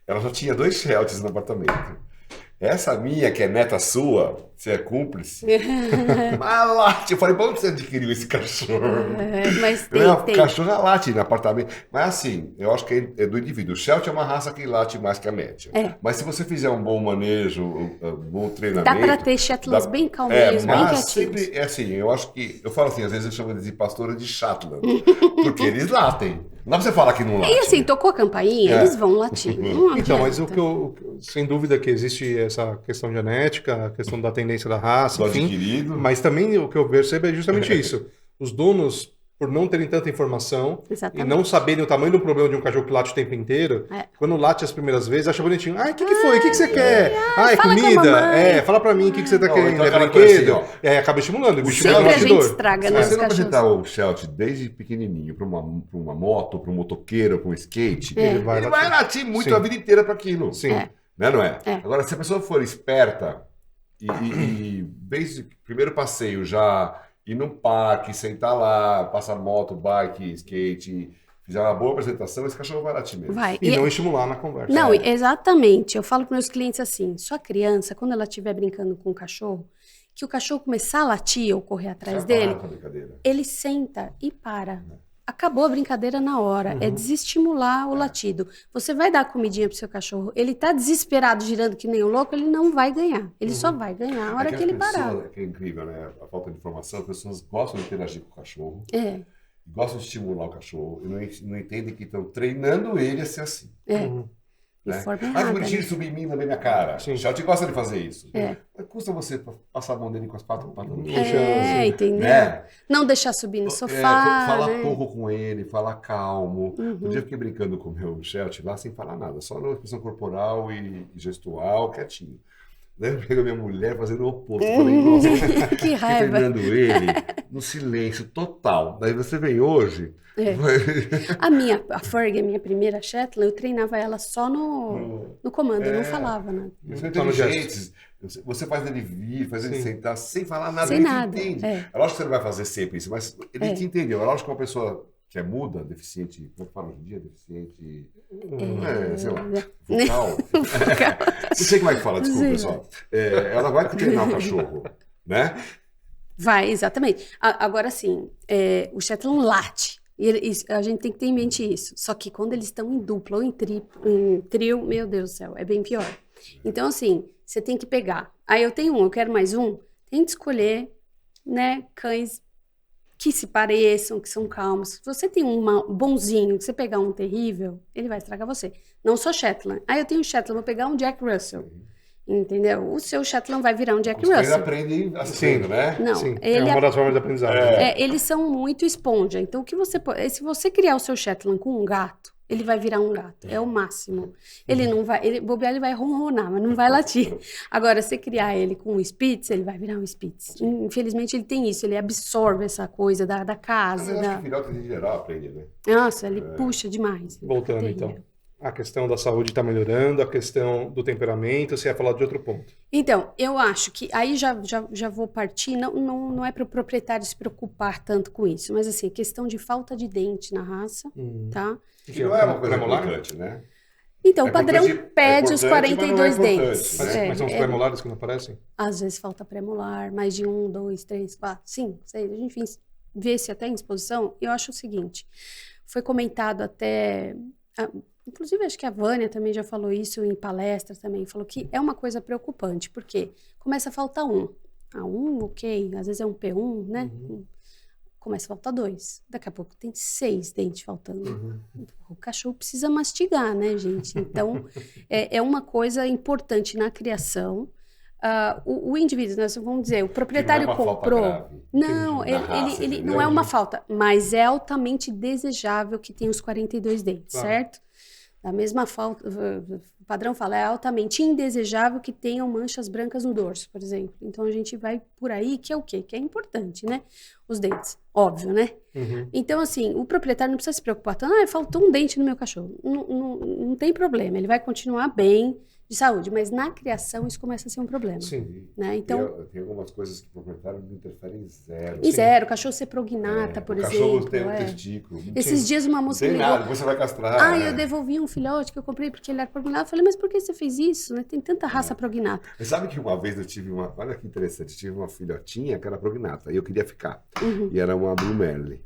Ela já tinha 2 shelters no apartamento. Essa minha, que é neta sua, você é cúmplice. Mas late. Eu falei, pra onde você adquiriu esse cachorro? Mas O tem. cachorro late no apartamento. Mas assim, eu acho que é do indivíduo. O Sheltie é uma raça que late mais que a média. É. Mas se você fizer um bom manejo, um bom treinamento... Dá pra ter Shetlands bem calminhos, bem mas quietinhos. sempre, assim, eu acho que... Eu falo assim, às vezes eu chamo de pastora de Shetland. Porque eles latem. Não dá pra você falar que não late. E assim, tocou a campainha, É. eles vão latir. Não Então, mas adianta. sem dúvida que existe essa questão genética, a questão da tendência da raça, Do enfim. adquirido. Mas também o que eu percebo é justamente isso. Os donos, por não terem tanta informação Exatamente. e não saberem o tamanho do problema de um cachorro que late o tempo inteiro, É. quando late as primeiras vezes, acha bonitinho. Ai, o que foi? O que você quer? Ai, fala com a comida? mamãe. Fala pra mim o que você tá Não, querendo. então É aquela coisa brinquedo? assim, ó. E aí acaba estimulando. O bicho Sempre vira a gente latidor. estraga, Se né, você os não cachorros. apresentar o Sheltie desde pequenininho para uma moto, para um motoqueiro, para um skate, É. ele vai latir muito Sim. a vida inteira para aquilo. Sim. É. Né, não é? É. Agora, se a pessoa for esperta e desde o primeiro passeio já ir num parque, sentar lá, passar moto, bike, skate, fizer uma boa apresentação, esse cachorro vai latir mesmo. Vai. E não estimular na conversa. Não, exatamente. Eu falo para meus clientes assim: sua criança, quando ela estiver brincando com o cachorro, que o cachorro começar a latir ou correr atrás Você vai parar dele, com a brincadeira. ele senta e para. Acabou a brincadeira na hora. É desestimular o latido. Você vai dar comidinha pro seu cachorro, ele tá desesperado, girando que nem um louco, ele não vai ganhar. Ele só vai ganhar a hora que ele parar. Que é incrível, né? A falta de informação, as pessoas gostam de interagir com o cachorro, É, gostam de estimular o cachorro e não entendem que estão treinando ele a ser assim. de Né? forma Ah, que errada. bonitinho Né? subir em mim, na minha cara. Sim. O Sheltie gosta de fazer isso. É. Mas custa você passar a mão dele com as 4 patas no chão. É, entendeu? Né? Não deixar subir no É, sofá, falar né? pouco com ele, falar calmo. Um dia eu fiquei brincando com o meu Sheltie lá sem falar nada, só na expressão corporal e gestual, quietinho. Daí eu pego a minha mulher fazendo o oposto. Eu falei, nossa, Que fiquei raiva. treinando ele no silêncio total. Daí você vem hoje. A Fergie, a minha primeira Shetland, eu treinava ela só no comando, eu não falava nada. Eles são Tá no gesto. inteligentes. Você faz ele vir, faz ele Sim. sentar sem falar nada, Sem ele nada, te entende. é. É lógico que você não vai fazer sempre isso, mas ele te entendeu. É lógico que uma pessoa que é muda, deficiente, como é que fala hoje em dia? Deficiente, sei lá, vocal. Não sei como é que fala, desculpa, Sei lá. pessoal. Ela vai treinar o cachorro, né? Vai, exatamente. Agora sim, o Shetland late. A gente tem que ter em mente isso. Só que quando eles estão em dupla ou em trio, meu Deus do céu, é bem pior. Então, assim, você tem que pegar. Aí eu tenho eu quero mais um. Tem que escolher, né, cães que se pareçam, que são calmos. Se você tem um bonzinho, que você pegar um terrível, ele vai estragar você. Não só Shetland. Aí eu tenho um Shetland, vou pegar um Jack Russell. Entendeu? O seu Shetland vai virar um Jack Os cães Russell. aprendem assistindo, né? Não, Sim, ele é uma das formas de aprendizado. eles são muito esponja. Então, o que você pode. Se você criar o seu Shetland com um gato, ele vai virar um gato. É o máximo. Ele não vai. Bobear, ele vai ronronar, mas não vai latir. Agora, se criar ele com um Spitz, ele vai virar um Spitz. Infelizmente, ele tem isso. Ele absorve essa coisa da Mas casa. eu acho que filhotes em geral aprendem, né? Nossa, ele puxa demais. Voltando, Terrível. então. A questão da saúde está melhorando, a questão do temperamento, você ia falar de outro ponto. Então, eu acho que aí já vou partir, não é para o proprietário se preocupar tanto com isso, mas assim, questão de falta de dente na raça, tá? Que não é uma coisa Premolar? importante, né? Então, É o padrão importante- pede os importante, mas não é 42 importante, dentes. né? Mas são os premolares que não aparecem? Às vezes falta premolar, mais de 1, 2, 3, 4, 5, 6, enfim, vê-se até em exposição, eu acho o seguinte, foi comentado até, inclusive acho que a Vânia também já falou isso em palestras também, falou que é uma coisa preocupante, porque começa a faltar um. Ok, às vezes é um P1, né? Começa a faltar 2. Daqui a pouco tem 6 dentes faltando. O cachorro precisa mastigar, né, gente? Então, é uma coisa importante na criação. O indivíduo, nós vamos dizer, o proprietário comprou. Não, ele não é uma falta, mas é altamente desejável que tenha os 42 dentes, certo? Da mesma falta, o padrão fala, é altamente indesejável que tenham manchas brancas no dorso, por exemplo. Então a gente vai por aí, que é o quê? Que é importante, né? Os dentes, óbvio, né? Então, assim, o proprietário não precisa se preocupar tanto, faltou um dente no meu cachorro. Não tem problema, ele vai continuar bem de saúde, mas na criação isso começa a ser um problema. Sim. Né? Então, tem algumas coisas que o proprietário não interfere em zero. Em zero, o cachorro ser prognata, por exemplo. O cachorro tem um testículo. Esses dias uma moça me ligou. Nada, depois você vai castrar. Eu devolvi um filhote que eu comprei porque ele era prognata. Eu falei, mas por que você fez isso? Né? Tem tanta raça prognata. Você sabe que uma vez eu tive olha que interessante, eu tive uma filhotinha que era prognata e eu queria ficar. E era uma Blue Merle.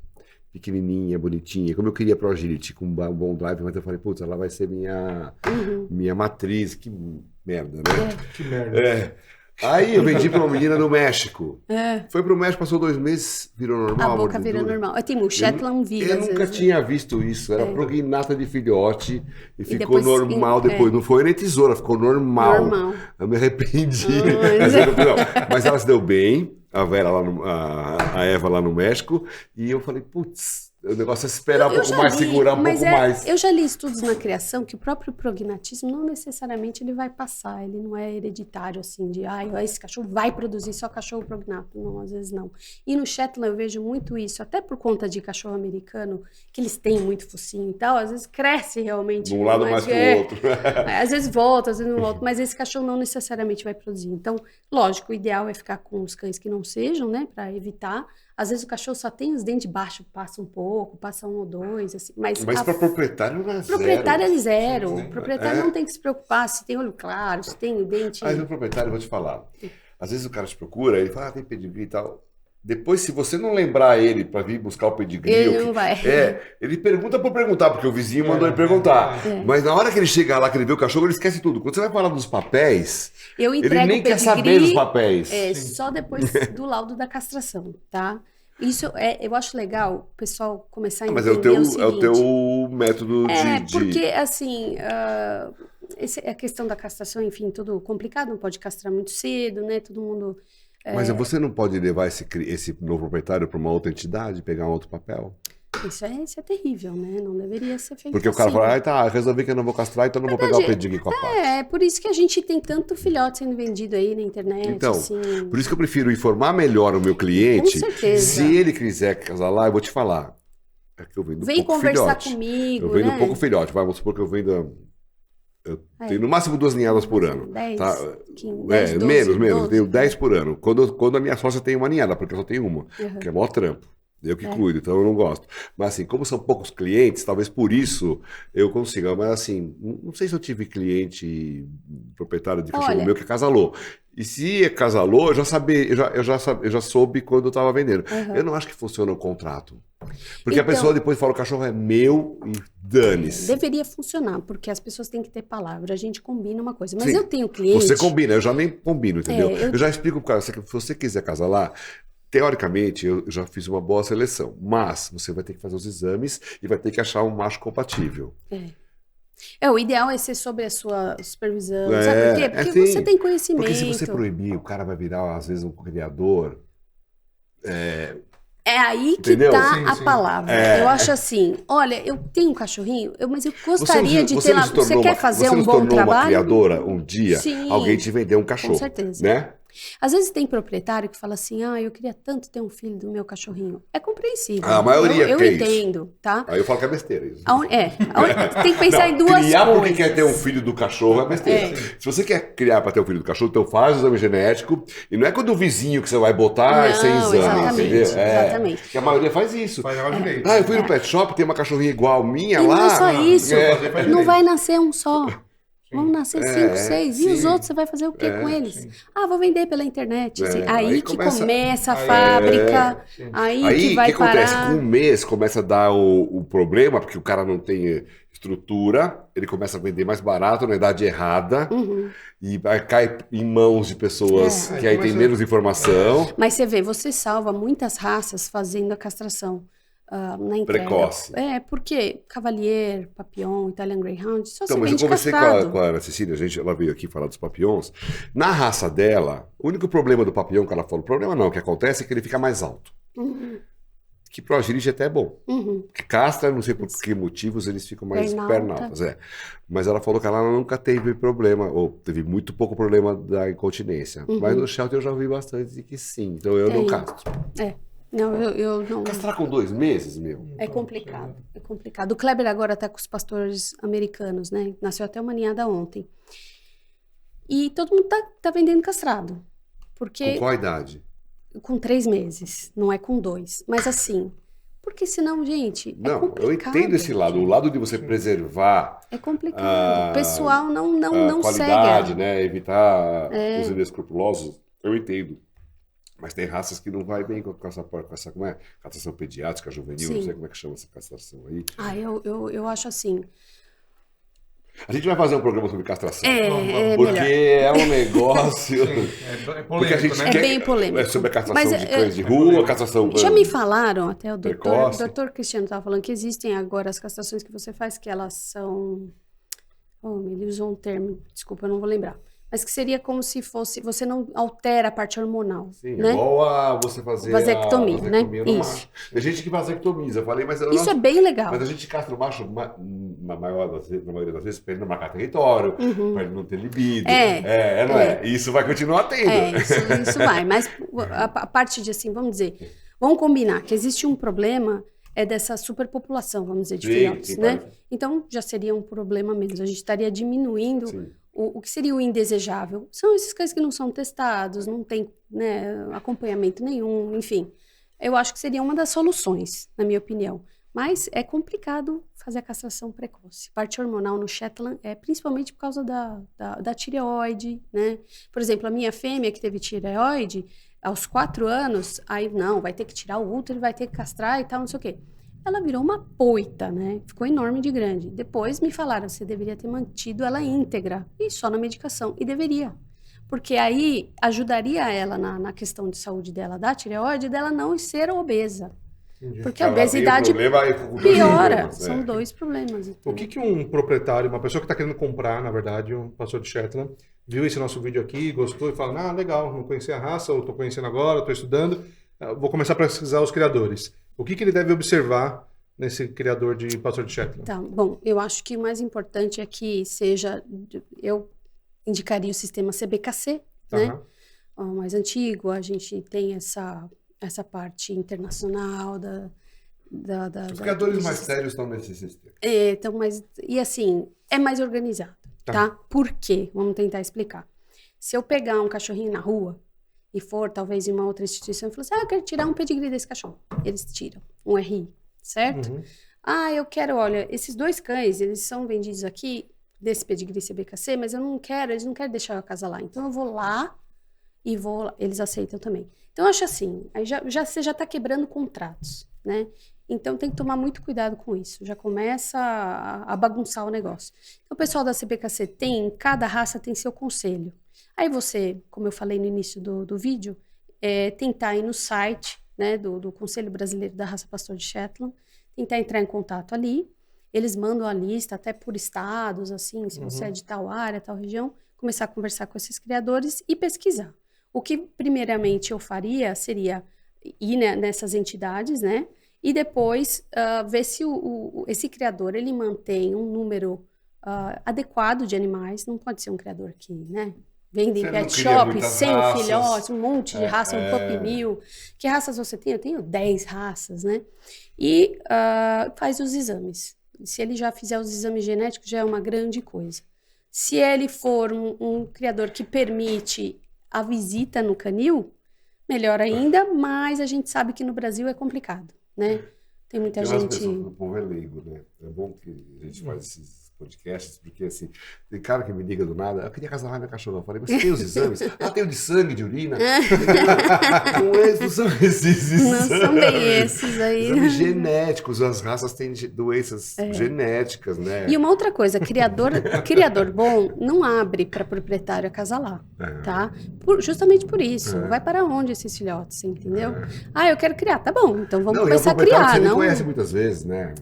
Pequenininha, bonitinha, como eu queria pro agility com um bom drive, mas eu falei, putz, ela vai ser minha matriz, que merda, né? Que merda. Aí eu vendi pra uma menina do México. Foi pro México, passou 2 meses, virou normal. A boca virou normal. Eu tenho o Shetland Viva. Eu nunca tinha visto isso, era prognata de filhote e ficou normal depois. Não foi nem tesoura, ficou normal. Eu me arrependi. Mas ela se deu bem. A Vera a Eva lá no México, e eu falei, putz, o negócio é esperar um pouco mais, segurar um pouco mais. Eu já li estudos na criação que o próprio prognatismo não necessariamente ele vai passar, ele não é hereditário assim, de esse cachorro vai produzir só cachorro prognato. Não, às vezes não. E no Shetland eu vejo muito isso, até por conta de cachorro americano, que eles têm muito focinho e tal, às vezes cresce realmente. De um lado mais que o outro. Às vezes volta, às vezes não volta, mas esse cachorro não necessariamente vai produzir. Então, lógico, o ideal é ficar com os cães que não sejam, né, para evitar. Às vezes o cachorro só tem os dentes baixos, passa um pouco, passa 1 ou 2, assim. Mas para proprietário não é zero. Proprietário é zero. O proprietário não tem que se preocupar se tem olho claro, se tem o dente... Mas o proprietário, eu vou te falar, às vezes o cara te procura, ele fala, tem pedigree e tal... Depois, se você não lembrar ele para vir buscar o pedigree... Ele não vai. Ele pergunta por perguntar, porque o vizinho mandou ele perguntar. Mas na hora que ele chegar lá, que ele vê o cachorro, ele esquece tudo. Quando você vai falar dos papéis, ele nem quer saber dos papéis. Só depois do laudo da castração, tá? Isso eu acho legal o pessoal começar a entender mas é o teu método de... porque assim... a questão da castração, enfim, tudo complicado, não pode castrar muito cedo, né? Todo mundo... Mas você não pode levar esse novo proprietário para uma outra entidade, pegar um outro papel? Isso é terrível, né? Não deveria ser feito porque assim. O cara fala, resolvi que eu não vou castrar, então não vou pegar o pedigree com a parte. É por isso que a gente tem tanto filhote sendo vendido aí na internet. Então, assim. Por isso que eu prefiro informar melhor o meu cliente. Com certeza. Se ele quiser casar lá, eu vou te falar. É que eu vendo Vem pouco conversar filhote. comigo, Eu vendo né? pouco filhote. Vamos supor que eu vendo... Eu tenho no máximo 2 ninhadas por ano. 10, tá? 10, 12, menos. 12. Eu tenho 10 por ano. Quando a minha sócia tem uma ninhada, porque eu só tenho uma. Que é maior trampo. Eu que cuido, então eu não gosto. Mas assim, como são poucos clientes, talvez por isso eu consiga. Mas assim, não sei se eu tive cliente proprietário de cachorro meu que acasalou. E se acasalou, eu já soube quando eu estava vendendo. Eu não acho que funciona o contrato. Porque a pessoa depois fala, o cachorro é meu e dane-se. Deveria funcionar, porque as pessoas têm que ter palavra. A gente combina uma coisa. Mas Sim, eu tenho cliente... Você combina, eu já nem combino, entendeu? Eu já explico pro cara, se você quiser acasalar... Teoricamente, eu já fiz uma boa seleção, mas você vai ter que fazer os exames e vai ter que achar um macho compatível. O ideal é ser sobre a sua supervisão, sabe por quê? Porque você tem conhecimento. Porque se você proibir, o cara vai virar, às vezes, um criador... É aí que tá a palavra. Eu acho assim, olha, eu tenho um cachorrinho, mas eu gostaria de ter lá... Você quer fazer um bom trabalho? Você nos tornou uma criadora um dia, Sim, alguém te vendeu um cachorro, com certeza. Né? Às vezes tem proprietário que fala assim, eu queria tanto ter um filho do meu cachorrinho. É compreensível. A maioria eu quer entendo, isso. Tá? Aí eu falo que é besteira isso. Tem que pensar em duas coisas. Criar porque quer ter um filho do cachorro é besteira. Se você quer criar para ter um filho do cachorro, então faz o exame genético. E não é quando o vizinho que você vai botar sem exame, exatamente, entendeu? Exatamente. Porque a maioria faz isso. Faz negócio direito. Eu fui no pet shop, tem uma cachorrinha igual minha lá. Não é só isso. Não vai nascer um só. Vão nascer 5, 6. E os outros, você vai fazer o quê com eles? sim. Ah, vou vender pela internet. Assim. Aí aí que começa- começa a fábrica, aí que o vai que acontece? parar. Com um mês começa a dar o problema, porque o cara não tem estrutura, ele começa a vender mais barato na idade errada e cai em mãos de pessoas que aí tem menos informação. Mas você vê, você salva muitas raças fazendo a castração na entrega. Precoce. Porque Cavalier, Papillon, Italian Greyhound, só Então, se mas eu vende conversei castrado. com a Ana Cecília, ela veio aqui falar dos papillons. Na raça dela, o único problema do papillon que ela falou, problema não, o que acontece é que ele fica mais alto. Que pro agility até é bom. Porque castra, não sei por que motivos, eles ficam mais pernaltas. Mas ela falou que ela nunca teve problema, ou teve muito pouco problema da incontinência. Mas no shelter eu já ouvi bastante de que sim. Então eu não castro. Não, eu não. Castrar com 2 meses, meu? É complicado, é complicado. O Kleber agora tá com os pastores americanos, né? Nasceu até uma ninhada ontem. E todo mundo tá vendendo castrado. Porque Com qual idade? com 3 meses, não é com 2. Mas assim, porque senão, gente, é Não, eu complicado. entendo esse lado. O lado de você preservar É complicado. O pessoal não qualidade, segue. né? Evitar os inescrupulosos, eu entendo. Mas tem raças que não vai bem com essa como é? Castração pediátrica, juvenil, não sei como é que chama essa castração aí. Eu acho assim. A gente vai fazer um programa sobre castração. Porque melhor. É um negócio. É polêmico, Porque a gente É bem polêmico. É sobre a castração Mas, de cães de rua, castração. Já me falaram, até o Precoce. doutor Cristiano estava falando que existem agora as castrações que você faz, que elas são. Ele usou um termo, desculpa, eu não vou lembrar. Mas que seria como se fosse. Você não altera a parte hormonal. Sim, né? igual a você fazer vasectomia, a né? no Isso. macho. Tem gente que vasectomiza, eu falei, mas eu Isso não... é bem legal. Mas a gente castra o macho, na maioria das vezes, para ele não marcar território, para ele não ter libido. Não é? Isso vai continuar tendo. Isso vai. Mas a parte de assim, vamos dizer, vamos combinar que existe um problema dessa superpopulação, vamos dizer, de filhotes, né? Claro. Então, já seria um problema menos. A gente estaria diminuindo Sim. o que seria o indesejável. São esses cães que não são testados, não tem acompanhamento nenhum, enfim. Eu acho que seria uma das soluções, na minha opinião. Mas é complicado fazer a castração precoce. Parte hormonal no Shetland principalmente por causa da tireoide, né? Por exemplo, a minha fêmea que teve tireoide, aos 4 anos, aí não, vai ter que tirar o útero, vai ter que castrar e tal, não sei o quê. Ela virou uma poita, né? Ficou enorme de grande. Depois me falaram, você deveria ter mantido ela íntegra e só na medicação. E deveria. Porque aí ajudaria ela na questão de saúde dela, da tireoide, dela não ser obesa. Entendi. Porque a obesidade piora. São 2 problemas. O que um proprietário, uma pessoa que está querendo comprar, na verdade, um pastor de Shetland, viu esse nosso vídeo aqui, gostou e fala, legal, não conhecia a raça, ou estou conhecendo agora, estou estudando, vou começar a pesquisar os criadores. O que ele deve observar nesse criador de pastor de Shetland? Tá, bom, eu acho que o mais importante é que seja, eu indicaria o sistema CBKC, né? O mais antigo, a gente tem essa parte internacional Os criadores mais sérios estão nesse sistema. Então, e assim, é mais organizado, tá? Por quê? Vamos tentar explicar. Se eu pegar um cachorrinho na rua e for, talvez, em uma outra instituição e falar assim, eu quero tirar um pedigree desse cachorro. Eles tiram um RI, certo? Eu quero, olha, esses 2 cães, eles são vendidos aqui, desse pedigree CBKC, mas eles não querem deixar eu acasalar. Então, eu vou lá e eles aceitam também. Então, eu acho assim, aí você já está quebrando contratos, né? Então, tem que tomar muito cuidado com isso. Já começa a bagunçar o negócio. Então, o pessoal da CBKC cada raça tem seu conselho. Aí você, como eu falei no início do vídeo, tentar ir no site, né, do Conselho Brasileiro da Raça Pastor de Shetland, tentar entrar em contato ali. Eles mandam a lista, até por estados, assim, se você é de tal área, tal região, começar a conversar com esses criadores e pesquisar. O que, primeiramente, eu faria seria ir nessas entidades, né? E depois ver se esse criador ele mantém um número adequado de animais. Não pode ser um criador que, né? Vende em pet shop, 100 filhotes, um monte de raça, um puppy mill. Que raças você tem? Eu tenho 10 raças, né? E faz os exames. Se ele já fizer os exames genéticos, já é uma grande coisa. Se ele for um criador que permite a visita no canil, melhor ainda, mas a gente sabe que no Brasil é complicado, né? Tem muita gente... O povo é leigo, né? É bom que a gente faz esses podcasts, porque assim, tem cara que me liga do nada, eu queria casar minha cachorra. Eu falei, mas você tem os exames? Tem o de sangue, de urina? Não são esses exames. Não são bem esses aí. Exames genéticos, as raças têm doenças genéticas, né? E uma outra coisa, criador bom não abre para proprietário acasalar, tá? Justamente por isso. Vai para onde esses filhotes, entendeu? Eu quero criar, tá bom, então vamos começar a criar. Você não conhece muitas vezes, né?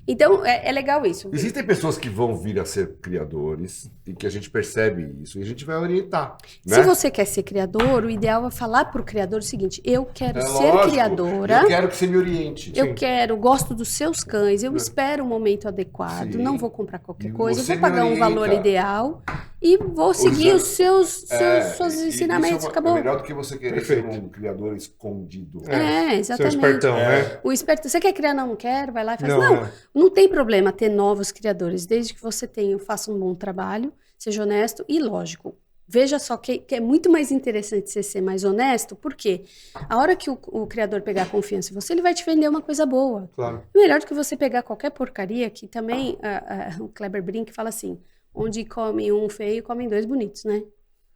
Então é legal isso. Existem pessoas que vão vir a ser criadores e que a gente percebe isso e a gente vai orientar, né? Se você quer ser criador, o ideal é falar para o criador o seguinte: eu quero ser lógico, criadora. Eu quero que você me oriente. Eu gosto dos seus cães, eu espero o momento adequado, não vou comprar qualquer E coisa, eu você vou pagar me um valor orienta. ideal e vou seguir os seus ensinamentos, Isso acabou. É melhor do que você querer ser um criador escondido. Exatamente. Seu espertão, né? O esperto, você quer criar? Não quero, vai lá e faz. Não tem problema ter novos criadores, desde que você faça um bom trabalho, seja honesto e lógico. Veja só que é muito mais interessante você ser mais honesto, porque a hora que o criador pegar confiança em você, ele vai te vender uma coisa boa. Claro. Melhor do que você pegar qualquer porcaria, que também o Kleber Brink fala assim, onde come um feio, comem dois bonitos, né?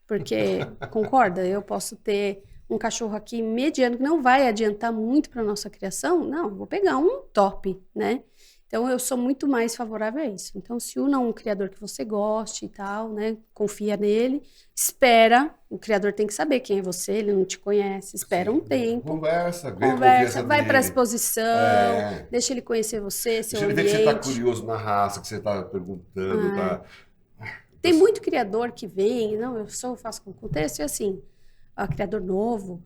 Porque, concorda, eu posso ter um cachorro aqui mediano, que não vai adiantar muito para nossa criação, não, eu vou pegar um top, né? Então, eu sou muito mais favorável a isso. Então, se una um criador que você goste e tal, né? Confia nele, espera. O criador tem que saber quem é você, ele não te conhece. Espera um tempo. Conversa, vai para a exposição, deixa ele conhecer você, seu ambiente. Deixa ele ver que você está curioso na raça, que você está perguntando. Tem muito criador que vem, não, eu faço com contexto, e assim, criador novo...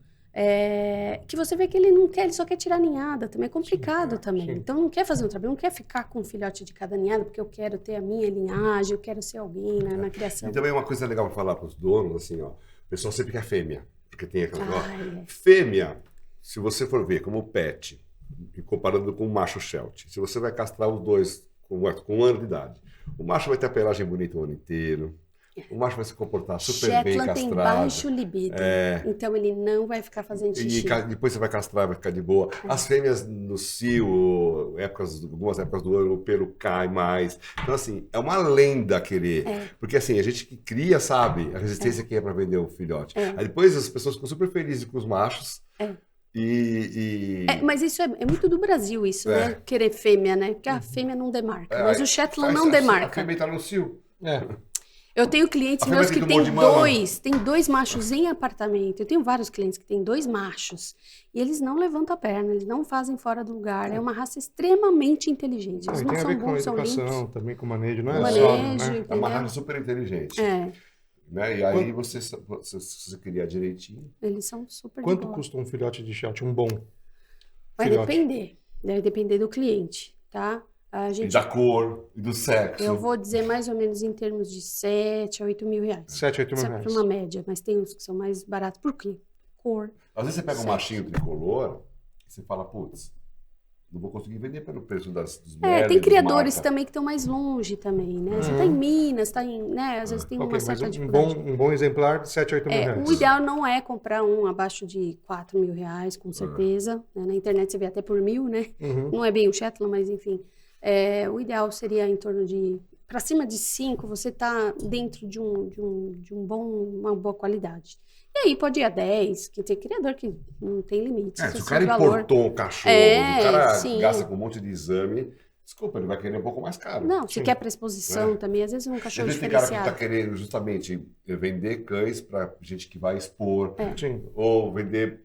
que você vê que ele não quer, ele só quer tirar ninhada, também é complicado também. Sim. Então não quer fazer um trabalho, não quer ficar com um filhote de cada ninhada, porque eu quero ter a minha linhagem, eu quero ser alguém na criação. E também uma coisa legal para falar para os donos, assim, o pessoal sempre quer fêmea, porque tem aquela fêmea, se você for ver como pet, comparando com o macho Sheltie, se você vai castrar os dois com 1 ano de idade, o macho vai ter a pelagem bonita o ano inteiro. O macho vai se comportar super bem castrado. Shetland tem baixo libido, então ele não vai ficar fazendo xixi. E depois você vai castrar, vai ficar de boa. As fêmeas no cio, algumas épocas do ano, o pelo cai mais. Então, assim, é uma lenda querer. Porque, assim, a gente que cria sabe a resistência que é para vender o filhote. Aí depois as pessoas ficam super felizes com os machos. Mas isso é muito do Brasil, isso, né? Querer fêmea, né? Porque a fêmea não demarca. Mas o Shetland não demarca. A fêmea tá no cio. Eu tenho clientes meus que tem dois machos em apartamento. Eu tenho vários clientes que têm 2 machos. E eles não levantam a perna, eles não fazem fora do lugar. É uma raça extremamente inteligente. Eles não tem a ver são com bons, são educação, limpos. também com manejo, não é manejo, só, né? É uma raça super inteligente. Né? E aí você cria direitinho. Eles são super Quanto custa um filhote de Sheltie, um bom Vai filhote? depender. Deve depender do cliente, tá? E da cor, e do sexo. Eu vou dizer mais ou menos em termos de 7 a 8 mil reais. 7 a 8 mil reais. Isso é uma média, mas tem uns que são mais baratos. Por quê? Cor. Às vezes você pega um machinho tricolor e você fala, putz, não vou conseguir vender pelo preço dos tem criadores também que estão mais longe também, né? Você está em Minas, está em... né? Às vezes tem uma certa dificuldade. Um bom exemplar de 7 a 8 mil reais. O ideal não é comprar um abaixo de 4 mil reais, com certeza. Na internet você vê até por 1.000, né? Não é bem o Shetland, mas enfim... o ideal seria em torno de... Para cima de 5, você está dentro de uma boa qualidade. E aí pode ir a 10, que tem criador que não tem limite. Se o cara importou um cachorro, o cara gasta com um monte de exame, desculpa, ele vai querer um pouco mais caro. Não, se quer para exposição também, às vezes um cachorro diferenciado. Tem cara que está querendo justamente vender cães para gente que vai expor, ou vender...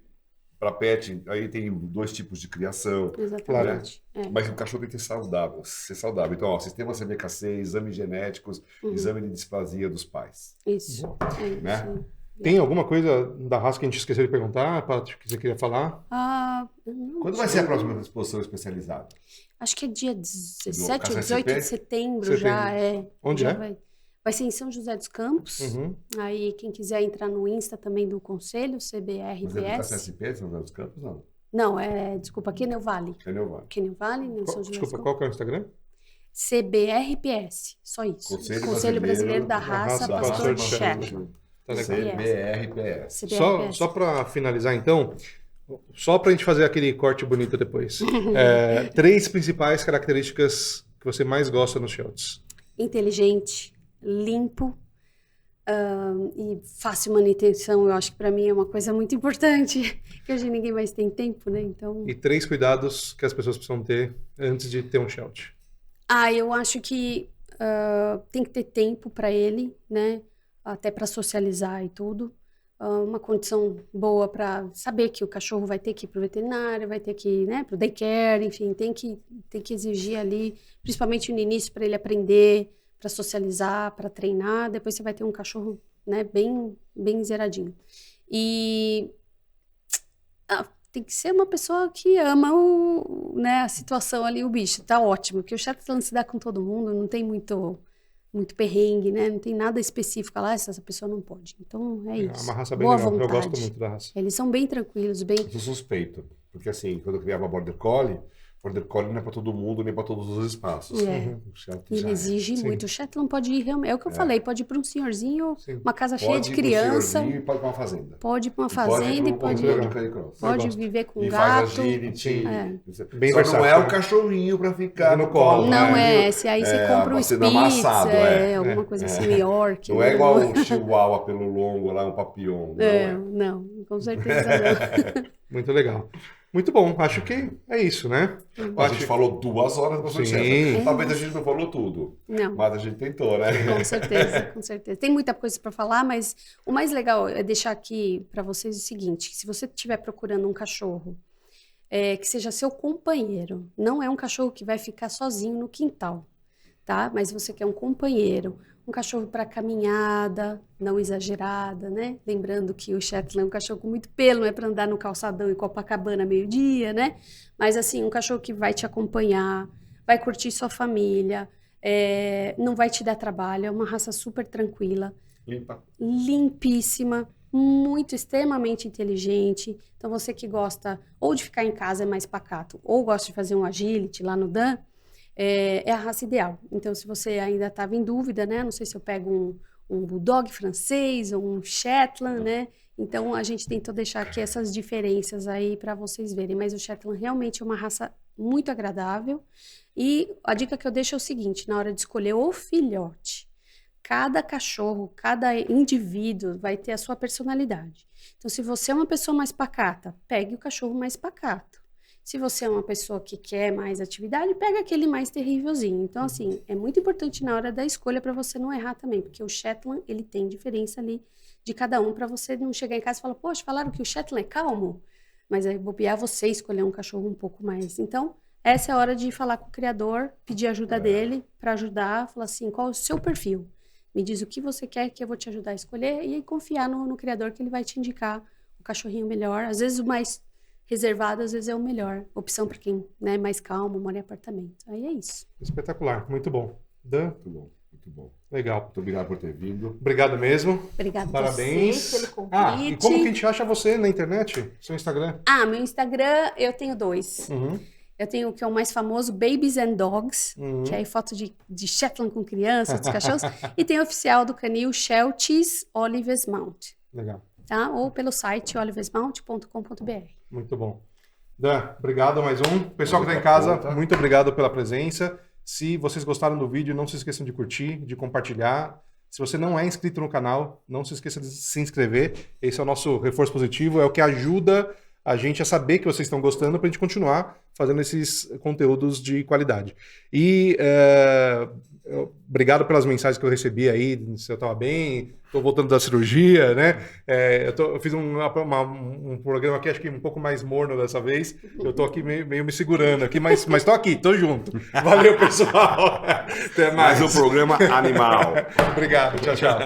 Para pet, aí tem 2 tipos de criação. Exatamente. Né? Mas o cachorro tem que ser saudável. Então, sistema CBKC, exames genéticos, exame de displasia dos pais. Isso. Né? Tem alguma coisa da raça que a gente esqueceu de perguntar, Paty, que você queria falar? Quando vai ser a próxima exposição especializada? Acho que é dia 17 ou 18 de setembro já. Onde é? Vai ser em São José dos Campos. Aí, quem quiser entrar no Insta também do Conselho, CBRPS. Mas é da CSP, São José dos Campos, não? Não, desculpa, Quenel Vale. Quenel Vale, no São José dos Campos. Qual que é o Instagram? CBRPS, só isso. Conselho Brasileiro da Raça Pastor de Shetland. CBRPS. Só para finalizar, então, só para a gente fazer aquele corte bonito depois. 3 principais características que você mais gosta nos Shelties. inteligente, limpo, e fácil manutenção. Eu acho que para mim é uma coisa muito importante, que hoje ninguém mais tem tempo, né? Então... E 3 cuidados que as pessoas precisam ter antes de ter um Sheltie. Eu acho que tem que ter tempo para ele, né? Até para socializar e tudo. Uma condição boa para saber que o cachorro vai ter que ir para o veterinário, vai ter que ir, né, para o daycare, enfim, tem que exigir ali, principalmente no início, para ele aprender, para socializar, para treinar. Depois você vai ter um cachorro, né, bem zeradinho. E tem que ser uma pessoa que ama né, a situação ali, o bicho. Tá ótimo, porque o Shetland se dá com todo mundo, não tem muito perrengue, né? Não tem nada específico lá, essa pessoa não pode. Então, é isso. É uma raça bem Boa legal. vontade. Eu gosto muito da raça. Eles são bem tranquilos, bem... Eu sou suspeito, porque assim, quando eu criava Border Collie não é para todo mundo, nem para todos os espaços. Ele exige Sim. muito. O Shetland pode ir realmente, é o que eu falei, pode ir para um senhorzinho, Sim. uma casa cheia de criança. Pode ir para uma fazenda. Pode ir para uma fazenda e pode viver com e gato. faz agility. Bem Só versátil, não é o né? cachorrinho para ficar No colo. Não esse aí você compra um sendo Spitz, amassado, alguma coisa assim, York. Não é igual um chihuahua pelo longo lá, um papillon. Não, com certeza não. Muito legal. Muito bom. Acho que é isso, né? A gente falou 2 horas do Sim. Talvez a gente não falou tudo. Não. Mas a gente tentou, né? Com certeza, com certeza. Tem muita coisa para falar, mas o mais legal é deixar aqui para vocês o seguinte: que se você estiver procurando um cachorro que seja seu companheiro, não é um cachorro que vai ficar sozinho no quintal, tá? Mas você quer um companheiro, um cachorro para caminhada, não exagerada, né? Lembrando que o Shetland é um cachorro com muito pelo, não é para andar no calçadão em Copacabana meio-dia, né? Mas assim, um cachorro que vai te acompanhar, vai curtir sua família, não vai te dar trabalho, é uma raça super tranquila, Limpa. limpíssima, muito, extremamente inteligente. Então você que gosta ou de ficar em casa é mais pacato, ou gosta de fazer um agility lá no Dan, é a raça ideal. Então, se você ainda estava em dúvida, né? Não sei se eu pego um Bulldog francês ou um Shetland, né? Então, a gente tentou deixar aqui essas diferenças aí para vocês verem. Mas o Shetland realmente é uma raça muito agradável. E a dica que eu deixo é o seguinte: na hora de escolher o filhote, cada cachorro, cada indivíduo vai ter a sua personalidade. Então, se você é uma pessoa mais pacata, pegue o cachorro mais pacato. Se você é uma pessoa que quer mais atividade, pega aquele mais terrívelzinho. Então, assim, é muito importante na hora da escolha para você não errar também, porque o Shetland, ele tem diferença ali de cada um, para você não chegar em casa e falar, poxa, falaram que o Shetland é calmo, mas aí bobear você escolher um cachorro um pouco mais. Então, essa é a hora de falar com o criador, pedir ajuda dele para ajudar, falar assim, qual é o seu perfil? Me diz o que você quer que eu vou te ajudar a escolher e aí confiar no criador que ele vai te indicar o cachorrinho melhor. Às vezes o mais reservado, às vezes é o melhor opção para quem, né, mais calmo, mora em apartamento. Aí é isso. Espetacular, muito bom. Dan? Muito bom, muito bom. Legal. Muito obrigado por ter vindo. Obrigado mesmo. Obrigada a Parabéns. vocês pelo convite. E como que a gente acha você na internet? Seu Instagram? Meu Instagram, eu tenho 2. Eu tenho o que é o mais famoso, Babies and Dogs, que é aí foto de Shetland com crianças, dos cachorros. E tem o oficial do canil Shelties Olives Mount. Legal. Tá? Ou pelo site olivesmount.com.br. Muito bom. Dan, obrigado mais um. Pessoal que está em casa, muito obrigado pela presença. Se vocês gostaram do vídeo, não se esqueçam de curtir, de compartilhar. Se você não é inscrito no canal, não se esqueça de se inscrever. Esse é o nosso reforço positivo, é o que ajuda a gente a saber que vocês estão gostando para a gente continuar fazendo esses conteúdos de qualidade. E obrigado pelas mensagens que eu recebi aí, se eu estava bem, estou voltando da cirurgia, né? Eu fiz um programa aqui, acho que um pouco mais morno dessa vez. Eu estou aqui meio me segurando aqui, mas estou aqui, estou junto. Valeu, pessoal. Até mais. Mais um programa animal. Obrigado, tchau, tchau.